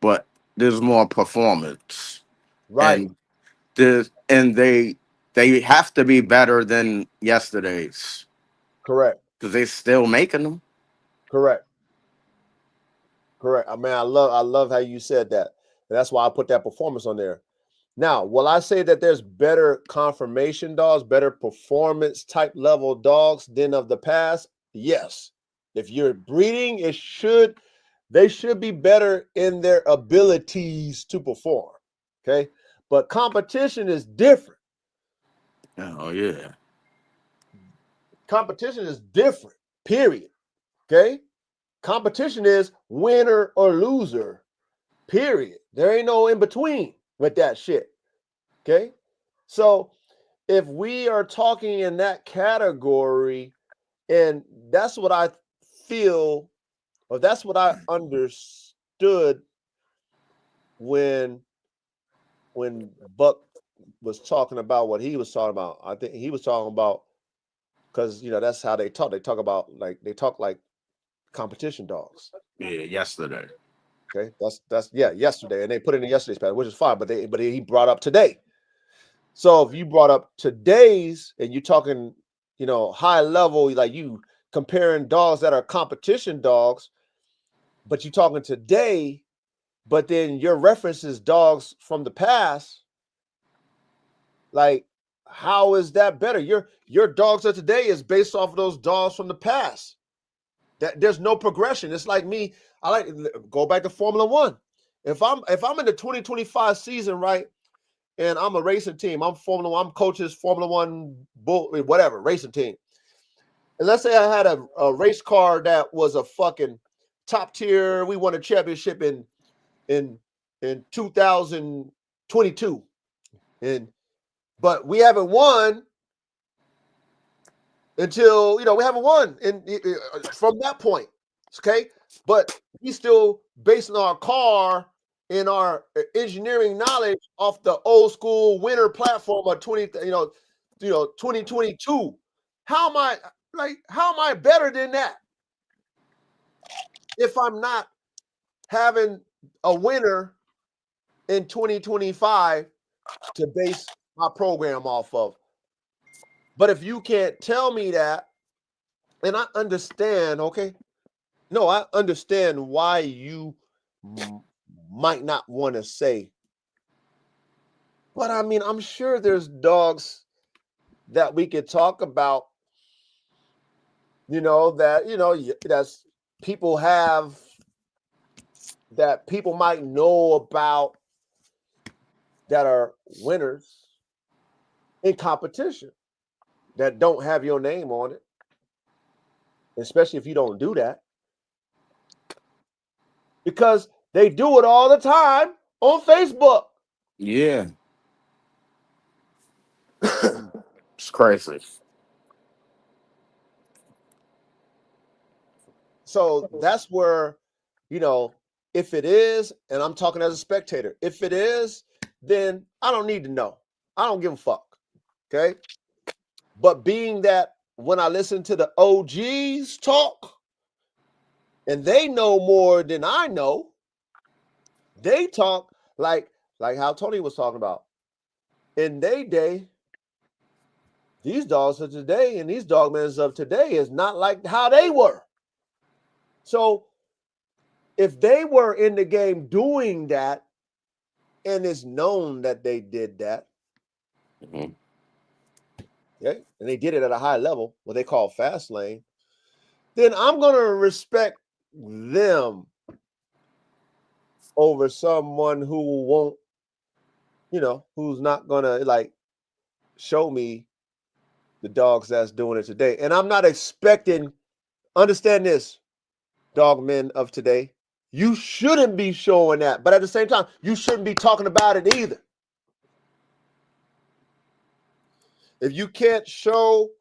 but there's more performance, Right. and they have to be better than yesterday's Correct. because they still making them. Correct. I mean, I love how you said that. And that's why I put that performance on there. Now, will I say that there's better confirmation dogs, better performance type level dogs than of the past? Yes. If you're breeding, they should be better in their abilities to perform. Okay. But competition is different. Oh yeah. Competition is different, period. Okay. Competition is winner or loser, period. There ain't no in between with that shit. Okay. So if we are talking in that category, and that's what I feel, or that's what I understood when Buck was talking about what he was talking about. I think he was talking about, because that's how they talk. They talk about like competition dogs. Yeah, yesterday. Okay, that's yesterday, and they put it in yesterday's pattern, which is fine. But he brought up today. So if you brought up today's, and you're talking, high level, like you comparing dogs that are competition dogs, but you're talking today, but then your reference is dogs from the past. Like, how is that better? Your dogs of today is based off of those dogs from the past. That there's no progression. It's like me. I like go back to Formula One. If I'm in the 2025 season, right, and I'm a racing team, I'm coaches Formula One bull, whatever racing team. And let's say I had a race car that was a fucking top tier. We won a championship in 2022, but we haven't won until we haven't won from that point. Okay, but we still basing our car and our engineering knowledge off the old school winter platform of 2022. How am I better than that if I'm not having a winner in 2025 to base my program off of? But if you can't tell me that, and I understand, okay, no, I understand why you might not want to say, but I mean, I'm sure there's dogs that we could talk about, that's people have, that people might know about, that are winners in competition that don't have your name on it, especially if you don't do that, because they do it all the time on Facebook. Yeah. It's crazy. So that's where, if it is, and I'm talking as a spectator, if it is, then I don't need to know. I don't give a fuck. Okay. But being that when I listen to the OGs talk, and they know more than I know, they talk like how Tony was talking about. In their day, these dogs of today and these dogmen of today is not like how they were. So if they were in the game doing that, and it's known that they did that, okay, and they did it at a high level, what they call fast lane, then I'm going to respect them over someone who won't, who's not going to show me the dogs that's doing it today. And I'm not expecting, understand this, dogmen of today, you shouldn't be showing that, but at the same time, you shouldn't be talking about it either. If you can't show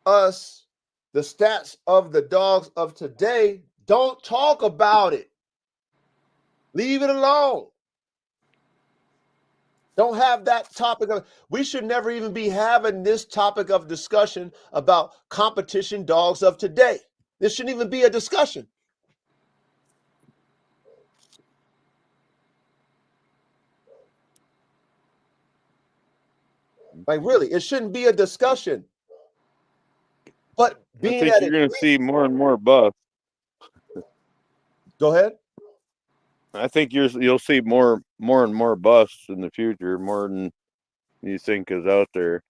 us the stats of the dogs of today, don't talk about it. Leave it alone. Don't have that topic of, we should never even be having this topic of discussion about competition dogs of today. This shouldn't even be a discussion. Like, really, it shouldn't be a discussion. But being I think that you're going to see more and more busts. Go ahead. I think you'll see more and more busts in the future, more than you think is out there.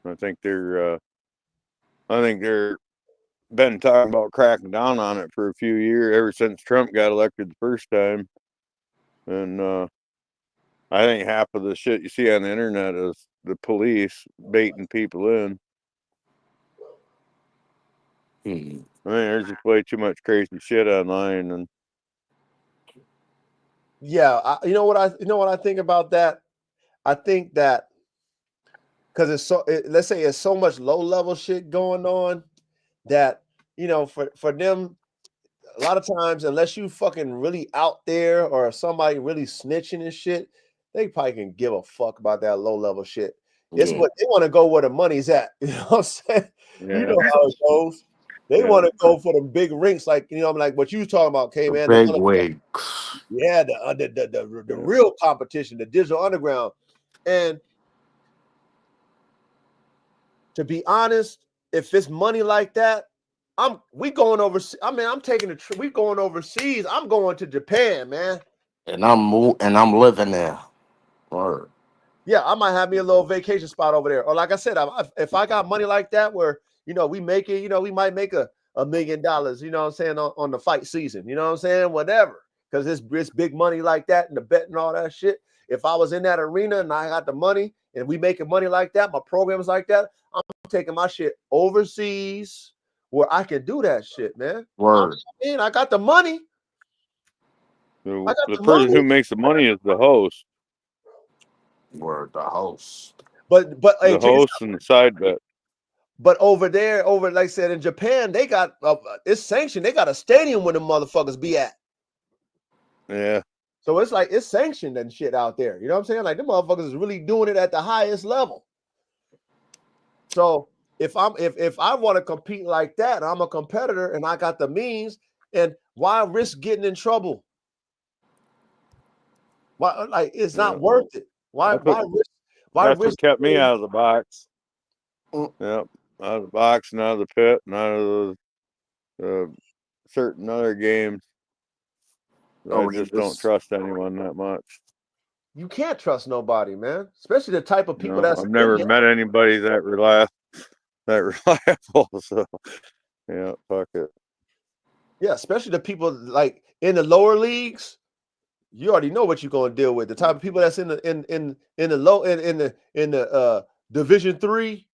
I think they're been talking about cracking down on it for a few years, ever since Trump got elected the first time. And I think half of the shit you see on the internet is the police baiting people in. I mean, there's just way too much crazy shit online, and yeah, you know what I think about that? I think that because let's say it's so much low level shit going on that for them, a lot of times, unless you fucking really out there or somebody really snitching and shit, they probably can give a fuck about that low level shit. It's what they want to go where the money's at. You know what I'm saying? yeah. You know how it goes. They want to go for the big rinks, like like what you was talking about, man. Big wigs. Yeah, the real competition, the digital underground. And to be honest, if it's money like that, we going overseas. I mean, I'm taking a trip. We going overseas. I'm going to Japan, man. And I'm living there. Word. Yeah, I might have me a little vacation spot over there. Or like I said, if I got money like that, where we make it, we might make $1 million. You know what I'm saying, on the fight season. You know what I'm saying, whatever. Because it's big money like that and the bet and all that shit. If I was in that arena and I got the money and we making money like that, my programs like that, I'm taking my shit overseas where I can do that shit, man. Word. I got the money. The person who makes the money is the host. Word. The host. But The host and the side bet. But over there, like I said, in Japan, they got it's sanctioned. They got a stadium where the motherfuckers be at. Yeah. So it's like it's sanctioned and shit out there. You know what I'm saying? Like the motherfuckers is really doing it at the highest level. So if I want to compete like that, and I'm a competitor and I got the means, and why risk getting in trouble? Why, like, it's not worth it. Why risk? That's what kept me out of the box. Yep, out of the box and out of the pit and out of the certain other games. I just don't trust anyone that much. You can't trust nobody, man. Especially the type of people that's. I've never met anybody that reliable. So yeah, fuck it. Yeah, especially the people like in the lower leagues. You already know what you're gonna deal with. The type of people that's in the Division 3.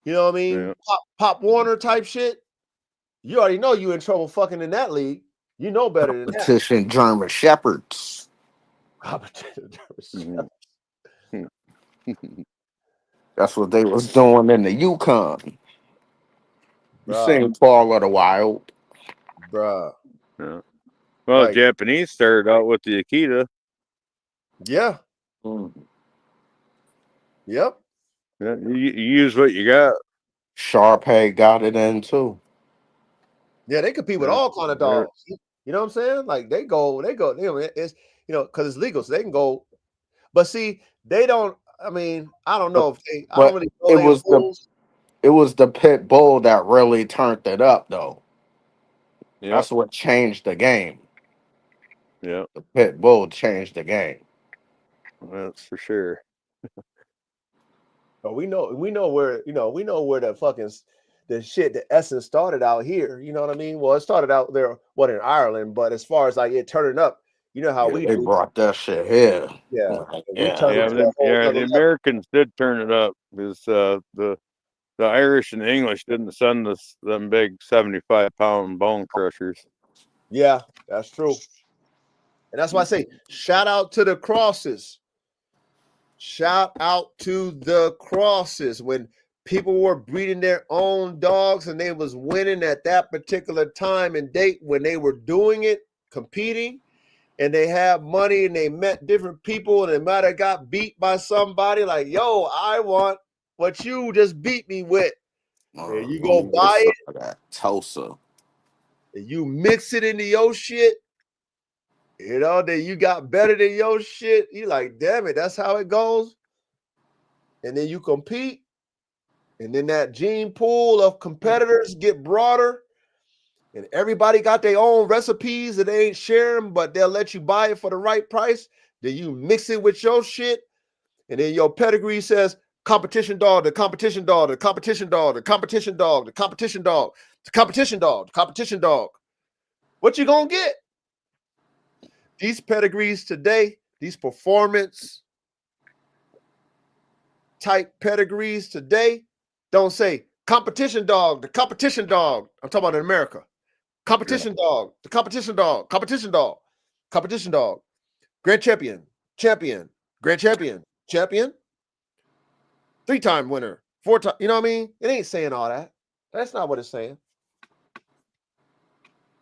You know what I mean? Yeah. Pop Warner type shit. You already know you in trouble fucking in that league. You know better than that. Competition German Shepherds. Competition German Shepherds. That's what they was doing in the Yukon. You seen Fall of the Wild. Bruh. Yeah. Well, like, the Japanese started out with the Akita. Yeah. Yep. Yeah, you use what you got. Sharpay got it in too. Yeah, they compete with all kind of dogs. You know what I'm saying? Like they go, it's because it's legal, so they can go. But see, they don't. I mean, I don't know if they. I don't really know. It was the pit bull that really turned it up, though. Yep. That's what changed the game. Yeah, the pit bull changed the game. That's for sure. But we know where the fucking the essence started out here. You know what I mean? Well, it started out there, in Ireland, but as far as like it turning up, you know how they brought that shit here. Yeah, the Americans did turn it up because the Irish and the English didn't send us them big 75-pound bone crushers. Yeah, that's true. And that's why I say shout out to the crosses. Shout out to the crosses when people were breeding their own dogs and they was winning at that particular time and date when they were doing it, competing, and they have money and they met different people and they might have got beat by somebody like, yo, I want what you just beat me with. And you go buy it. That Tulsa. And you mix it into your shit. You know, then you got better than your shit. You like, damn it, that's how it goes. And then you compete. And then that gene pool of competitors get broader. And everybody got their own recipes that they ain't sharing, but they'll let you buy it for the right price. Then you mix it with your shit. And then your pedigree says competition dog, the competition dog, the competition dog, the competition dog, the competition dog, the competition dog, the competition dog. What you gonna get? These pedigrees today, these performance type pedigrees today, don't say competition dog, the competition dog. I'm talking about in America. Competition dog, the competition dog, competition dog, competition dog, grand champion, grand champion, 3-time winner, 4-time. You know what I mean? It ain't saying all that. That's not what it's saying.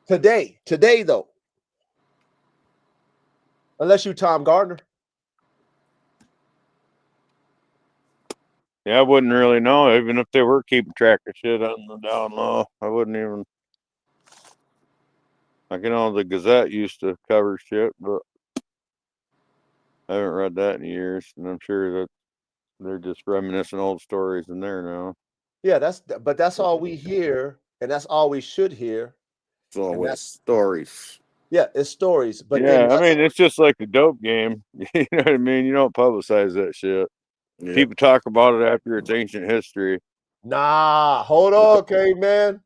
Today though, unless you Tom Gardner. Yeah, I wouldn't really know, even if they were keeping track of shit on the down low. I wouldn't even. Like, the Gazette used to cover shit, but I haven't read that in years, and I'm sure that they're just reminiscing old stories in there now. Yeah, that's all we hear, and that's all we should hear. It's always stories. Yeah, it's stories. But yeah, I mean, it's just like the dope game. You know what I mean? You don't publicize that shit. Yeah. People talk about it after it's ancient history. Nah, hold on, okay, man.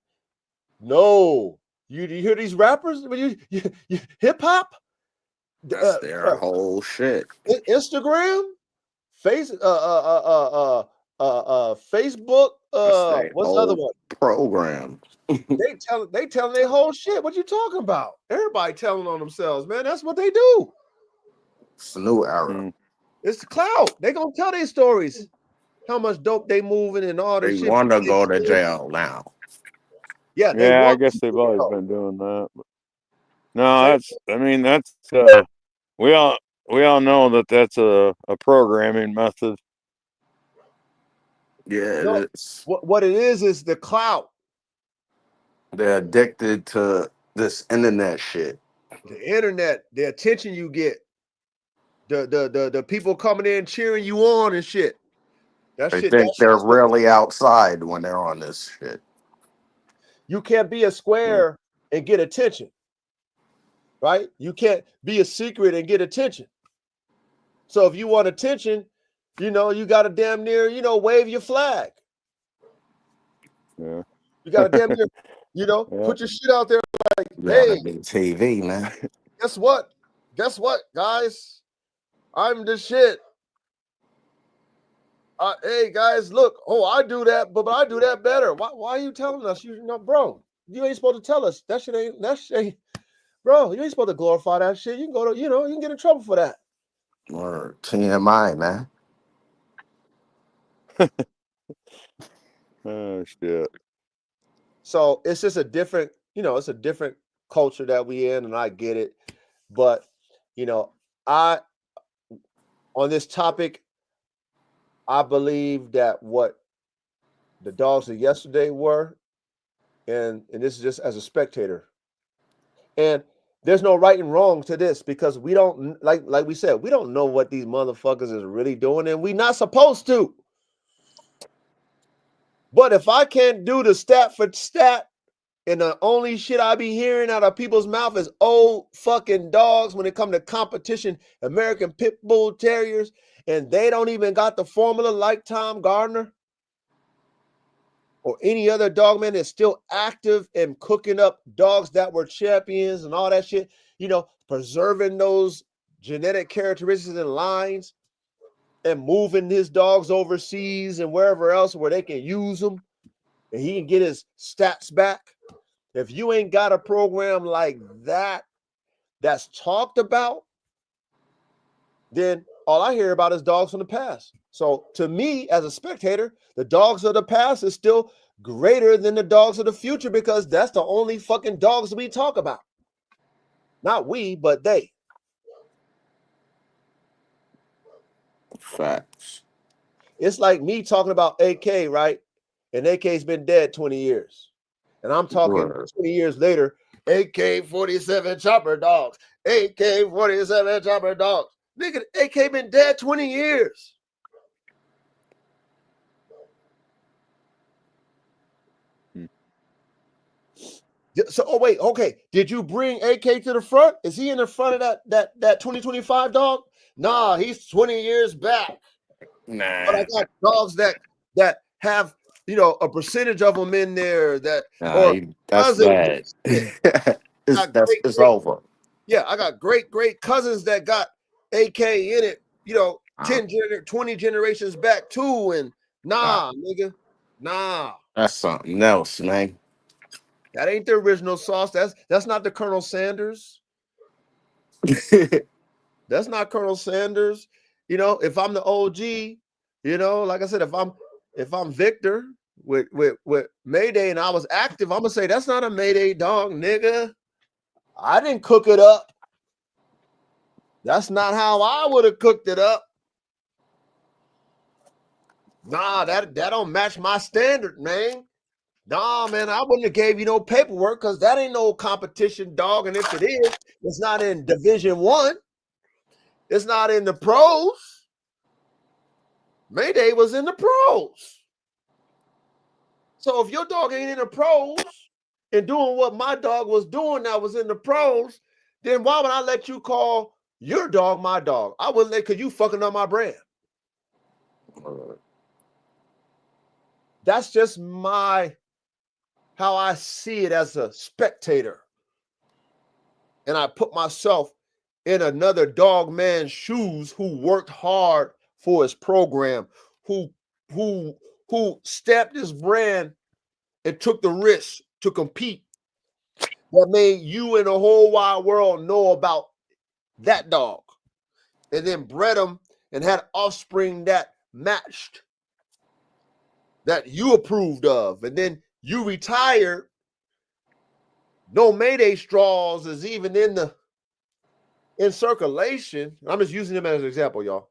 No, you hear these rappers? You hip hop? That's their whole shit. Instagram, Facebook, what's the other one? Program. They telling their whole shit. What you talking about? Everybody telling on themselves, man. That's what they do. It's a new era. It's the clout. They gonna tell their stories. How much dope they moving and all this They shit. want to go to jail now. Yeah, they Yeah, I want guess to they've go. always been doing that. But no, that's we all know that's a programming method. Yeah, No, it is. what it is the clout. They're addicted to this internet shit. The internet, the attention you get, the people coming in cheering you on and shit. That They shit. think they're really outside when they're on this shit. You can't be a square and get attention, right? You can't be a secret and get attention. So if you want attention, you got to damn near, wave your flag. Yeah. You got to damn near, put your shit out there like, hey, TV, man. guess what? Guess what, guys? I'm the shit. Hey, guys, look. Oh, I do that, but I do that better. Why are you telling us? Bro, you ain't supposed to tell us. That shit ain't, bro, you ain't supposed to glorify that shit. You can go to, you can get in trouble for that. Or TMI, man. Oh shit. So it's just a different, it's a different culture that we in, and I get it. But, on this topic, I believe that what the dogs of yesterday were, and this is just as a spectator. And there's no right and wrong to this because we don't, like we said, we don't know what these motherfuckers is really doing, and we not supposed to. But if I can't do the stat for stat, and the only shit I be hearing out of people's mouth is old fucking dogs when it come to competition, American Pit Bull Terriers, and they don't even got the formula like Tom Gardner or any other dog man that's still active and cooking up dogs that were champions and all that shit, preserving those genetic characteristics and lines and moving his dogs overseas and wherever else where they can use them and he can get his stats back. If you ain't got a program like that that's talked about, then all I hear about is dogs from the past. So to me, as a spectator, the dogs of the past is still greater than the dogs of the future because that's the only fucking dogs we talk about. Not we, but they. Facts. It's like me talking about AK, right? And AK's been dead 20 years. And I'm talking 20 years later, AK-47 chopper dogs, AK-47 chopper dogs. Nigga, AK been dead 20 years. So, wait, okay. Did you bring AK to the front? Is he in the front of that 2025 dog? Nah, he's 20 years back. Nah. But I got dogs that have, a percentage of them in there that that's bad. It's over. Yeah, I got great cousins that got AK in it, 20 generations back too. And nigga, nah. That's something else, man. That ain't the original sauce. That's not the Colonel Sanders. That's not Colonel Sanders. If I'm the OG, like I said, if I'm Victor with Mayday and I was active, I'm gonna say that's not a Mayday dog, nigga. I didn't cook it up. That's not how I would have cooked it up. Nah, that don't match my standard, man. Nah, man, I wouldn't have gave you no paperwork because that ain't no competition dog. And if it is, it's not in Division 1. It's not in the pros. Mayday was in the pros. So if your dog ain't in the pros and doing what my dog was doing that was in the pros, then why would I let you call your dog my dog? I wouldn't let, because you fucking up my brand. That's just how I see it as a spectator. And I put myself in another dog man's shoes who worked hard for his program, who who stamped this brand and took the risk to compete that made you and the whole wide world know about that dog, and then bred them and had offspring that matched, that you approved of, and then you retired. No Mayday straws is even in circulation. I'm just using them as an example, y'all.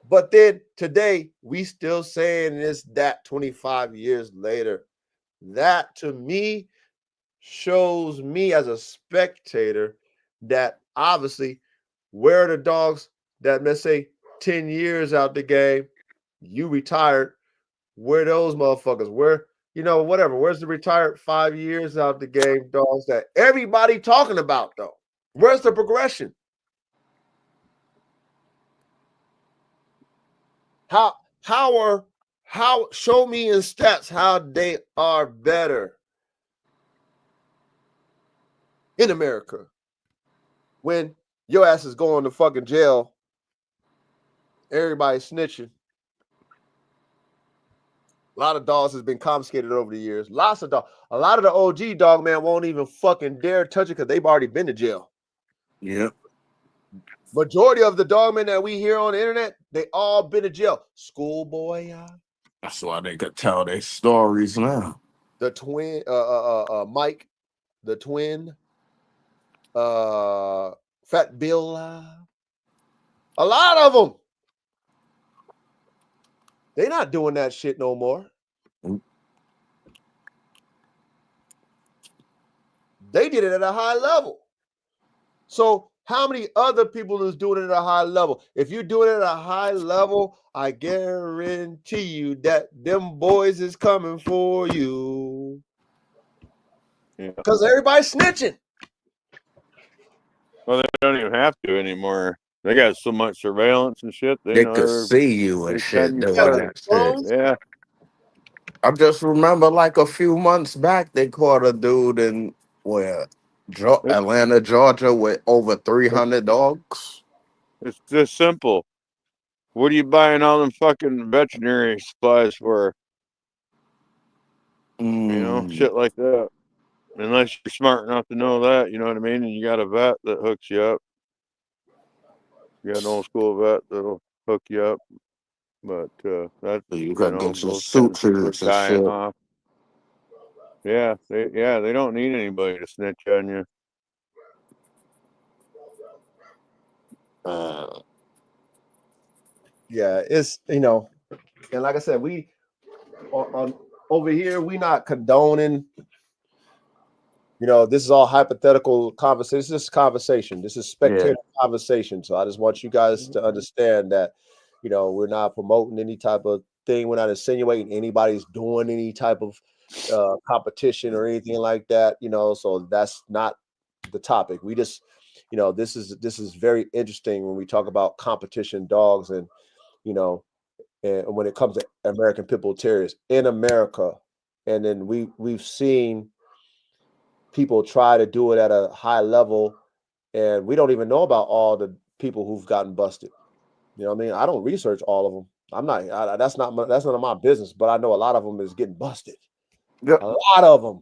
But then today we still saying this, that 25 years later. That to me shows me as a spectator that obviously where are the dogs that, let's say, 10 years out the game, you retired, where those motherfuckers, where, whatever, where's the retired 5 years out the game dogs that everybody talking about though? Where's the progression? How show me in stats how they are better in America when your ass is going to fucking jail, everybody snitching. A lot of dogs has been confiscated over the years. Lots of dogs. A lot of the OG dog man won't even fucking dare touch it because they've already been to jail. Yep. Majority of the dog men that we hear on the internet, they all been to jail. Schoolboy, That's why they could tell their stories now. the twin, Mike, the twin, Fat Bill, a lot of them. They not doing that shit no more. They did it at a high level. So how many other people is doing it at a high level? If you're doing it at a high level, I guarantee you that them boys is coming for you. Because everybody's snitching. Well, they don't even have to anymore. They got so much surveillance and shit. They could see you and shit doing that shit. Yeah. I just remember like a few months back, they caught a dude in Atlanta, Georgia, with over 300 dogs. It's just simple. What are you buying all them fucking veterinary supplies for? Shit like that. Unless you're smart enough to know that, you know what I mean? And you got a vet that hooks you up. You got an old school vet that'll hook you up. But that's You gotta get your those suit kind of shirts and dying shit. off. Yeah, they don't need anybody to snitch on you. Yeah, it's and like I said, we on over here, we not condoning. This is all hypothetical conversation. This is conversation. This is spectator conversation. So I just want you guys to understand that, we're not promoting any type of thing. We're not insinuating anybody's doing any type of competition or anything like that. So that's not the topic. We just, this is very interesting when we talk about competition dogs and, and when it comes to American Pit Bull Terriers in America. And then we've seen people try to do it at a high level, and we don't even know about all the people who've gotten busted. You know what I mean? I don't research all of them. I'm not. That's none of my business. But I know a lot of them is getting busted. Yep. A lot of them.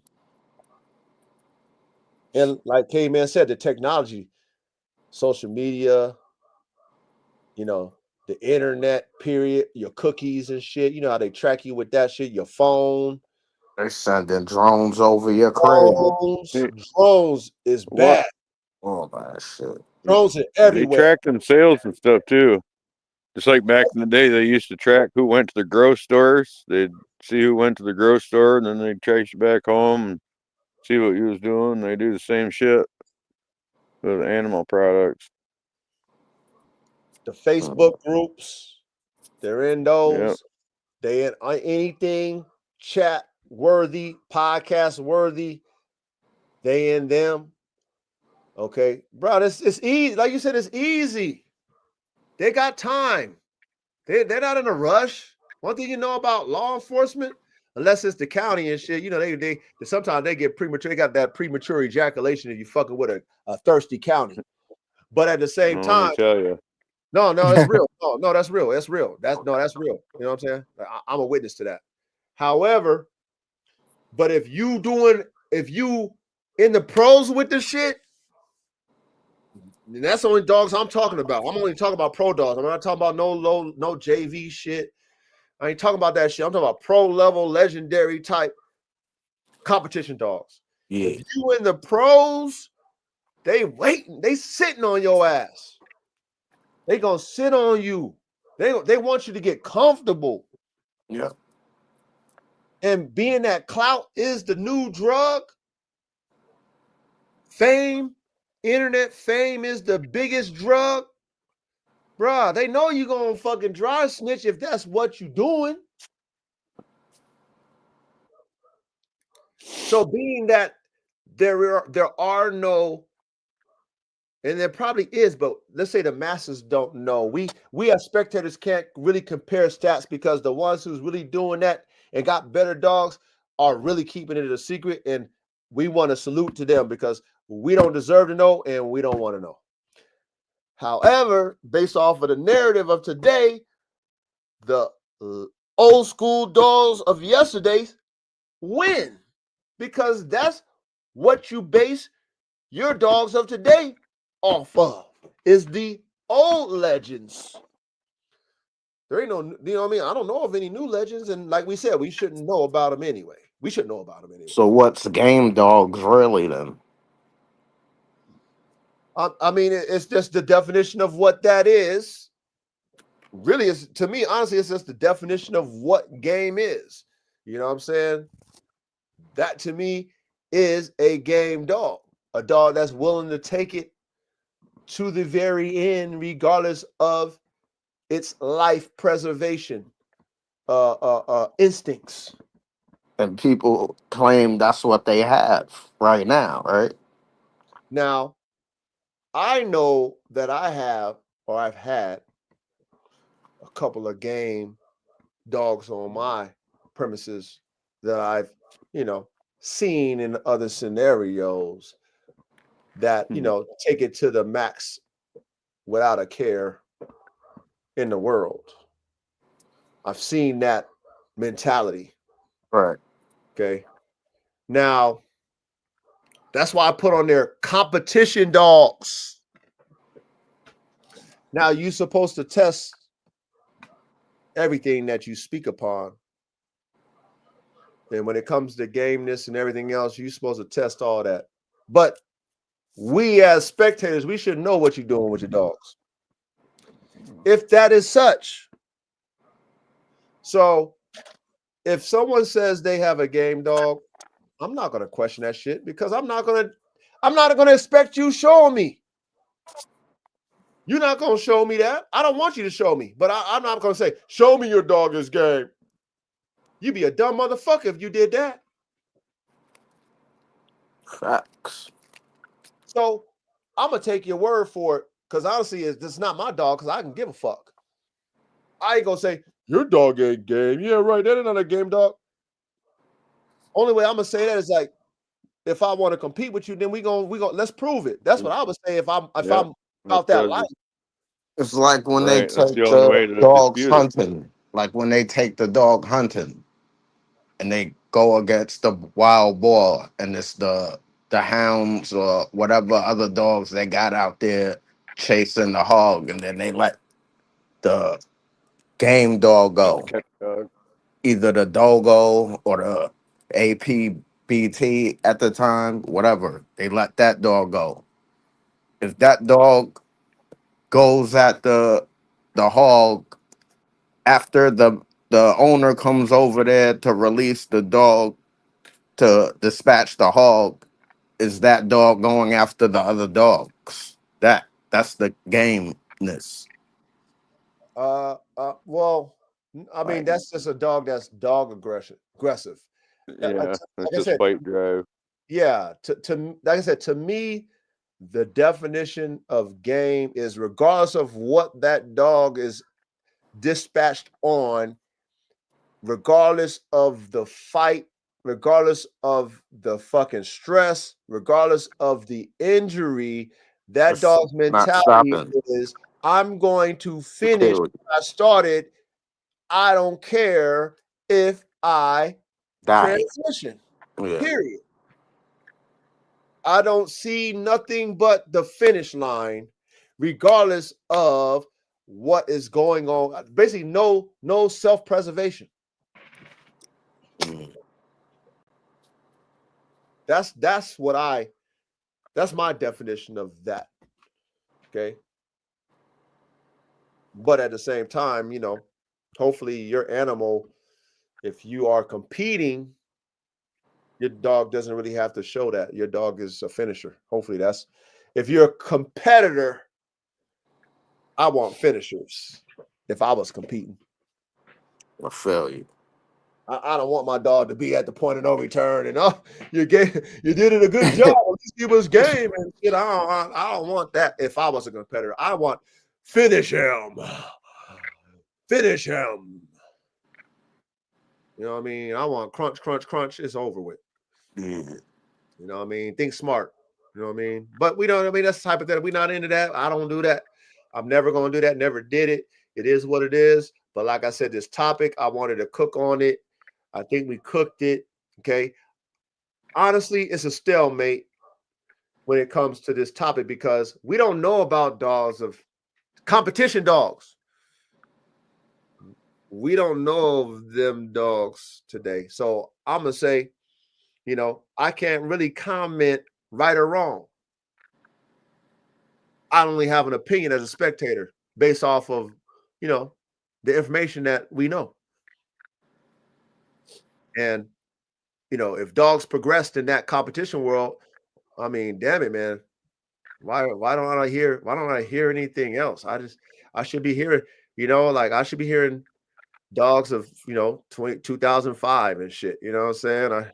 And like K-Man said, the technology, social media, the internet, period, your cookies and shit. You know how they track you with that shit, your phone. They sending drones over your crib. Drones is bad. All that shit. Drones are everywhere. They track them sales and stuff too. Just like back in the day, they used to track who went to the grocery stores. They'd see who went to the grocery store, and then they'd trace you back home and see what you was doing. They do the same shit with animal products. The Facebook groups, they're in those. Yep. They in anything chat worthy, podcast worthy. They in them. Okay, bro, it's easy. Like you said, it's easy. They got time. They're not in a rush. One thing you know about law enforcement, unless it's the county and shit, they sometimes they get premature. They got that premature ejaculation if you fucking with a thirsty county. But at the same time, tell you. No, that's real. No, that's real. That's real. That's real. You know what I'm saying? I'm a witness to that. However, but if you in the pros with the shit, and that's the only dogs I'm talking about. I'm only talking about pro dogs. I'm not talking about no JV shit. I ain't talking about that shit. I'm talking about pro level, legendary type competition dogs. Yeah. If you in the pros, they waiting. They sitting on your ass. They gonna sit on you. They want you to get comfortable. Yeah. And being that clout is the new drug. Fame, internet fame is the biggest drug. Bruh, they know you gonna fucking dry snitch if that's what you doing. So being that there are no, and there probably is, but let's say the masses don't know. We as spectators can't really compare stats because the ones who's really doing that and got better dogs are really keeping it a secret. And we want to salute to them because we don't deserve to know and we don't want to know. However, based off of the narrative of today, the old school dogs of yesterday win because that's what you base your dogs of today off of is the old legends. There ain't no, you know what I mean? I don't know of any new legends. And like we said, we shouldn't know about them anyway. We should know about them anyway. So what's game dogs really then? I mean, it's just the definition of what that is. Really, is to me, honestly, it's just the definition of what game is. You know what I'm saying? That to me is a game dog, a dog that's willing to take it to the very end, regardless of its life preservation instincts. And people claim that's what they have right now, right? Now, I know that I've had a couple of game dogs on my premises that I've, seen in other scenarios that, take it to the max without a care in the world. I've seen that mentality. Right. Okay. Now, that's why I put on there competition dogs. Now, you're supposed to test everything that you speak upon. And when it comes to gameness and everything else, you're supposed to test all that. But we as spectators, we should know what you're doing with your dogs. If that is such. So if someone says they have a game dog, I'm not going to question that shit because I'm not going to expect you showing me. You're not going to show me that. I don't want you to show me, but I'm not going to say, show me your dog is game. You'd be a dumb motherfucker if you did that. Facts. So I'm going to take your word for it because honestly, this is not my dog because I can give a fuck. I ain't going to say, your dog ain't game. Yeah, right. That ain't not a game dog. Only way I'm going to say that is like, if I want to compete with you, then we gonna let's prove it. That's what I would say if I'm out that life. It's like when Right, they that's take the only way the to dogs dispute it. hunting. Like when they take the dog hunting and they go against the wild boar and it's the hounds or whatever other dogs they got out there chasing the hog, and then they let the game dog go. Catch dog. Either the dogo or the APBT at the time, whatever. They let that dog go. If that dog goes at the hog after the owner comes over there to release the dog to dispatch the hog, is that dog going after the other dogs? That's the gameness. Well, I mean, that's just a dog that's aggressive. Yeah, Like it's just fight drive. Yeah, to like I said, to me, the definition of game is regardless of what that dog is dispatched on, regardless of the fight, regardless of the fucking stress, regardless of the injury, that It's dog's not mentality stopping. is I'm going to finish Period. what I started. I don't care if I Die. transition. Yeah. Period. I don't see nothing but the finish line, regardless of what is going on. Basically, no self-preservation. Mm. That's my definition of that. Okay. But at the same time, you know, hopefully your animal, if you are competing, your dog doesn't really have to show that. Your dog is a finisher. Hopefully that's, if you're a competitor, I want finishers if I was competing. I feel you. I don't want my dog to be at the point of no return and you did it a good job. At least he was game and shit. I don't want that if I was a competitor. I want finish him. Finish him. You know what I mean? I want crunch, crunch, crunch. It's over with. Mm. You know what I mean? Think smart. You know what I mean? But we don't, I mean, that's the type of thing. We're not into that. I don't do that. I'm never going to do that. Never did it. It is what it is. But like I said, this topic, I wanted to cook on it. I think we cooked it. Okay. Honestly, it's a stalemate when it comes to this topic because we don't know about dogs of competition dogs. We don't know of them dogs today. So I'm going to say, you know, I can't really comment right or wrong. I only have an opinion as a spectator based off of, you know, the information that we know. And, you know, if dogs progressed in that competition world, I mean, damn it, man. Why don't I hear anything else? I should be hearing, you know, like I should be hearing dogs of, you know, 2005 and shit, you know what I'm saying?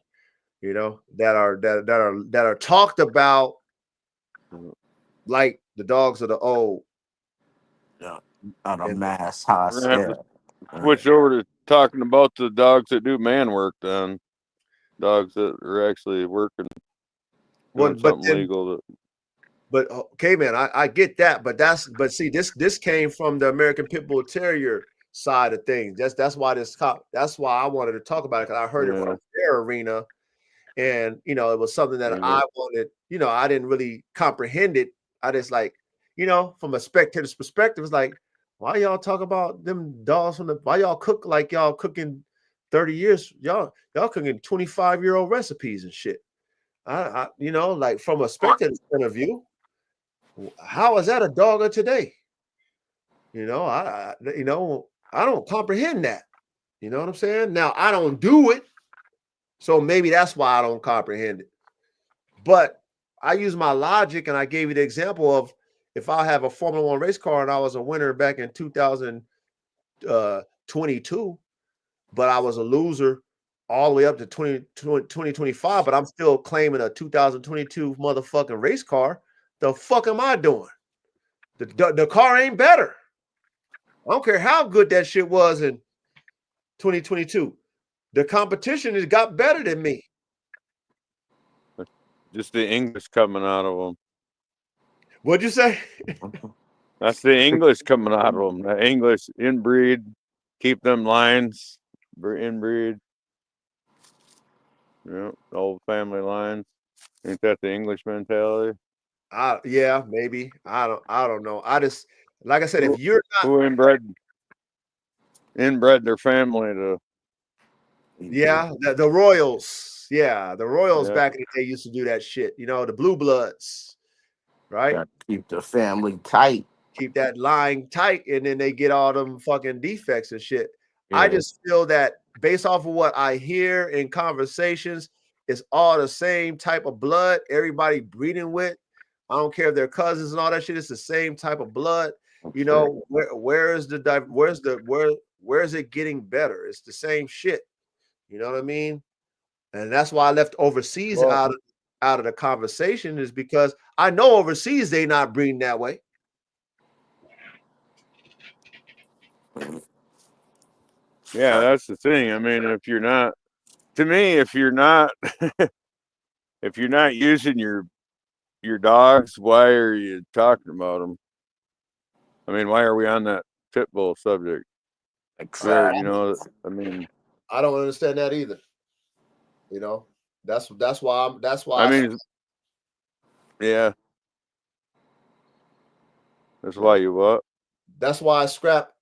You know, that are talked about like the dogs of the old. Yeah. On a And mass high We're gonna have to scale. switch over to talking about the dogs that do man work then. Dogs that are actually working, doing but something then legal. But okay, man, I get that, but see, this came from the American Pit Bull Terrier side of things. That's why that's why I wanted to talk about it because I heard it Yeah. from their arena, and you know, it was something that I wanted. You know, I didn't really comprehend it. I just like, you know, from a spectator's perspective, it's like, why y'all talk about them dogs from why y'all cook like y'all cooking 30 years, y'all cooking 25-year-old recipes and shit. You know, like from a spectator's point of view. How is that a dog of today? You know, I don't comprehend that. You know what I'm saying? Now I don't do it, so maybe that's why I don't comprehend it. But I use my logic, and I gave you the example of if I have a Formula One race car and I was a winner back in 2022, but I was a loser all the way up to 2025, but I'm still claiming a 2022 motherfucking race car. The fuck am I doing? The car ain't better. I don't care how good that shit was in 2022. The competition has got better than me. Just the English coming out of them. What'd you say? That's the English coming out of them. The English inbreed, keep them lines, inbreed. You know, old family lines. Ain't that the English mentality? Yeah, maybe. I don't know. I just, like I said, if you're not Who inbred their family to. Yeah, the Royals. Yeah, the Royals Yeah. back in the day used to do that shit. You know, the Blue Bloods, right? Gotta keep the family tight. Keep that line tight, and then they get all them fucking defects and shit. Yeah. I just feel that based off of what I hear in conversations, it's all the same type of blood everybody breeding with. I don't care if they're cousins and all that shit. It's the same type of blood. You know, where's it getting better? It's the same shit. You know what I mean? And that's why I left overseas out of the conversation is because I know overseas they not breeding that way. Yeah, that's the thing. I mean, if you're not, to me, if you're not using your dogs, why are you talking about them? I mean, why are we on that pit bull subject? There, you know, I mean, I don't understand that either. You know, that's why I mean, yeah, that's why you what? that's why I scrapped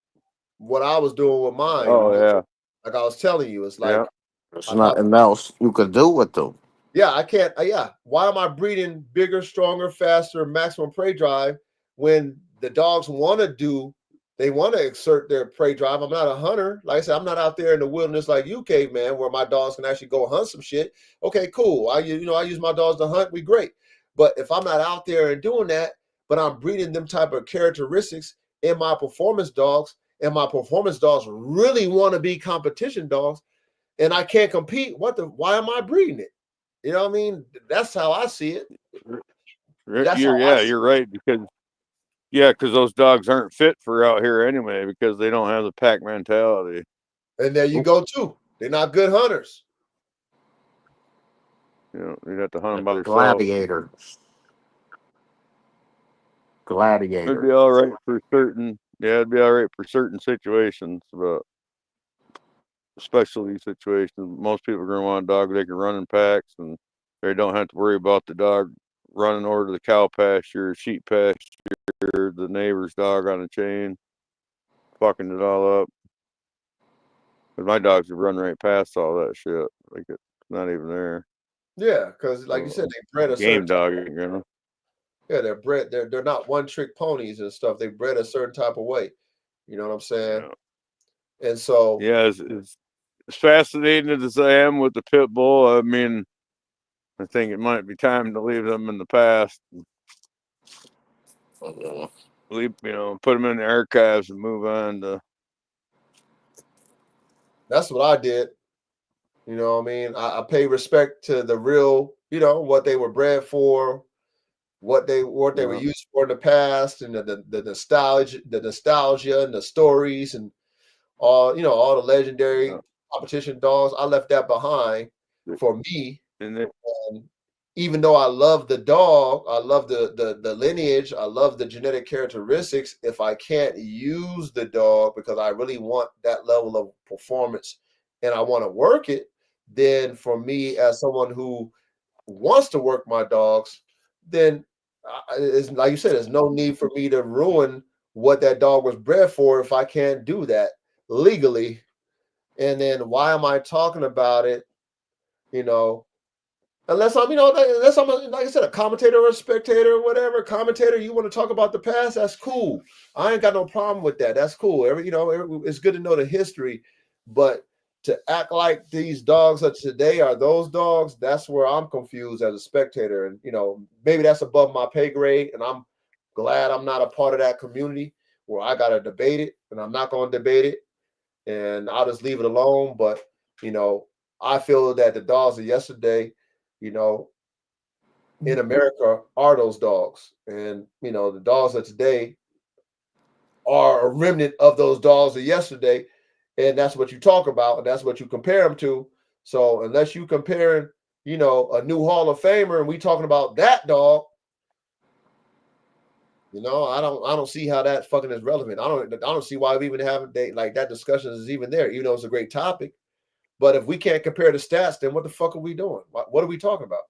what I was doing with mine. Oh yeah, Like I was telling you, it's like yeah. There's nothing else you could do with them. yeah, I can't. Yeah, why am I breeding bigger, stronger, faster, maximum prey drive when the dogs want to do? They want to exert their prey drive. I'm not a hunter. Like I said, I'm not out there in the wilderness like you, caveman, where my dogs can actually go hunt some shit. Okay, cool. I use my dogs to hunt. We great. But if I'm not out there and doing that, but I'm breeding them type of characteristics in my performance dogs, and my performance dogs really want to be competition dogs, and I can't compete, why am I breeding it? You know what I mean? That's how I see it. You're right because those dogs aren't fit for out here anyway because they don't have the pack mentality. And there you go too. They're not good hunters. You know, you have to hunt them by yourself. Gladiators. It'd be all right for certain. Yeah, it'd be all right for certain situations, but especially situations, most people are gonna want a dog they can run in packs, and they don't have to worry about the dog running over to the cow pasture, sheep pasture, the neighbor's dog on a chain, fucking it all up. But my dogs would run right past all that shit. Like it's not even there. Yeah, because like you said, they bred a game certain dog, you know. Yeah, they're bred. They're not one trick ponies and stuff. They bred a certain type of way. You know what I'm saying? Yeah. And so yeah, as fascinating as I am with the pit bull, I mean, I think it might be time to leave them in the past. Leave, put them in the archives and move on to. That's what I did. You know what I mean? I pay respect to the real, what they were bred for, what they were used for in the past, and the nostalgia and the stories and all the legendary competition dogs. I left that behind for me. And even though I love the dog, I love the lineage, I love the genetic characteristics, if I can't use the dog because I really want that level of performance and I want to work it, then for me as someone who wants to work my dogs, then it's like you said, there's no need for me to ruin what that dog was bred for if I can't do that legally. And then why am I talking about it? Unless I'm, like I said, a commentator or a spectator or whatever. Commentator, you want to talk about the past? That's cool. I ain't got no problem with that. That's cool. It's good to know the history, but to act like these dogs of today are those dogs, that's where I'm confused as a spectator. And maybe that's above my pay grade, and I'm glad I'm not a part of that community where I gotta debate it, and I'm not gonna debate it, and I'll just leave it alone. But I feel that the dogs of yesterday, in America are those dogs. And, the dogs of today are a remnant of those dogs of yesterday. And that's what you talk about. And that's what you compare them to. So unless you comparing, a new Hall of Famer and we talking about that dog, I don't see how that fucking is relevant. I don't see why we even have like that discussion is even there, even though it's a great topic. But if we can't compare the stats, then what the fuck are we doing? What are we talking about?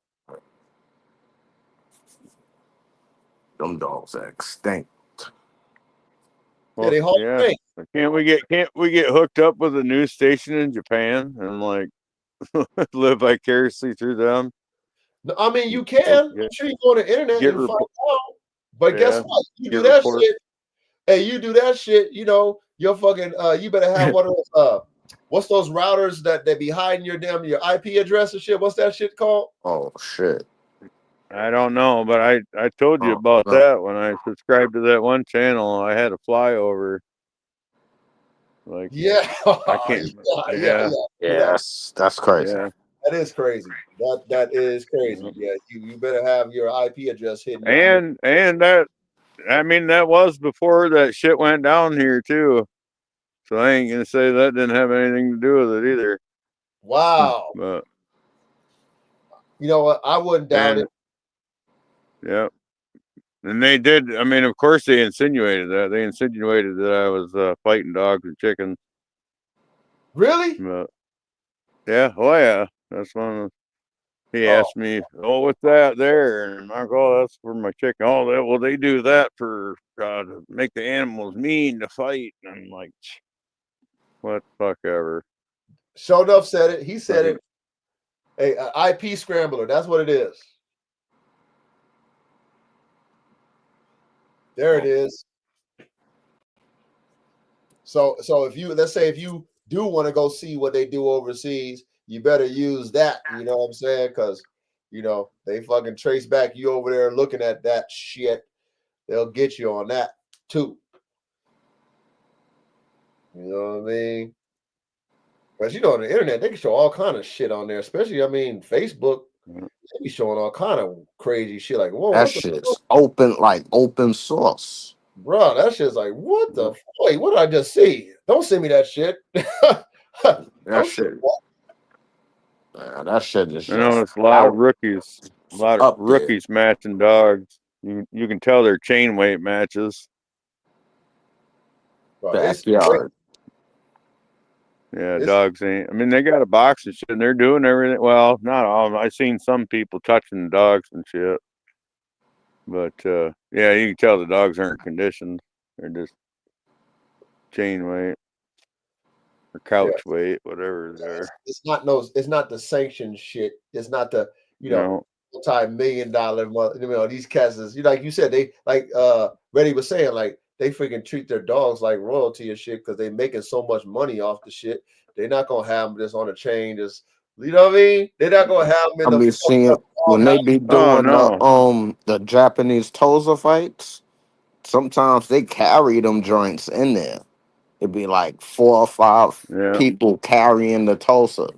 Them dogs are extinct. Well, yeah. Can't we get hooked up with a news station in Japan and like live vicariously through them? I mean, you can. I'm sure you go on the internet and find out. But guess what? You do that shit. Hey, you do that shit. You're fucking. You better have one of those. What's those routers that they be hiding your IP address and shit? What's that shit called? Oh shit. I don't know, but I told you about that when I subscribed to that one channel. I had a flyover. Like I can't. Yes, that's crazy. Yeah. That is crazy. That is crazy. Yeah, you better have your IP address hidden. And that, I mean, that was before that shit went down here too. So I ain't gonna say that didn't have anything to do with it either. Wow. But you know what? I wouldn't doubt it. Yeah. And they did. I mean, of course, they insinuated that. They insinuated that I was fighting dogs and chickens. Really? But yeah, oh yeah, that's one. He Oh. asked me, "Oh, what's that there?" And I'm like, "Oh, that's for my chicken." Oh, that, well, they do that for to make the animals mean to fight. And I'm like, what the fuck ever. Show enough said it. He said it. Hey, IP scrambler. That's what it is. There it is. So if you, let's say if you do want to go see what they do overseas, you better use that. You know what I'm saying? Because they fucking trace back you over there looking at that shit. They'll get you on that too. You know what I mean? But on the internet, they can show all kind of shit on there, especially, Facebook. They be showing all kind of crazy shit. Like, whoa, That what the shit's open source. bro? That shit's like, what the? Wait, what did I just see? Don't send me that shit. That shit. That shit is. I know it's a lot of rookies. A lot of rookies matching dogs. You can tell they're chain weight matches. Backyard. Yeah, dogs ain't. I mean, they got a box and shit, and they're doing everything. Well, not all. I've seen some people touching the dogs and shit. But yeah, you can tell the dogs aren't conditioned. They're just chain weight or couch weight, whatever they're. It's not the sanctioned shit. It's not the multi-million-dollar. These cats is like you said. They like Reddy was saying, like they freaking treat their dogs like royalty and shit because they making so much money off the shit. They're not gonna have them just on a chain. Just they're not gonna have them in seeing when they be doing the Japanese Toza fights. Sometimes they carry them joints in there. It'd be like 4 or 5 people carrying the Tulsa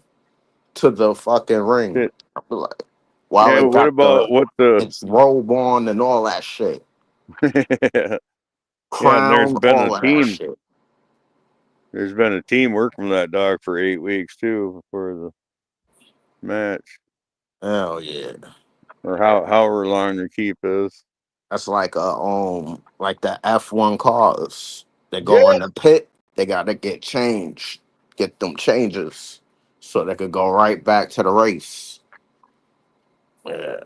to the fucking ring. I'd be like, while it got its robe on and all that shit. Crown, there's been all a team. That shit. There's been a team working with that dog for 8 weeks too before the match. Hell yeah. Or however long their keep is. That's like the F1 cars. They go in the pit, they gotta get changed, get them changes so they could go right back to the race. Yeah.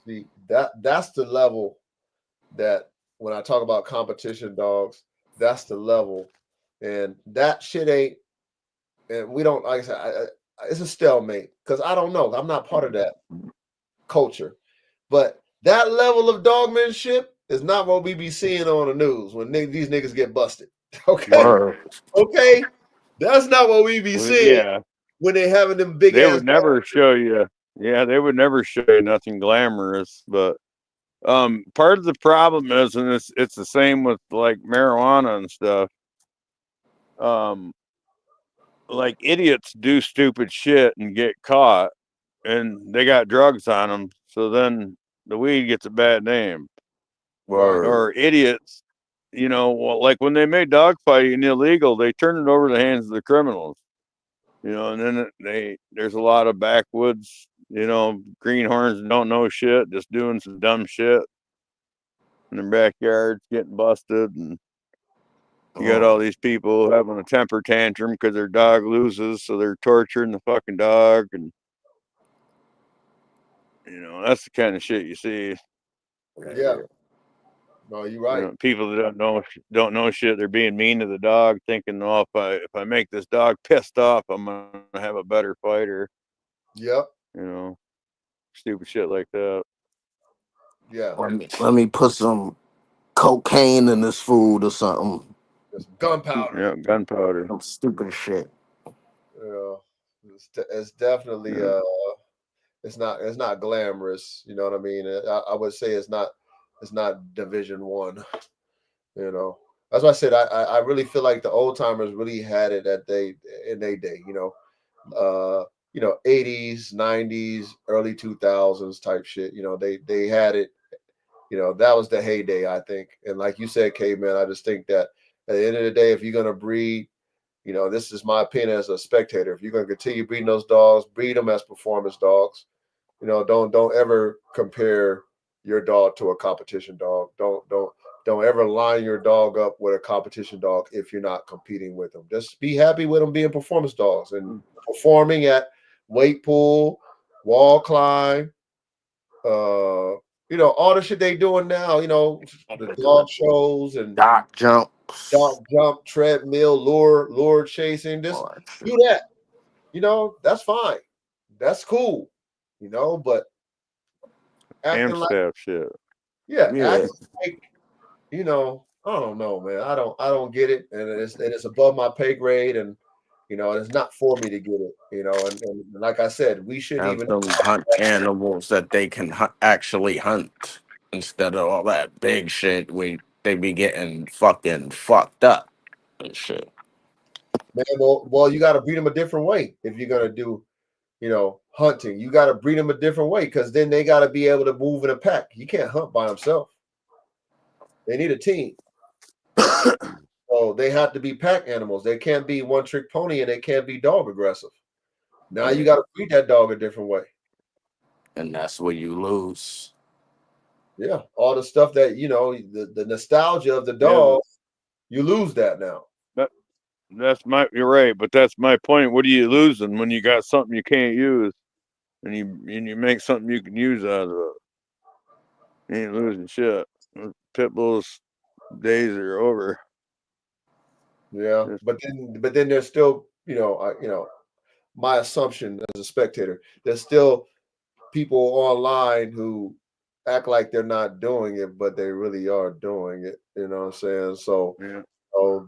See, that's the level that when I talk about competition dogs, that's the level. And that shit ain't, and we don't, like I said, it's a stalemate because I don't know. I'm not part of that culture. But that level of dogmanship is not what we be seeing on the news when these niggas get busted. Okay. Okay. That's not what we be seeing when they having them big They would never show you. Yeah, they would never show you nothing glamorous. But part of the problem is, and it's the same with like marijuana and stuff. Like idiots do stupid shit and get caught, and they got drugs on them. So then the weed gets a bad name. Or idiots, like when they made dogfighting illegal, they turned it over to the hands of the criminals. And then there's a lot of backwoods, greenhorns don't know shit, just doing some dumb shit in their backyards, getting busted, and you got all these people having a temper tantrum because their dog loses, so they're torturing the fucking dog, and that's the kind of shit you see. Yeah. No, you're right. People that don't know shit, they're being mean to the dog, thinking, "Oh, if I make this dog pissed off, I'm gonna have a better fighter." Yep. Stupid shit like that. Yeah. Let me put some cocaine in this food or something. Just gunpowder. Yeah, gunpowder. Some stupid shit. Yeah. It's definitely it's not glamorous. You know what I mean? I would say it's not Division 1. That's why I said I really feel like the old timers really had it in their day. 80s, 90s, early 2000s type shit. They had it. That was the heyday, I think. And like you said, K-Man, I just think that at the end of the day, if you're gonna breed, this is my opinion as a spectator. If you're gonna continue breeding those dogs, breed them as performance dogs. Don't ever compare, your dog to a competition dog. Don't ever line your dog up with a competition dog if you're not competing with them. Just be happy with them being performance dogs and performing at weight pull, wall climb, all the shit they doing now, the dog shows and Dock jumps. dog jump, treadmill, lure chasing. Just do that. That's fine. That's cool. But acting like staff shit. acting like, I don't know, man. I don't get it, and it's above my pay grade, and it's not for me to get it. And like I said, we shouldn't Have even them hunt animals that they can actually hunt instead of all that big shit. They be getting fucking fucked up and shit. Man, well, you got to breed them a different way if you're gonna do, hunting. You got to breed them a different way because then they got to be able to move in a pack. You can't hunt by themselves. They need a team. So they have to be pack animals. They can't be one trick pony and they can't be dog aggressive. Now you got to breed that dog a different way. And that's where you lose. Yeah, all the stuff that the nostalgia of the dog, you lose that now. You're right, but that's my point. What are you losing when you got something you can't use, and you make something you can use out of it? You ain't losing shit. Pit bulls days are over. Yeah, but then there's still my assumption as a spectator, there's still people online who act like they're not doing it, but they really are doing it. You know what I'm saying? So,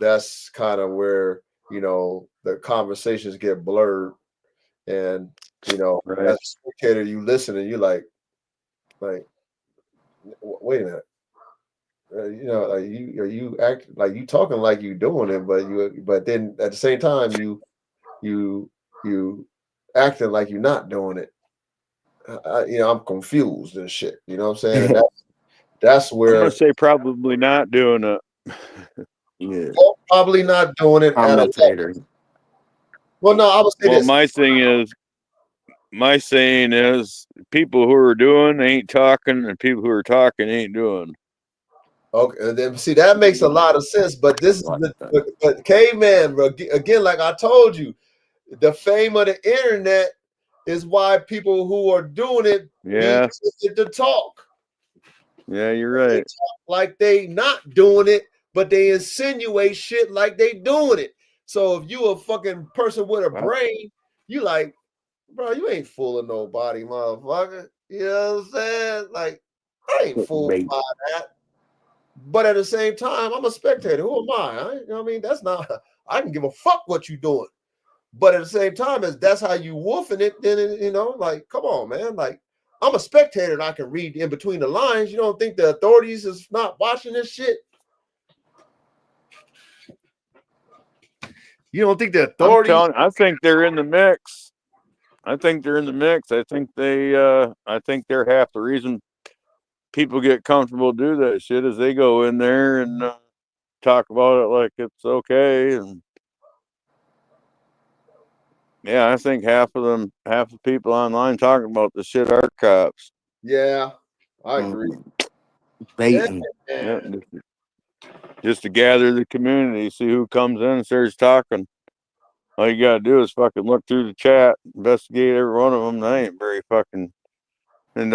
that's kind of where the conversations get blurred, and as a spectator, you listen and you like, wait a minute. You act like you talking like you doing it, but then at the same time you acting like you're not doing it. I'm confused and shit. You know what I'm saying? And that's where I'm gonna say probably not doing it. Yeah, probably not doing it at commentator. Well, no, I would say this. My saying is people who are doing ain't talking, and people who are talking ain't doing. Okay, then see that makes a lot of sense. But this is but caveman, bro. Again, like I told you, the fame of the internet is why people who are doing it need to talk. Yeah, you're right. They talk like they not doing it, but they insinuate shit like they doing it. So if you a fucking person with a brain, you like, bro, you ain't fooling nobody, motherfucker. You know what I'm saying? Like, I ain't fooled by that. But at the same time, I'm a spectator. Who am I? You know what I mean? That's not, I can give a fuck what you doing. But at the same time, as that's how you wolfing it, then, like, come on, man. Like, I'm a spectator and I can read in between the lines. You don't think the authorities is not watching this shit? You don't think the authorities? I think they're in the mix. I think they're half the reason people get comfortable do that shit is they go in there and talk about it like it's okay. And I think half the people online talking about the shit are cops. Yeah, I agree. Baiting. Yeah, just to gather the community, see who comes in and starts talking. All you gotta do is fucking look through the chat, investigate every one of them. That ain't very fucking, and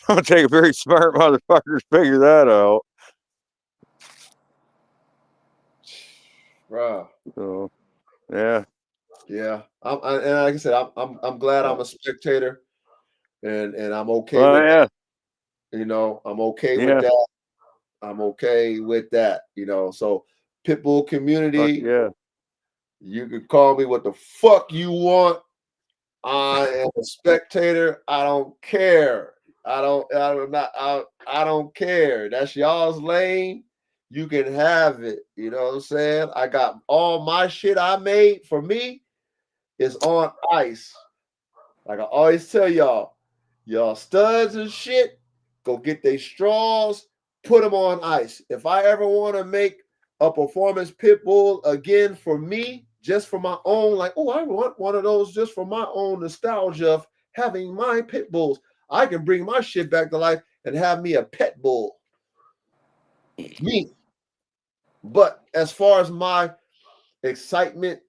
don't take a very smart motherfucker to figure that out. Bro. So, yeah. And like I said, I'm glad I'm a spectator, and I'm okay with that. I'm okay with that. I'm okay with that. So Pitbull community, you can call me what the fuck you want. I am a spectator. I don't care. I don't care. That's y'all's lane. You can have it. You know what I'm saying? I got all my shit I made for me is on ice. Like I always tell y'all studs and shit, go get they straws, put them on ice. If I ever want to make a performance pit bull again for me, just for my own, like, oh, I want one of those just for my own nostalgia of having my pit bulls, I can bring my shit back to life and have me a pet bull. Me. But as far as my excitement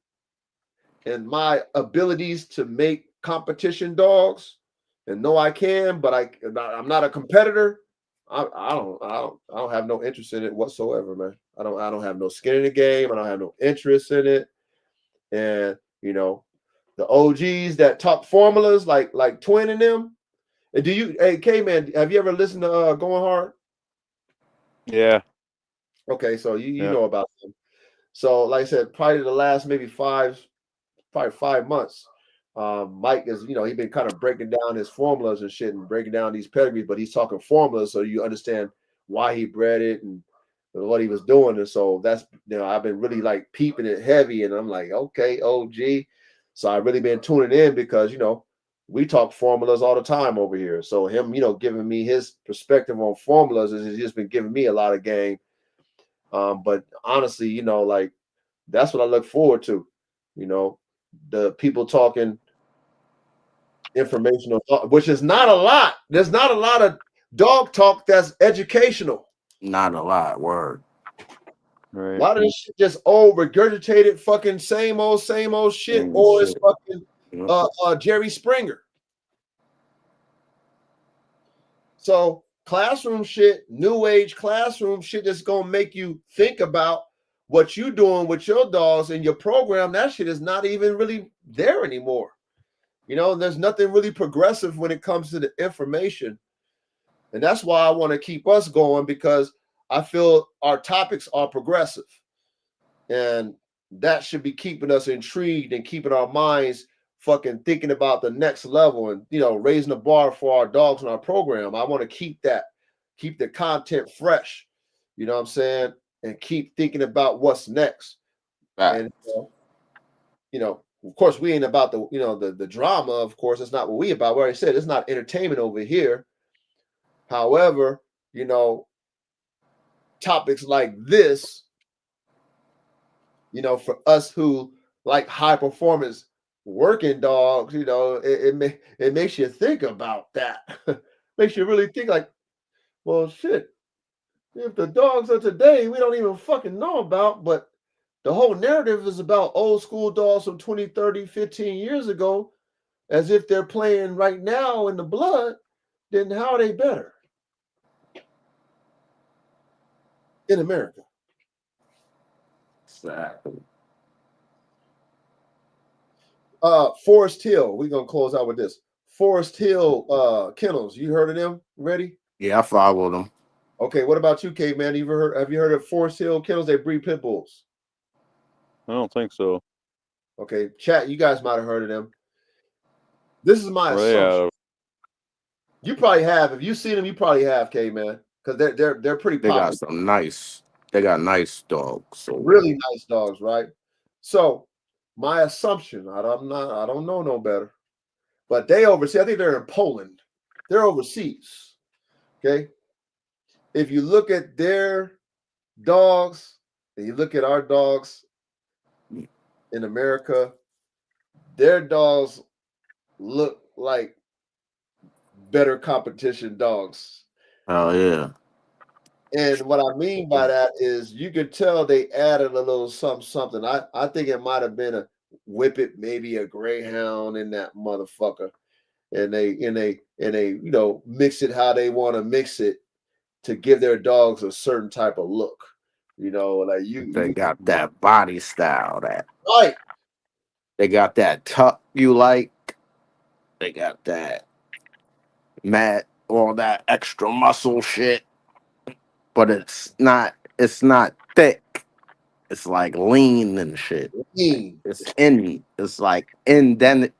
and my abilities to make competition dogs, and know I can, but I'm not a competitor. I don't have no interest in it whatsoever, man. I don't have no skin in the game. I don't have no interest in it. And you know, the OGs that talk formulas like Twin and them. And do you, hey K man, have you ever listened to Going Hard? Yeah. Okay, so you know about them. So like I said, probably the last maybe 5 months. Mike is, he's been kind of breaking down his formulas and shit and breaking down these pedigrees, but he's talking formulas so you understand why he bred it and what he was doing. And so that's, I've been really like peeping it heavy, and I'm like, okay, OG. So I've really been tuning in because, we talk formulas all the time over here. So him, giving me his perspective on formulas has just been giving me a lot of game. But honestly, like that's what I look forward to, the people talking informational talk, which is not a lot. There's not a lot of dog talk that's educational. Not a lot. Word. Right. A lot of this shit just old regurgitated fucking same old shit, or it's fucking Jerry Springer. So classroom shit, new age classroom shit that's gonna make you think about what you doing with your dogs and your program. That shit is not even really there anymore. There's nothing really progressive when it comes to the information. And that's why I want to keep us going, because I feel our topics are progressive. And that should be keeping us intrigued and keeping our minds fucking thinking about the next level and, raising the bar for our dogs and our program. I want to keep the content fresh, you know what I'm saying? And keep thinking about what's next. And, of course, we ain't about the drama. Of course, it's not what we about. Where I said it's not entertainment over here. However, topics like this, for us who like high performance working dogs, it makes you think about that. Makes you really think like, well, shit. If the dogs of today we don't even fucking know about, but the whole narrative is about old school dogs from 20, 30, 15 years ago, as if they're playing right now in the blood, then how are they better in America? Exactly. Forest Hill, we're gonna close out with this. Forest Hill kennels, you heard of them? Ready? Yeah, I follow them. Okay, what about you, Kate, man? Have you heard of Forest Hill kennels? They breed pit bulls. I don't think so. Okay, chat, you guys might have heard of them. This is my assumption. You probably have. If you've seen them, you probably have, K man, because they're pretty popular. They got nice dogs. So. Really nice dogs, right? So my assumption, I don't know no better, but they overseas. I think they're in Poland. They're overseas. Okay. If you look at their dogs and you look at our dogs in America, their dogs look like better competition dogs. Oh yeah. And what I mean by that is you could tell they added a little something. I think it might have been a whippet, maybe a greyhound in that motherfucker. And they mix it how they want to mix it to give their dogs a certain type of look. Like they got that body style that right. They got that tuck you like. They got that all that extra muscle shit. But it's not thick. It's like lean and shit. Lean. It's like indented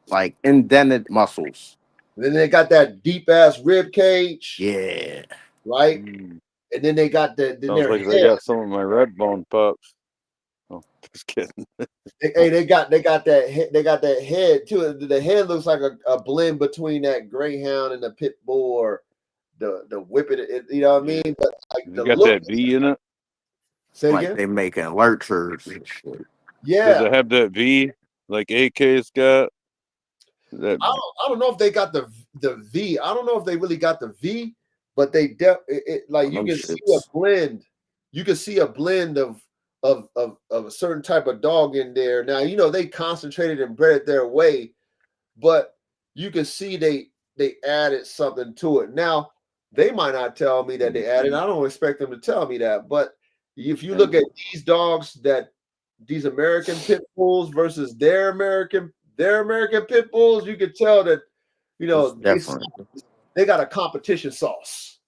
muscles. And then they got that deep ass rib cage. Yeah. Right. And then they got sounds like they got some of my red bone pups. Oh, just kidding. they got that head too. The head looks like a blend between that greyhound and the pit bull or the whippet. You know what I mean? But like you got that V in it. Say like again? they making lurchers and shit. Yeah. Does it have that V like AK's got? That I don't know if they got the V. I don't know if they really got the V, but they like you Them can see a shits. blend. You can see a blend of a certain type of dog in there. Now, you know, they concentrated and bred it their way, but you can see they added something to it. Now, they might not tell me that they added. I don't expect them to tell me that, but if you look at these dogs, that these American pit bulls versus their American pit bulls, you can tell that, you It's know, different. they got a competition sauce.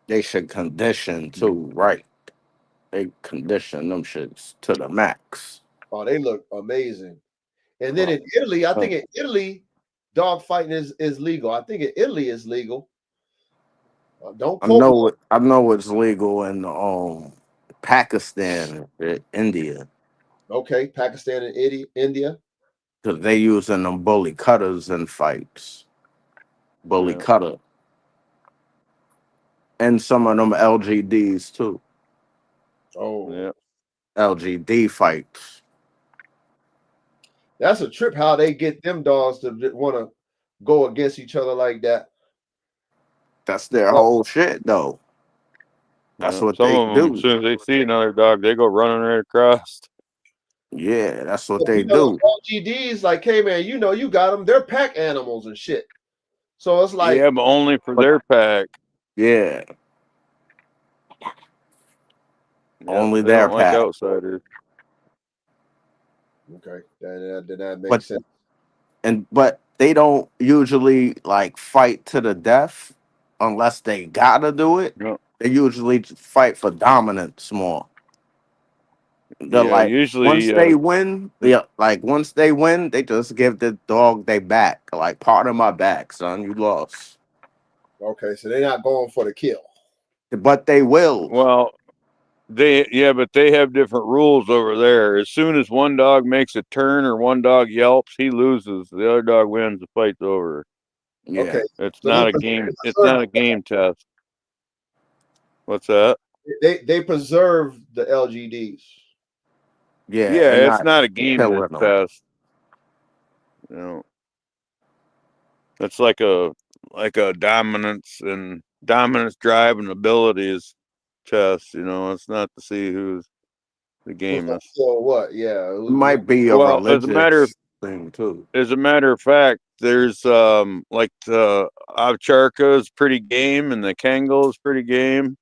They should condition too, right? They condition them shits to the max. Oh, they look amazing. And then in Italy, I think in Italy, dog fighting is legal. I think in Italy is legal. Don't I quote me. know I know it's legal in Pakistan, India, Okay, Pakistan and India. because they using them bully cutters in fights. Bully Yeah. cutter. And some of them LGDs too. Oh, Yeah. LGD fights. that's a trip how they get them dogs to want to go against each other like that. That's their But whole shit though. That's Yeah. what Some they of them, as do. soon as they see another dog, they go running right across. Yeah, that's what they you know, do. LGDs, like, hey man, you know, you got them. They're pack animals and shit. So it's like, Yeah, but only for But- their pack. Yeah, Yeah, only they their don't like pack. outsiders. okay, then that But makes sense. but they don't usually like fight to the death unless they gotta do it. No. They usually just fight for dominance more. They're Yeah, like once usually. they win, once they win, they just give the dog they back. Like part of my back, son. You lost. Okay, so they're not going for the kill. But they will. Well, but they have different rules over there. As soon as one dog makes a turn or one dog yelps, he loses. The other dog wins. The fight's over. Yeah. Okay, It's so not a game. It's not a game test. What's that? they preserve the LGDs. Yeah. Yeah, And it's not not a game killing them. test. You know, it's like a dominance drive and abilities test. You know, it's not to see who's the gamest. So what? Yeah. It might be a Well, religious thing too. as a matter of fact, there's like the Ovcharka is pretty game and the Kangal is pretty game.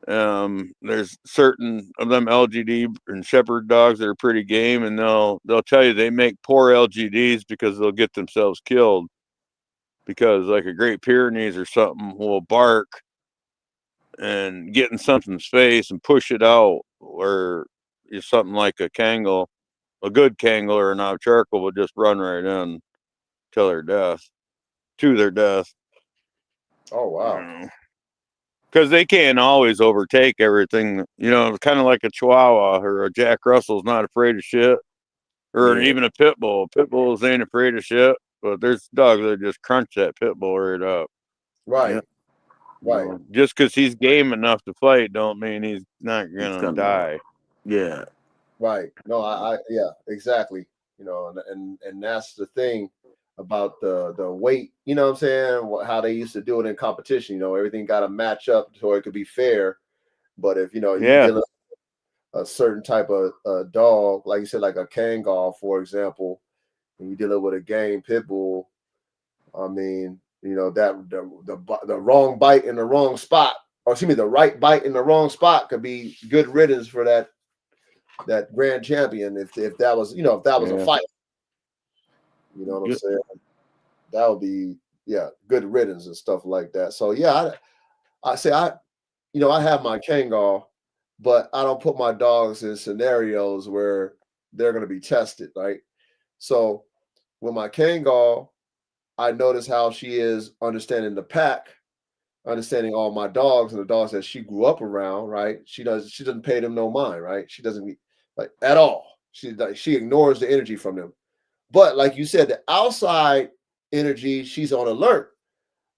There's certain of them LGD and shepherd dogs that are pretty game, and they'll tell you they make poor LGDs because they'll get themselves killed. Because like a Great Pyrenees or something will bark and get in something's face and push it out, or something like a Kangal, a good Kangal or an Ovcharka will just run right in till their death, to their death. Oh wow. Because they can't always overtake everything. You know, kind of like a Chihuahua or a Jack Russell's not afraid of shit, or Yeah. even a pit bull. Pit bulls ain't afraid of shit, but there's dogs that just crunch that pit bull right up. Right. Yeah. Right. You know, just because he's game enough to fight, don't mean he's not It's gonna die. Yeah. Right. No, I yeah, exactly. You know, and that's the thing about the weight, you know what I'm saying? How they used to do it in competition, you know, everything got to match up so it could be fair. But if, you know, you Yeah. deal with a certain type of dog, like you said, like a Kangal, for example, and you dealing with a game pit bull, I mean, you know, that the wrong bite in the wrong spot, or excuse me, the right bite in the wrong spot could be good riddance for that grand champion if that was, you know, if that was a Yeah. fight. You know what I'm saying? That would be, yeah, good riddance and stuff like that. So yeah, I say you know, I have my Kangal, but I don't put my dogs in scenarios where they're going to be tested, right? So with my Kangal, I notice how she is understanding the pack, understanding all my dogs and the dogs that she grew up around, right? She doesn't pay them no mind, right? She doesn't like at all. She ignores the energy from them. But like you said, the outside energy, she's on alert.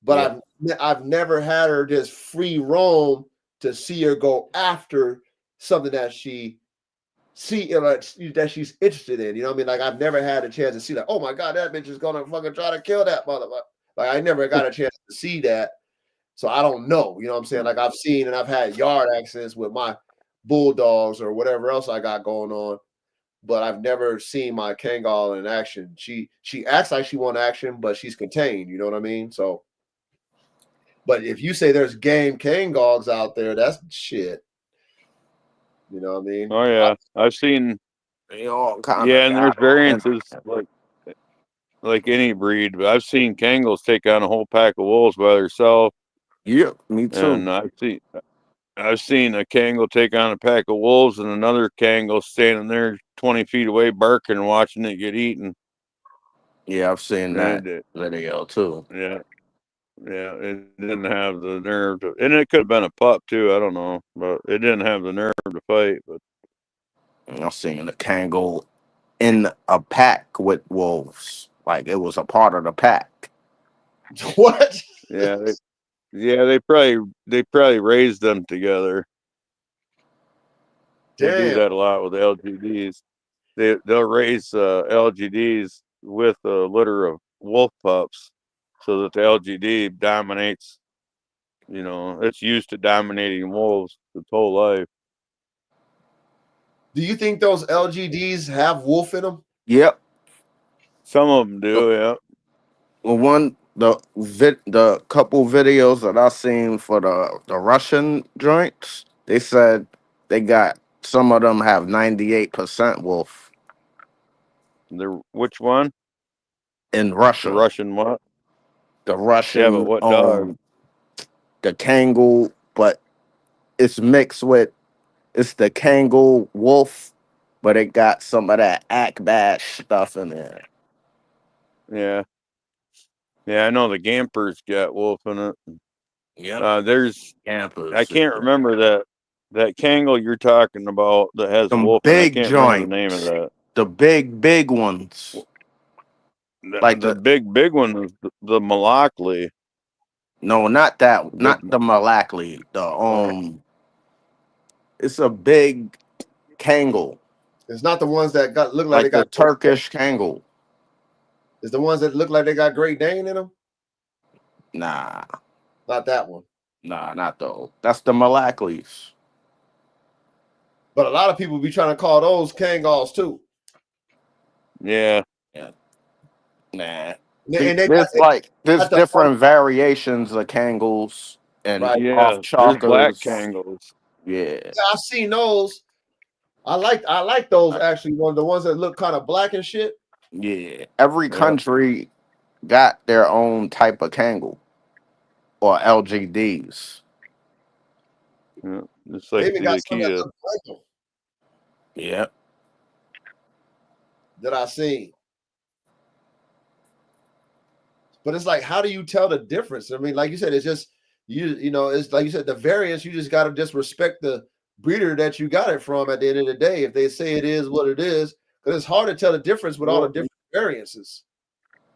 But I've never had her just free roam to see her go after something that she see that she's interested in. You know what I mean? Like I've never had a chance to see that. Oh my god, that bitch is gonna fucking try to kill that motherfucker. Like I never got a chance to see that. So I don't know. You know what I'm saying? Like I've seen and I've had yard accidents with my bulldogs or whatever else I got going on, but I've never seen my Kangal in action. She acts like she wants action, but she's contained. You know what I mean? So, but if you say there's game Kangals out there, that's shit. You know what I mean? Oh yeah, I've seen. They all kind Yeah, of and there's got on. variances like any breed, but I've seen Kangals take on a whole pack of wolves by herself, Yeah, me too. and I've seen a Kangal take on a pack of wolves and another Kangal standing there 20 feet away barking and watching it get eaten. Yeah, I've seen that And video too. yeah, it didn't have the nerve to, and it could have been a pup too. I don't know, but it didn't have the nerve to fight. But And I've seen the Kangal in a pack with wolves. Like it was a part of the pack. What? yeah, they probably raised them together. They do Damn. that a lot with LGDs. They'll raise LGDs with a litter of wolf pups, so that the LGD dominates. You know, it's used to dominating wolves its whole life. Do you think those LGDs have wolf in them? Yep. Some of them do, yeah. Well, the couple videos that I seen for the Russian joints, they said they got some of them have 98% wolf Which one? in Russia. The Russian what? The Yeah, but Russian what dog? the Kangal, but it's mixed with it's the Kangal wolf, but it got some of that Apbts stuff in there. Yeah, I know the Gamper's got wolf in it. Yeah, There's campers. I can't remember that Kangal you're talking about that has Them wolf in it. I big can't remember the name of joints, that. the big ones, like The big one is the Malakli. no, not that, The not the Malakli. It's a big Kangal. It's not the ones that look like they Like the got Turkish Kangal. It's the ones that look like they got Great Dane in them. Nah, Not that one. not those. That's the Malaklis. But a lot of people be trying to call those Kangals too. Yeah. Nah. And they There's got the different variations of Kangals and Right. Yeah, off there's black chalkers. Kangals. Yeah. I've seen those. I like those actually. The ones that look kind of black and shit. Yeah. Every Yeah. country got their own type of Kangal or LGDs. Yeah, it's They like even the got some that Akita. look like them Yeah. that I seen. But it's like, how do you tell the difference? I mean, like you said, it's just you know, it's like you said, the variance. You just got to just respect the breeder that you got it from. At the end of the day, if they say it is what it is, because it's hard to tell the difference with all the different variances.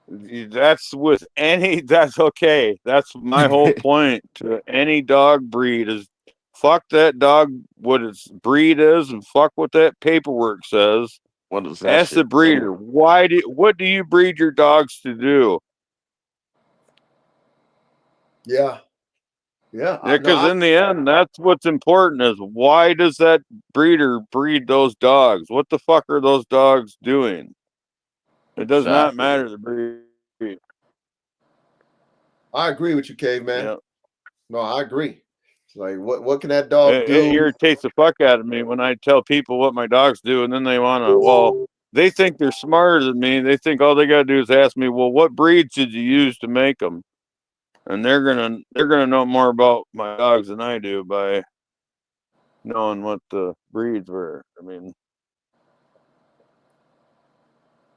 That's with any. That's okay. That's my whole point to any dog breed is fuck that dog what its breed is and fuck what that paperwork says. What is that? Ask the breeder what do you breed your dogs to do? Yeah. Because in the end, that's what's important is why does that breeder breed those dogs? What the fuck are those dogs doing? It does not matter the breed. I agree with you, Caveman. Yeah. No, I agree. It's like, what can that dog do? It irritates the fuck out of me when I tell people what my dogs do, and then they want to, they think they're smarter than me. They think all they got to do is ask me, well, what breeds did you use to make them? And they're gonna know more about my dogs than I do by knowing what the breeds were. I mean,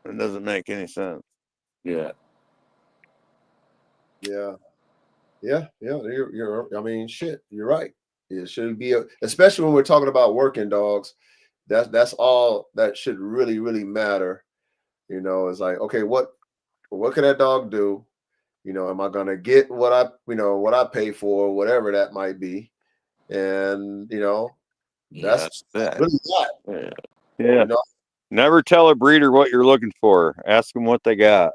it doesn't make any sense. Yeah. You're I mean, shit. You're right. It should be especially when we're talking about working dogs. That's all that should really matter. You know, it's like, okay, what can that dog do? You know, am I gonna get what I pay for, whatever that might be? And you know, that's really that. Yeah. Yeah. You know? Never tell a breeder what you're looking for. Ask them what they got.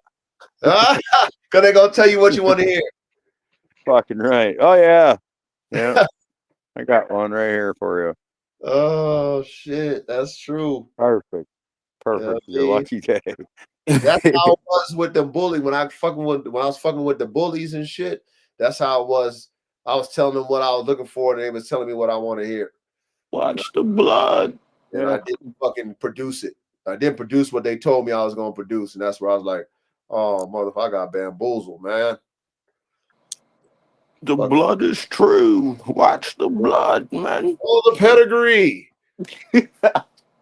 Because they're going to tell you what you want to hear. Fucking right. Oh, yeah. Yeah. I got one right here for you. Oh, shit. That's true. Perfect. Yeah, Perfect. Your lucky day. that's how it was with the bully when I was fucking with the bullies and shit. That's how it was. I was telling them what I was looking for, and they was telling me what I want to hear. Watch the blood. And Yeah. I didn't fucking produce it. I didn't produce what they told me I was going to produce, and that's where I was like, "Oh, motherfucker, I got bamboozled, man." The Fuck. blood is true. Watch the blood, man. Follow the pedigree.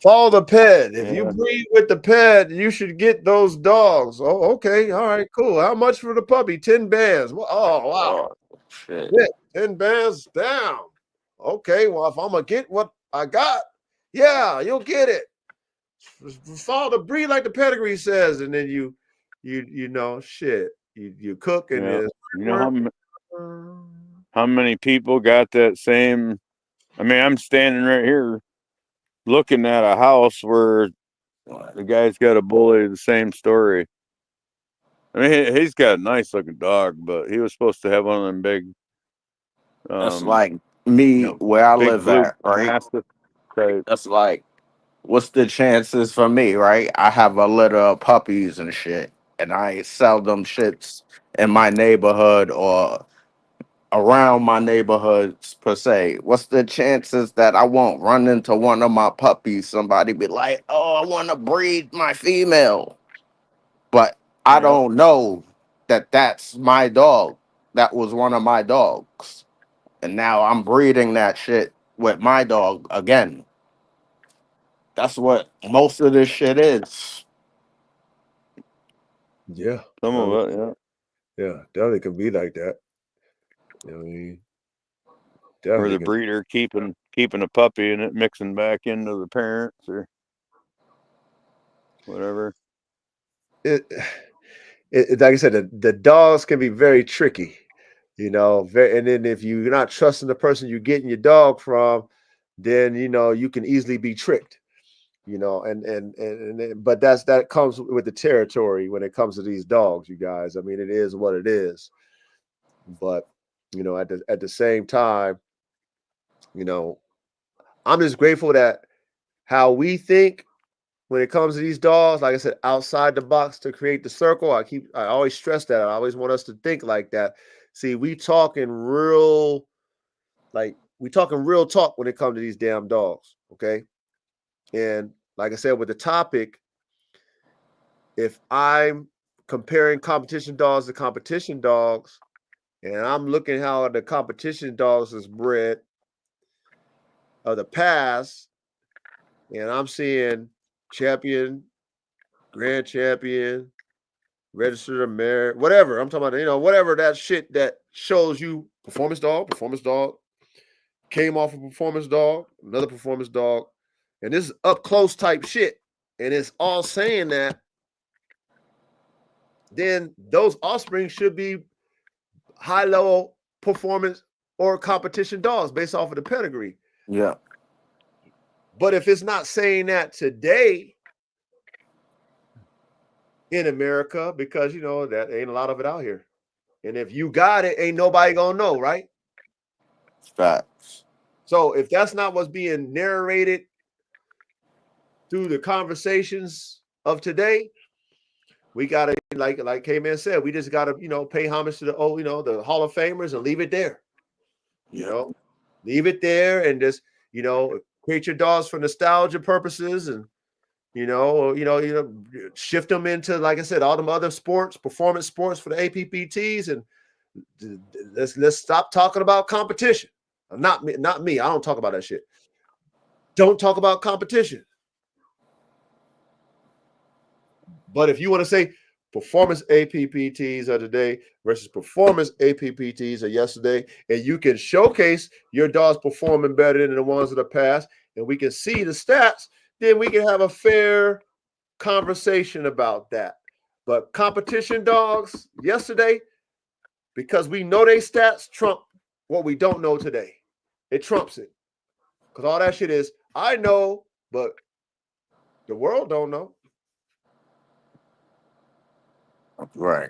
Follow the ped. If you Yeah. breed with the ped, you should get those dogs. Oh, okay. All right, cool. How much for the puppy? 10 bands. Oh, wow. Oh, shit. Yeah, 10 bands down. Okay, well, if I'm going to get what I got, yeah, you'll get it. Follow the breed like the pedigree says, and then you know, shit. You cook and Yeah. it's You know how many people got that same? I mean, I'm standing right here looking at a house where the guy's got a bully, the same story. I mean, he's got a nice looking dog, but he was supposed to have one of them big. That's like me where I big live blue at, right? mastiff type. That's like, what's the chances for me, right? I have a litter of puppies and shit, and I sell them shits in my neighborhood or around my neighborhoods per se. What's the chances that I won't run into one of my puppies? Somebody be like, "Oh, I want to breed my female," but I Yeah. don't know that that's my dog. That was one of my dogs, and now I'm breeding that shit with my dog again. That's what most of this shit is. Yeah. Some of it, yeah. Yeah, definitely can be like that. You know what I mean? Or Definitely the can. breeder keeping a puppy and it mixing back into the parents or whatever. It like I said, the dogs can be very tricky, you know. And then if you're not trusting the person you're getting your dog from, then you know you can easily be tricked, you know. But that comes with the territory when it comes to these dogs, you guys. I mean, it is what it is. But you know, at the same time, you know, I'm just grateful that how we think when it comes to these dogs, like I said, outside the box to create the circle. I always stress that. I always want us to think like that. See, we talking real talk when it comes to these damn dogs. Okay. And like I said, with the topic, if I'm comparing competition dogs to competition dogs, and I'm looking how the competition dogs is bred of the past, and I'm seeing champion, grand champion, registered or merit, whatever. I'm talking about, you know, whatever that shit that shows you performance dog, came off a performance dog, another performance dog. And this is up close type shit. And it's all saying that then those offspring should be high level performance or competition dogs based off of the pedigree. Yeah. But if it's not saying that today in America, because you know that ain't a lot of it out here. And if you got it, ain't nobody gonna know, right? Facts. So if that's not what's being narrated through the conversations of today, we gotta like K-Man said, we just gotta, you know, pay homage to the the Hall of Famers and leave it there. You know, leave it there and just, you know, create your dogs for nostalgia purposes and shift them into, like I said, all them other sports, performance sports for the APPTs, and let's stop talking about competition. Not me. I don't talk about that shit. Don't talk about competition. But if you want to say performance APPTs of today versus performance APPTs of yesterday, and you can showcase your dogs performing better than the ones of the past, and we can see the stats, then we can have a fair conversation about that. But competition dogs yesterday, because we know they stats trump what we don't know today. It trumps it. Because all that shit is, I know, but The world don't know. Right.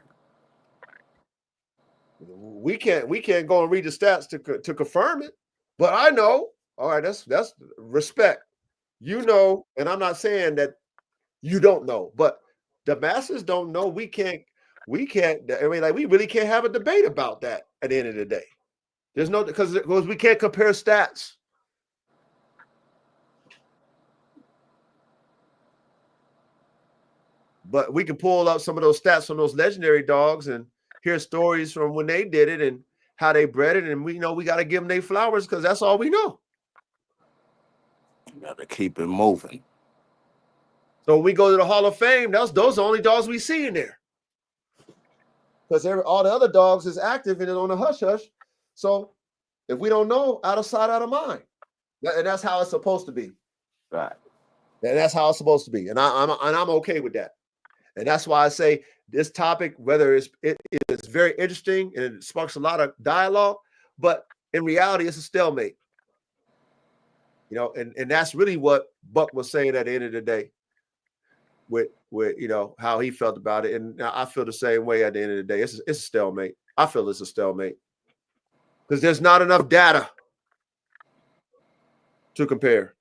We can't go and read the stats to confirm it. But I know. All right, that's respect. You know, and I'm not saying that you don't know, but the masses don't know. We can't. I mean, like, we really can't have a debate about that at the end of the day. There's no, because we can't compare stats. But we can pull up some of those stats from those legendary dogs and hear stories from when they did it and how they bred it. And we know we got to give them their flowers because that's all we know. You gotta keep it moving. So when we go to the Hall of Fame, those are the only dogs we see in there. Because all the other dogs is active and on the hush hush. So if we don't know, out of sight, out of mind. And that's how it's supposed to be. Right. And that's how it's supposed to be. And I'm okay with that. And that's why I say this topic, whether it is very interesting and it sparks a lot of dialogue, but in reality, it's a stalemate. You know, and that's really what Buck was saying at the end of the day with you know, how he felt about it. And I feel the same way at the end of the day. It's a stalemate. I feel it's a stalemate because there's not enough data to compare,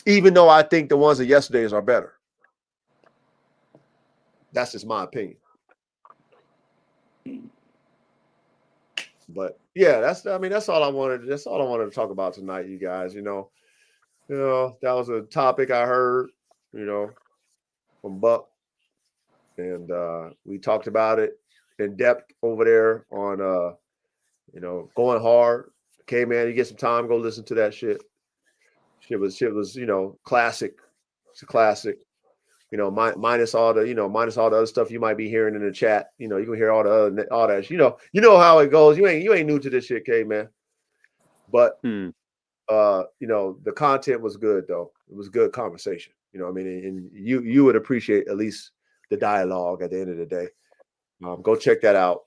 even though I think the ones of yesterday's are better. That's just my opinion. But yeah, that's all I wanted. That's all I wanted to talk about tonight, you guys. You know, that was a topic I heard, you know, from Buck. And we talked about it in depth over there on you know, Going Hard. Okay, man, you get some time, go listen to that shit. Shit was, you know, classic. It's a classic. You know, minus all the other stuff you might be hearing in the chat. You know, you can hear all that. You know how it goes. You ain't new to this shit, K, man. But you know, the content was good though. It was good conversation. You know what I mean? And you would appreciate at least the dialogue at the end of the day. Go check that out.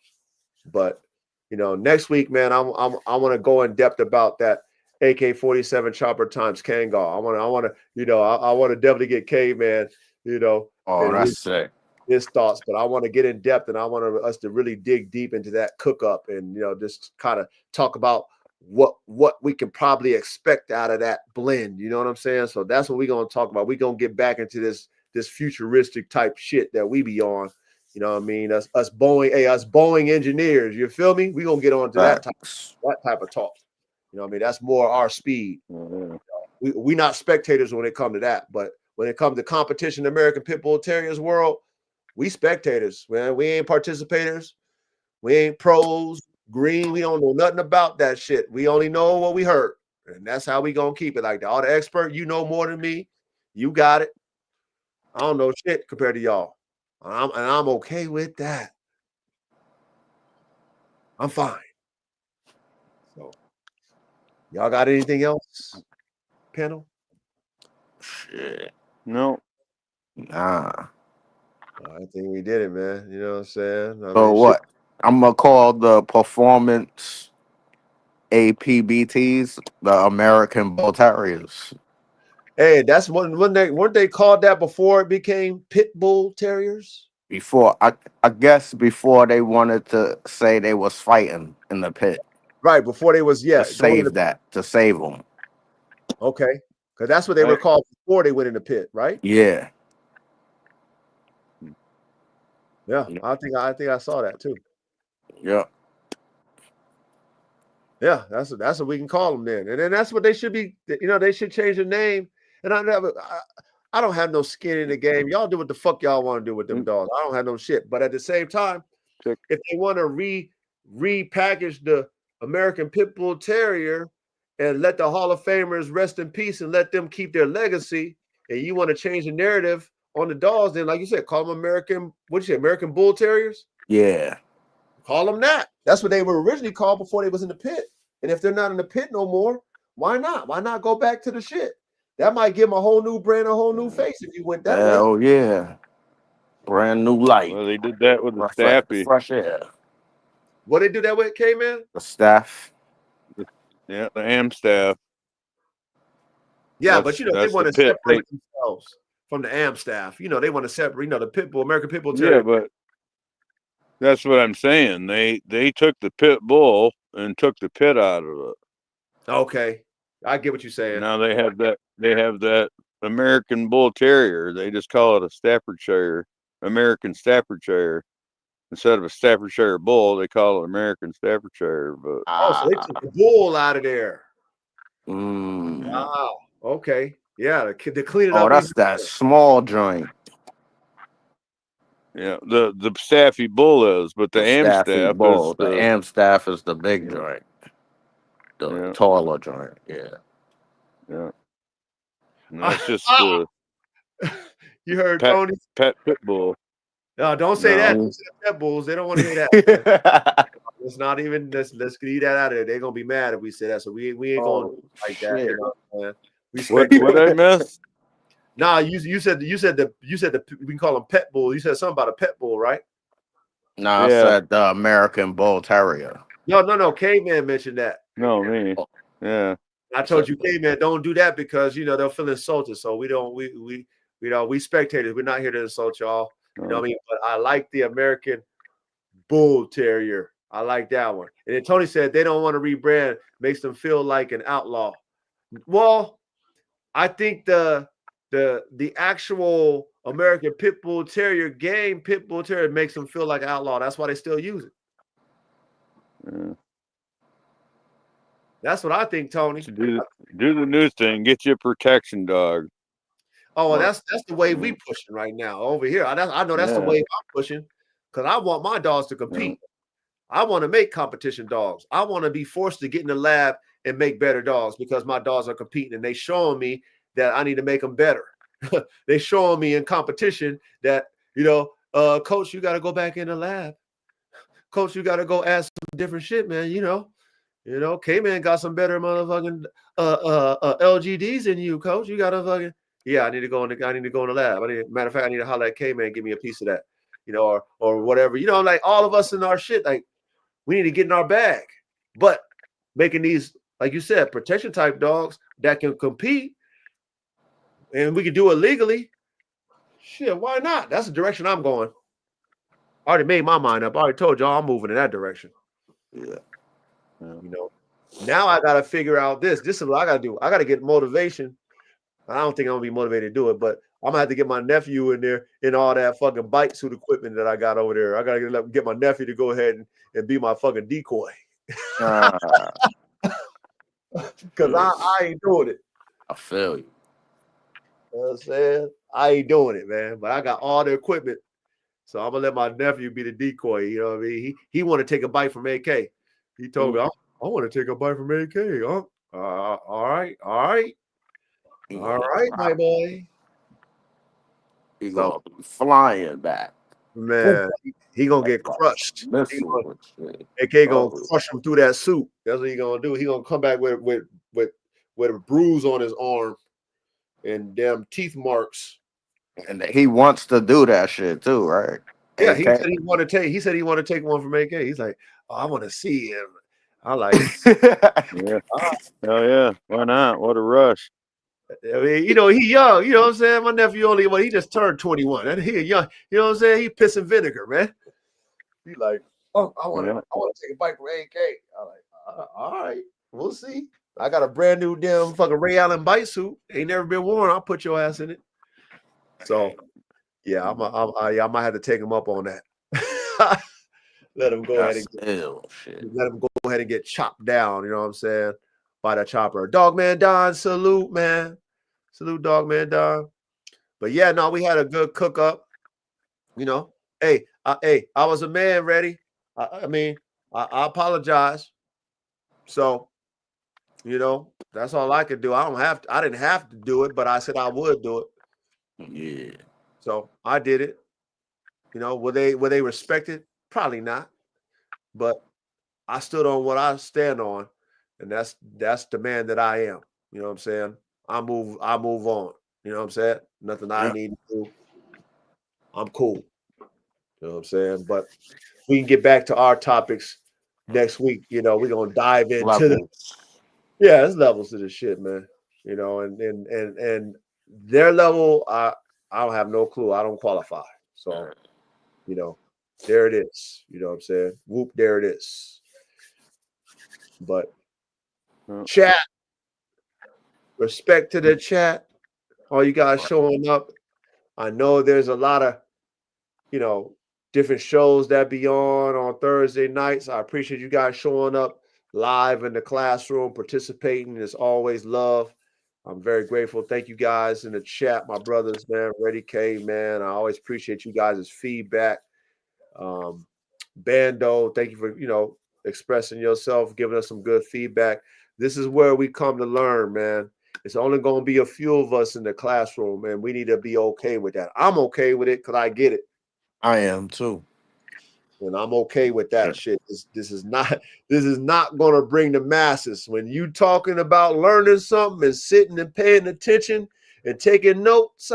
But you know, next week, man, I want to go in depth about that AK-47 chopper times Kangol. I want to, you know, I want to definitely get K, man, you know, Oh, that's sick. His thoughts, but I want to get in depth and I want us to really dig deep into that cook up and, you know, just kind of talk about what we can probably expect out of that blend. You know what I'm saying? So that's what we're going to talk about. We're going to get back into this futuristic type shit that we be on. You know what I mean? Us Boeing engineers, you feel me? We're going to get on to that type of talk. You know what I mean? That's more our speed. Mm-hmm. We not spectators when it comes to that, but when it comes to competition, American Pit Bull Terriers world, we spectators, man. We ain't participators. We ain't pros. Green, we don't know nothing about that shit. We only know what we heard, and that's how we gonna keep it like that. All the expert, you know more than me. You got it. I don't know shit compared to y'all, and I'm okay with that. I'm fine. So, y'all got anything else, panel? Shit. No. Nah. I think we did it, man. You know what I'm saying? So what? I'm gonna call the performance APBTs the American Bull Terriers. Hey, that's when weren't they called that before it became Pit Bull Terriers? Before I guess before they wanted to say they was fighting in the pit Right, before they was to save them. Okay, because that's what they were called before they went in the pit, right? Yeah. Yeah, I think I saw that too. Yeah. Yeah, that's what we can call them then, and then that's what they should be. You know, they should change the name. And I don't have no skin in the game. Y'all do what the fuck y'all want to do with them dogs. I don't have no shit. But at the same time, if they want to repackage the American Pit Bull Terrier and let the Hall of Famers rest in peace and let them keep their legacy, and you want to change the narrative on the dogs, then like you said, call them American Bull Terriers? Yeah. Call them that. That's what they were originally called before they was in the pit. And if they're not in the pit no more, why not? Why not go back to the shit? That might give them a whole new brand, a whole new face if you went that way. Oh yeah. Brand new light. Well, they did that with the Staffy. Fresh air. What they do that with, K-Man? The staff. Yeah, the AM staff. Yeah, but you know, they want to separate themselves from the AM staff. You know, they want to separate. You know, the pit bull, American pit bull Yeah, terrier. but that's what I'm saying. They took the pit bull and took the pit out of it. Okay, I get what you're saying. Now they have that American Bull Terrier. They just call it a Staffordshire, American Staffordshire. Instead of a Staffordshire Bull, they call it American Staffordshire. But Oh, so they took the bull out of there. Mm. Wow. Okay. Yeah, to clean it Oh, up. that's that small joint. yeah, the Staffy Bull is, but the Staffy Amstaff bull. is The Amstaff is the big joint. The Yeah. taller joint. Yeah. yeah. And that's just You heard pet, Tony? pet pit bull. No, don't say that. No. Don't say pet bulls. They don't want to hear that. Let's not even let's leave that out of there. They're gonna be mad if we say that. So we ain't going Oh, like that. shit. You know what I'm saying? What I miss? Nah, you said the we can call them pet bull. You said something about a pet bull, right? No, I Yeah. said the American Bull Terrier. No. Caveman mentioned that. No, me. Yeah. I told you, Caveman, don't do that because you know they'll feel insulted. So we don't we spectators. We're not here to insult y'all. You know what I mean? But I like the American Bull Terrier. I like that one. And then Tony said they don't want to rebrand, makes them feel like an outlaw. Well, I think the actual American Pit Bull Terrier game, Pit Bull Terrier makes them feel like an outlaw. That's why they still use it. Yeah. That's what I think, Tony. So do the new thing. Get you a protection dog. Oh, well, that's the way we pushing right now over here. I know that's the way I'm pushing because I want my dogs to compete. I want to make competition dogs. I want to be forced to get in the lab and make better dogs because my dogs are competing and they showing me that I need to make them better. They showing me in competition that, you know, coach, you got to go back in the lab. Coach, you got to go add some different shit, man. You know, K-Man got some better motherfucking LGDs than you, coach. You got to fucking, yeah, I need to go in the lab. Matter of fact, I need to holler at K-Man, give me a piece of that, you know, or whatever. You know, like all of us in our shit, like we need to get in our bag. But making these, like you said, protection type dogs that can compete and we can do it legally. Shit, why not? That's the direction I'm going. I already made my mind up. I already told y'all I'm moving in that direction. Yeah. You know, now I got to figure out this. This is what I got to do. I got to get motivation. I don't think I'm going to be motivated to do it, but I'm going to have to get my nephew in there in all that fucking bite suit equipment that I got over there. I got to get my nephew to go ahead and be my fucking decoy. Because I ain't doing it. I feel you. You know what I'm saying? I ain't doing it, man. But I got all the equipment. So I'm going to let my nephew be the decoy. You know what I mean? He want to take a bite from AK. He told me, I want to take a bite from AK. Huh? All right, my boy. He gonna be flying back. Man, he gonna get crushed. AK gonna crush him through that suit. That's what he gonna do. He gonna come back with a bruise on his arm and damn teeth marks. And he wants to do that shit too, right? Yeah, AK? he said he want to take one from AK. He's like, oh, I want to see him. I like, yeah, hell yeah, why not? What a rush! I mean, you know, he young. You know what I'm saying? My nephew he just turned 21. And he young. You know what I'm saying? He pissing vinegar, man. He like, oh, I want to take a bite from AK. I'm like, all right, we'll see. I got a brand new damn fucking Ray Allen bite suit. Ain't never been worn. I'll put your ass in it. So, yeah, I might have to take him up on that. Let him go ahead and get chopped down. You know what I'm saying? By the chopper. Dogman Don, salute, man. Salute, Dogman Don. But yeah, no, we had a good cook up. You know, hey, I was a man ready. I mean, I apologize. So, you know, that's all I could do. I didn't have to do it, but I said I would do it. Yeah. So I did it. You know, were they respected? Probably not. But I stood on what I stand on, and that's the man that I am. You know what I'm saying? I move on. You know what I'm saying? Nothing I need to do. I'm cool. You know what I'm saying? But we can get back to our topics next week. You know, we're gonna dive into there's levels to this shit, man. You know, and their level, I don't have no clue. I don't qualify. So, you know, there it is. You know what I'm saying? Whoop, there it is. But chat, respect to the chat. All you guys showing up. I know there's a lot of, different shows that be on Thursday nights. I appreciate you guys showing up live in the classroom, participating. It's always love. I'm very grateful. Thank you guys in the chat, my brothers, man. Reddy K, man. I always appreciate you guys' feedback. Bando, thank you for, expressing yourself, giving us some good feedback. This is where we come to learn, man. It's only going to be a few of us in the classroom, and we need to be okay with that. I'm okay with it because I get it. I am too. And I'm okay with that shit. This is not going to bring the masses. When you talking about learning something and sitting and paying attention and taking notes,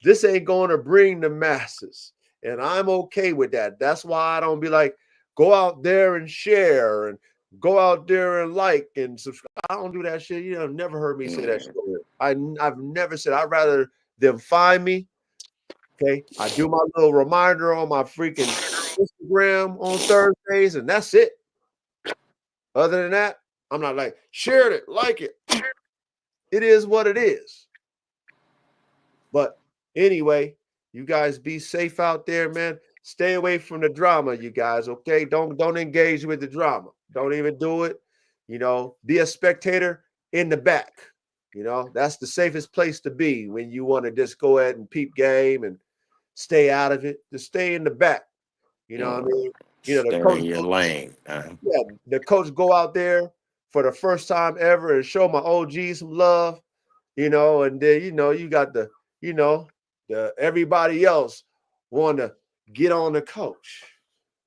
this ain't going to bring the masses. And I'm okay with that. That's why I don't be like, go out there and share and go out there and like and subscribe. I don't do that shit. You have never heard me say that shit. I've never said. I'd rather them find me. Okay, I do my little reminder on my freaking Instagram on Thursdays, and that's it. Other than that, I'm not like, share it, like it. It is what it is. But anyway, you guys be safe out there, man. Stay away from the drama, you guys, okay? Don't engage with the drama. Don't even do it. Be a spectator in the back. That's the safest place to be when you want to just go ahead and peep game and stay out of it. Just stay in the back. You know what I mean? The coach in your lane. Man. Yeah, the coach go out there for the first time ever and show my OG some love, and then you got the everybody else want to get on the coach,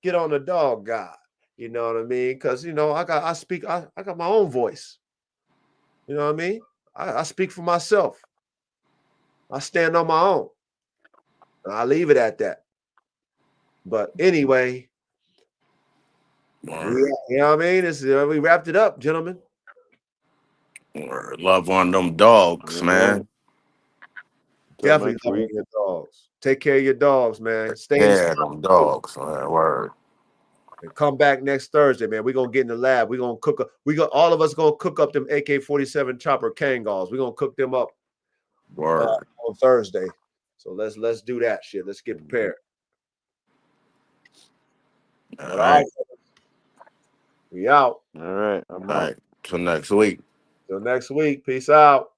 get on the dog guy. You know what I mean? Because I got my own voice. You know what I mean? I speak for myself. I stand on my own. And I leave it at that. But anyway, you know what I mean? We wrapped it up, gentlemen. Love on them dogs, man. Definitely love on your dogs. Take care of your dogs, man. Stay in them dogs, man. Word. And come back next Thursday, man. We're gonna get in the lab. We're gonna cook up. All of us gonna cook up them AK-47 chopper Kangalls. We're gonna cook them up on Thursday. So let's do that shit. Let's get prepared. All right. We out. All right. I'm out. Till next week. Till next week. Peace out.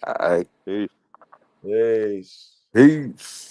All right. Peace. Peace. Peace.